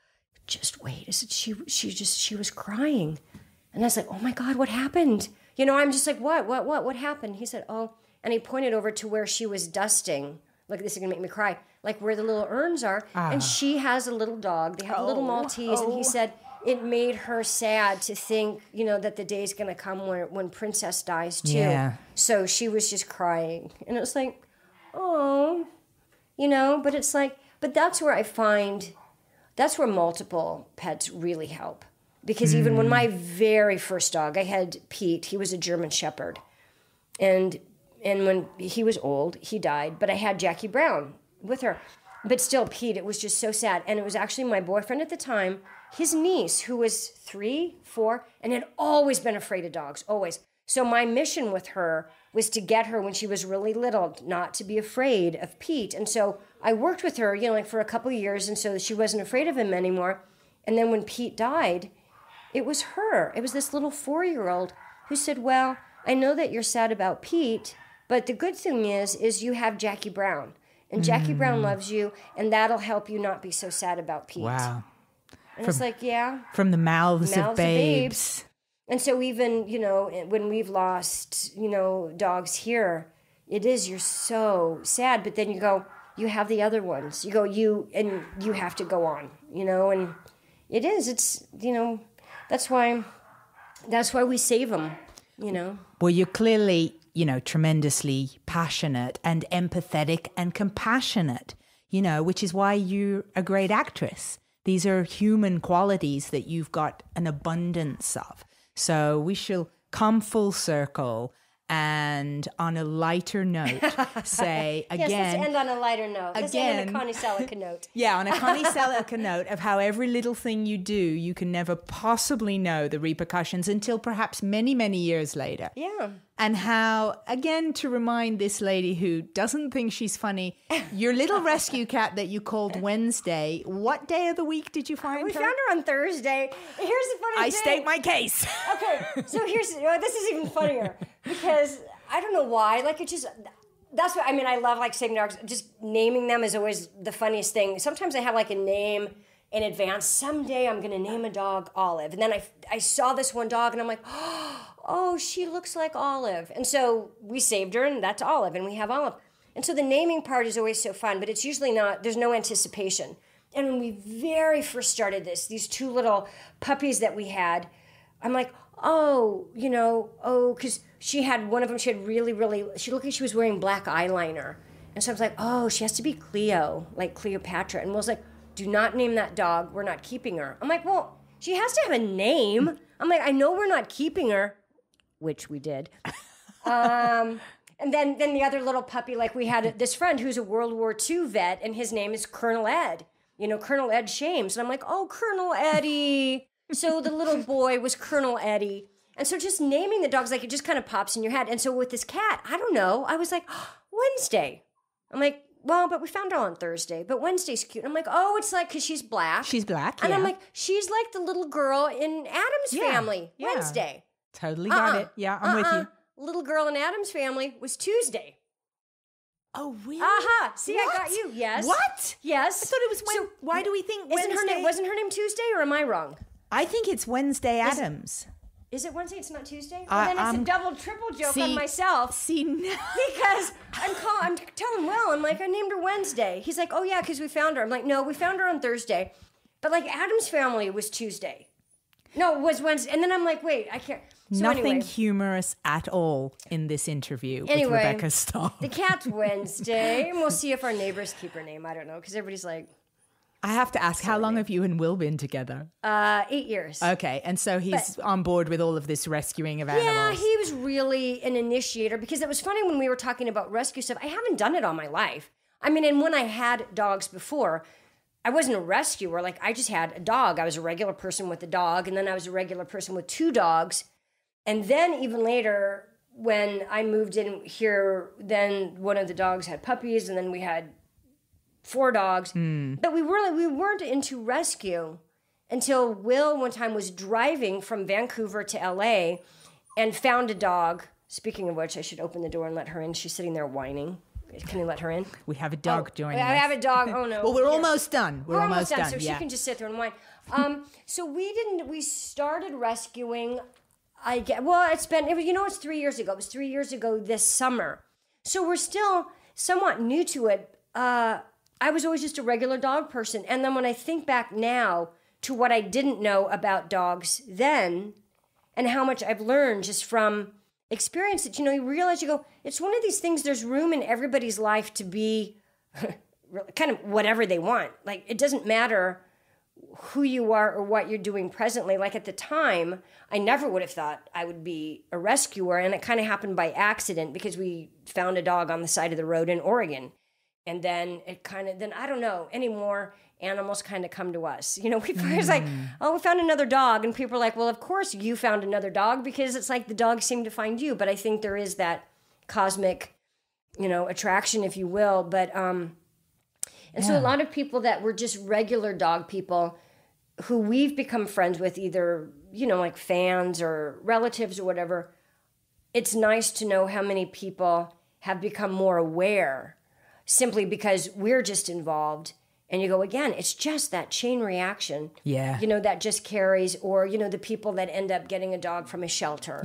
just wait. I said, she was crying. And I was like, oh my God, what happened? I'm just like, what happened? He said, oh, and he pointed over to where she was dusting look, this is going to make me cry, like where the little urns are. And she has a little dog. They have a little Maltese. And he said it made her sad to think, that the day's going to come when Princess dies too. Yeah. So she was just crying. And it was like, oh, but it's like, but that's where multiple pets really help. Because even when my very first dog, I had Pete, he was a German Shepherd. And when he was old, he died. But I had Jackie Brown with her. But still, Pete, it was just so sad. And it was actually my boyfriend at the time, his niece, who was 3, 4, and had always been afraid of dogs, always. So my mission with her was to get her when she was really little, not to be afraid of Pete. And so I worked with her, for a couple of years, and so she wasn't afraid of him anymore. And then when Pete died, it was her. It was this little 4-year-old who said, well, I know that you're sad about Pete, but the good thing is you have Jackie Brown. And Jackie Brown loves you, and that'll help you not be so sad about Pete. Wow. And it's like, yeah. From the mouths of babes. And so even, when we've lost, dogs here, you're so sad. But then you go, you have the other ones. You go, you have to go on, and it's, that's why we save them, Well, you're clearly, tremendously passionate and empathetic and compassionate, which is why you're a great actress. These are human qualities that you've got an abundance of. So we shall come full circle and on a lighter note say again. Yes, let's end on a lighter note. Let's end on a Connie Selica note. Yeah, on a Connie Selica note of how every little thing you do, you can never possibly know the repercussions until perhaps many, many years later. Yeah. And how, again, to remind this lady who doesn't think she's funny, your little rescue cat that you called Wednesday, what day of the week did you find her? We found her on Thursday. Here's the funny thing. I state my case. Okay, so this is even funnier because I don't know why. That's what, I love saving dogs. Just naming them is always the funniest thing. Sometimes I have a name in advance. Someday I'm going to name a dog Olive. And then I saw this one dog and I'm like, oh, she looks like Olive. And so we saved her and that's Olive and we have Olive. And so the naming part is always so fun, but it's usually not, there's no anticipation. And when we very first started these 2 little puppies that we had, I'm like, because she had one of them, she had she looked like she was wearing black eyeliner. And so I was like, oh, she has to be Cleo, like Cleopatra. And Will's like, do not name that dog. We're not keeping her. I'm like, well, she has to have a name. I'm like, I know we're not keeping her, which we did. And then the other little puppy, we had this friend who's a World War II vet, and his name is Colonel Ed. Colonel Ed Shames. And I'm like, oh, Colonel Eddie. So the little boy was Colonel Eddie. And so just naming the dogs, it just kind of pops in your head. And so with this cat, I don't know. I was like, Wednesday. I'm like, well, but we found her on Thursday. But Wednesday's cute. And I'm like, oh, it's because she's black. She's black, And I'm like, she's like the little girl in Addams Family. Yeah. Wednesday. Totally got it. Yeah, I'm with you. Little girl in Addams Family was Tuesday. Oh, really? See, what? I got you. Yes. What? Yes. I thought it was when. So, why do we think Wednesday? Wasn't her name Tuesday, or am I wrong? I think it's Wednesday Addams. Is it Wednesday? It's not Tuesday? Well, then it's a double, triple joke on myself. See, no. Because I'm telling Will, I'm like, I named her Wednesday. He's like, oh, yeah, because we found her. I'm like, no, we found her on Thursday. But Addams Family was Tuesday. No, it was Wednesday. And then I'm like, wait, I can't. So Nothing humorous at all in this interview with Rebecca Staab. The cat's Wednesday, and we'll see if our neighbors keep her name. I don't know, because everybody's like... I have to ask, how long have you and Will been together? 8 years. Okay, and so he's on board with all of this rescuing of animals. Yeah, he was really an initiator, because it was funny when we were talking about rescue stuff. I haven't done it all my life. And when I had dogs before... I wasn't a rescuer. I just had a dog. I was a regular person with a dog, and then I was a regular person with 2 dogs. And then even later, when I moved in here, then one of the dogs had puppies, and then we had 4 dogs. But we weren't into rescue until Will one time was driving from Vancouver to LA and found a dog. Speaking of which, I should open the door and let her in. She's sitting there whining. Can you let her in? We have a dog joining us. I have a dog. Oh, no. Well, we're almost done. We're almost done. So she can just sit there and whine. So we started rescuing, it's 3 years ago. It was 3 years ago this summer. So we're still, somewhat new to it. I was always just a regular dog person. And then when I think back now to what I didn't know about dogs then and how much I've learned just from experience that, you realize, you go, it's one of these things, there's room in everybody's life to be kind of whatever they want. Like, it doesn't matter who you are or what you're doing presently. Like, at the time, I never would have thought I would be a rescuer. And it kind of happened by accident because we found a dog on the side of the road in Oregon. And then I don't know, anymore, animals kind of come to us. We was like, oh, we found another dog. And people are like, well, of course you found another dog, because it's like the dogs seem to find you. But I think there is that cosmic, attraction, if you will. But, so a lot of people that were just regular dog people who we've become friends with, either, like fans or relatives or whatever, it's nice to know how many people have become more aware simply because we're just involved. And you go, again, it's just that chain reaction, that just carries, or, the people that end up getting a dog from a shelter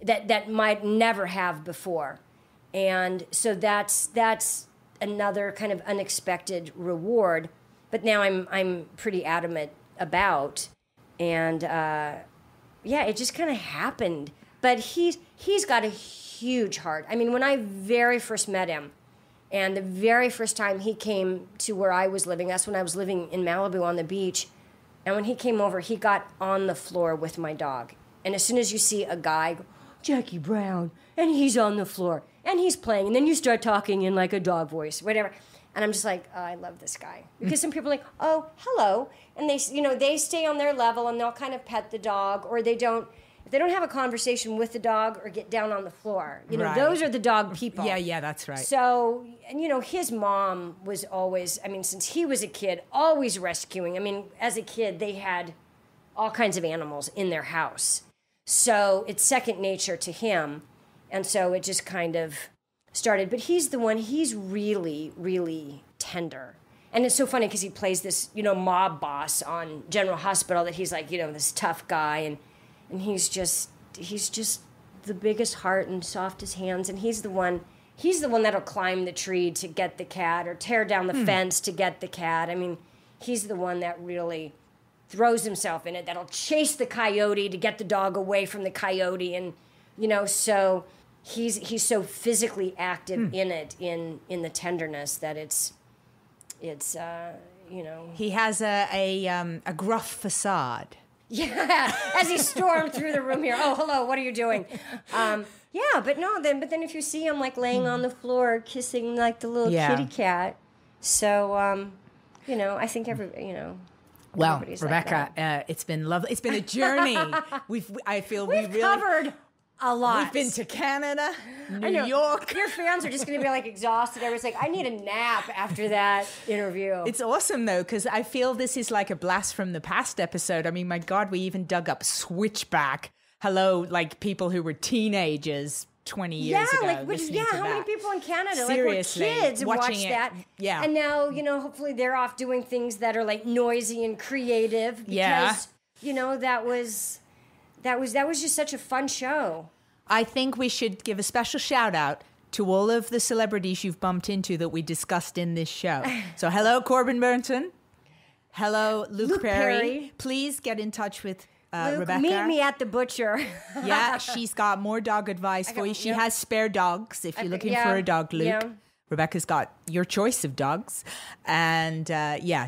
that might never have before. And so that's another kind of unexpected reward. But now I'm pretty adamant about, and it just kind of happened. But he's got a huge heart. I mean, when I very first met him, and the very first time he came to where I was living, that's when I was living in Malibu on the beach. And when he came over, he got on the floor with my dog. And as soon as you see a guy go, Jackie Brown, and he's on the floor, and he's playing, and then you start talking in like a dog voice, whatever. And I'm just like, oh, I love this guy. Because some people are like, oh, hello. And they stay on their level, and they'll kind of pet the dog, or they don't. If they don't have a conversation with the dog or get down on the floor, those are the dog people. Yeah, that's right. So, and his mom was always, since he was a kid, always rescuing. As a kid, they had all kinds of animals in their house. So it's second nature to him. And so it just kind of started. But he's really, really tender. And it's so funny because he plays this, mob boss on General Hospital that he's like, this tough guy. And he's just the biggest heart and softest hands. And he's the one that'll climb the tree to get the cat or tear down the fence to get the cat. He's the one that really throws himself in it, that'll chase the coyote to get the dog away from the coyote. And, so he's so physically active in it, in the tenderness, that it's He has a gruff facade. Yeah, as he stormed through the room here. Oh, hello, what are you doing? But then if you see him like laying on the floor, kissing like the little kitty cat. So, I think Well, Rebecca, like it's been lovely. It's been a journey. We've covered a lot. We've been to Canada, New York. Your fans are just going to be like exhausted. Everyone's like, I need a nap after that interview. It's awesome though, because I feel this is like a blast from the past episode. My God, we even dug up Switchback. Hello, like people who were teenagers 20 years ago. How many people in Canada Seriously, like were kids and watched that? Yeah. And now, hopefully they're off doing things that are like noisy and creative because, that was just such a fun show. I think we should give a special shout out to all of the celebrities you've bumped into that we discussed in this show. So hello, Corbin Burnson. Hello, Luke Perry. Please get in touch with Luke, Rebecca. Meet me at the butcher. Yeah, she's got more dog advice for you. She has spare dogs if you're looking for a dog, Luke. Yeah. Rebecca's got your choice of dogs. And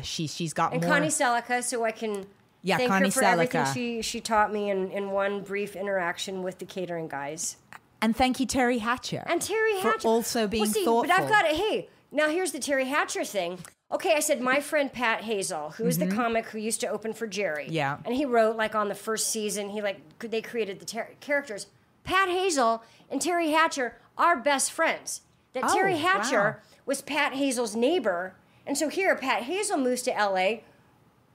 she's got more. And Connie Selica, so I can... thank Connie her for Selica. everything she taught me in one brief interaction with the catering guys. And thank you, Terry Hatcher. And Terry Hatcher. For also being thoughtful. But I've got it. Hey, now here's the Terry Hatcher thing. Okay, I said my friend Pat Hazel, who is the comic who used to open for Jerry. Yeah. And he wrote, like, on the first season, they created the characters. Pat Hazel and Terry Hatcher are best friends. Terry Hatcher was Pat Hazel's neighbor. And so here, Pat Hazel moves to L.A.,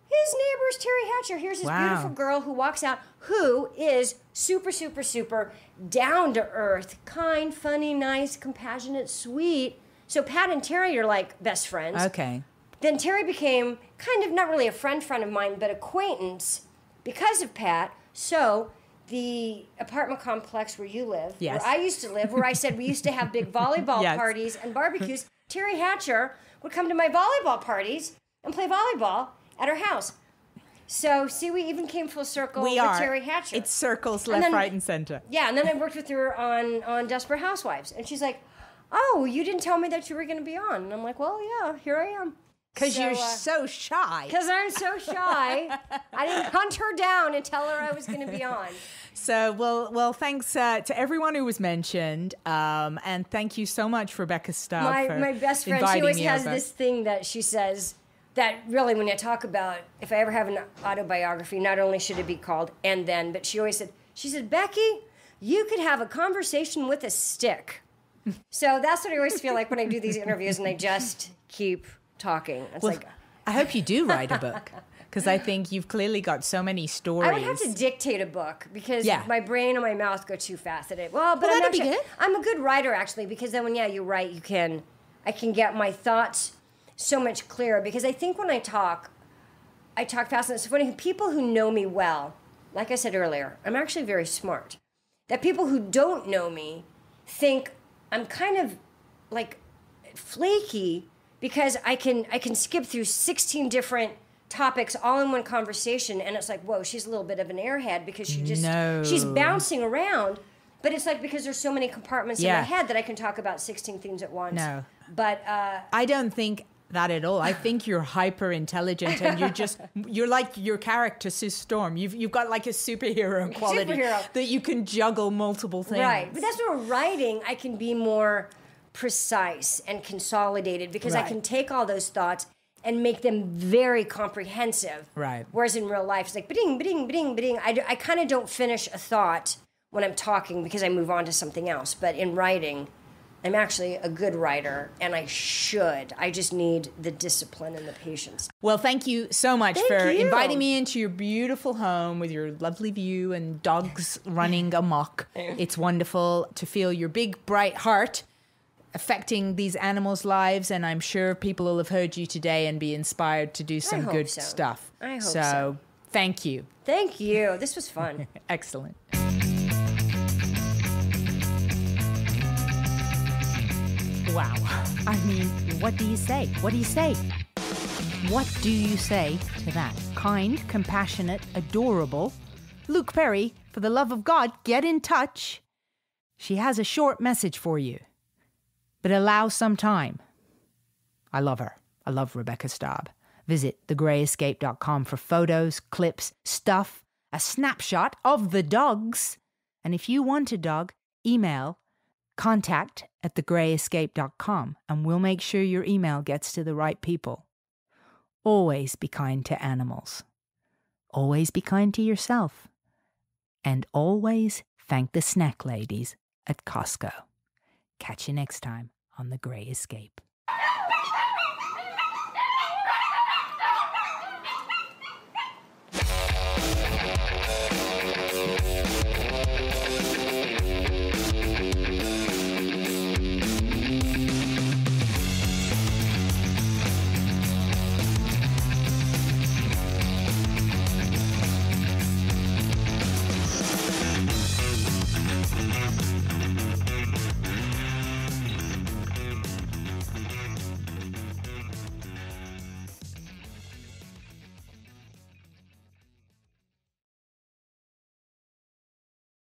his neighbor's Terry Hatcher. Here's this beautiful girl who walks out, who is super, super, super down to earth, kind, funny, nice, compassionate, sweet. So Pat and Terry are like best friends. Okay. Then Terry became kind of not really a friend of mine, but acquaintance because of Pat. So the apartment complex where you live, where I used to live, where I said we used to have big volleyball parties and barbecues, Terry Hatcher would come to my volleyball parties and play volleyball at her house. So, see, we even came full circle with Terry Hatcher. It's circles left, right, and center. Yeah, and then I worked with her on Desperate Housewives. And she's like, oh, you didn't tell me that you were going to be on. And I'm like, well, yeah, here I am. Because you're so shy. Because I'm so shy. I didn't hunt her down and tell her I was going to be on. So, well, thanks to everyone who was mentioned. And thank you so much, Rebecca Staab, for my best friend, she always has this thing that she says that really when I talk about, if I ever have an autobiography, not only should it be called And Then, but she always said, Becky, you could have a conversation with a stick. So that's what I always feel like when I do these interviews and I just keep talking. It's like, I hope you do write a book because I think you've clearly got so many stories. I would have to dictate a book because my brain and my mouth go too fast at it. But that'd be good. I'm a good writer actually because then when you write, I can get my thoughts so much clearer because I think when I talk fast. And it's funny, people who know me well, like I said earlier, I'm actually very smart. That people who don't know me think I'm kind of like flaky because I can skip through 16 different topics all in one conversation, and it's like, whoa, she's a little bit of an airhead because she's bouncing around. But it's like because there's so many compartments in my head that I can talk about 16 things at once. No, but I don't think that at all. I think you're hyper intelligent, and you're like your character Sue Storm. You've got like a superhero quality that you can juggle multiple things. Right, but that's where writing I can be more precise and consolidated because I can take all those thoughts and make them very comprehensive. Right. Whereas in real life, it's like ba-ding, ba-ding, ba-ding, ba-ding. I kind of don't finish a thought when I'm talking because I move on to something else. But in writing, I'm actually a good writer, and I should. I just need the discipline and the patience. Well, thank you so much for inviting me into your beautiful home with your lovely view and dogs running amok. It's wonderful to feel your big, bright heart affecting these animals' lives, and I'm sure people will have heard you today and be inspired to do some good stuff. I hope so. Thank you. Thank you. This was fun. Excellent. Wow. I mean, what do you say? What do you say? What do you say to that? Kind, compassionate, adorable. Luke Perry, for the love of God, get in touch. She has a short message for you, but allow some time. I love her. I love Rebecca Staab. Visit thegreyescape.com for photos, clips, stuff, a snapshot of the dogs. And if you want a dog, email contact@thegreyescape.com and we'll make sure your email gets to the right people. Always be kind to animals. Always be kind to yourself. And always thank the snack ladies at Costco. Catch you next time on The Grey Escape.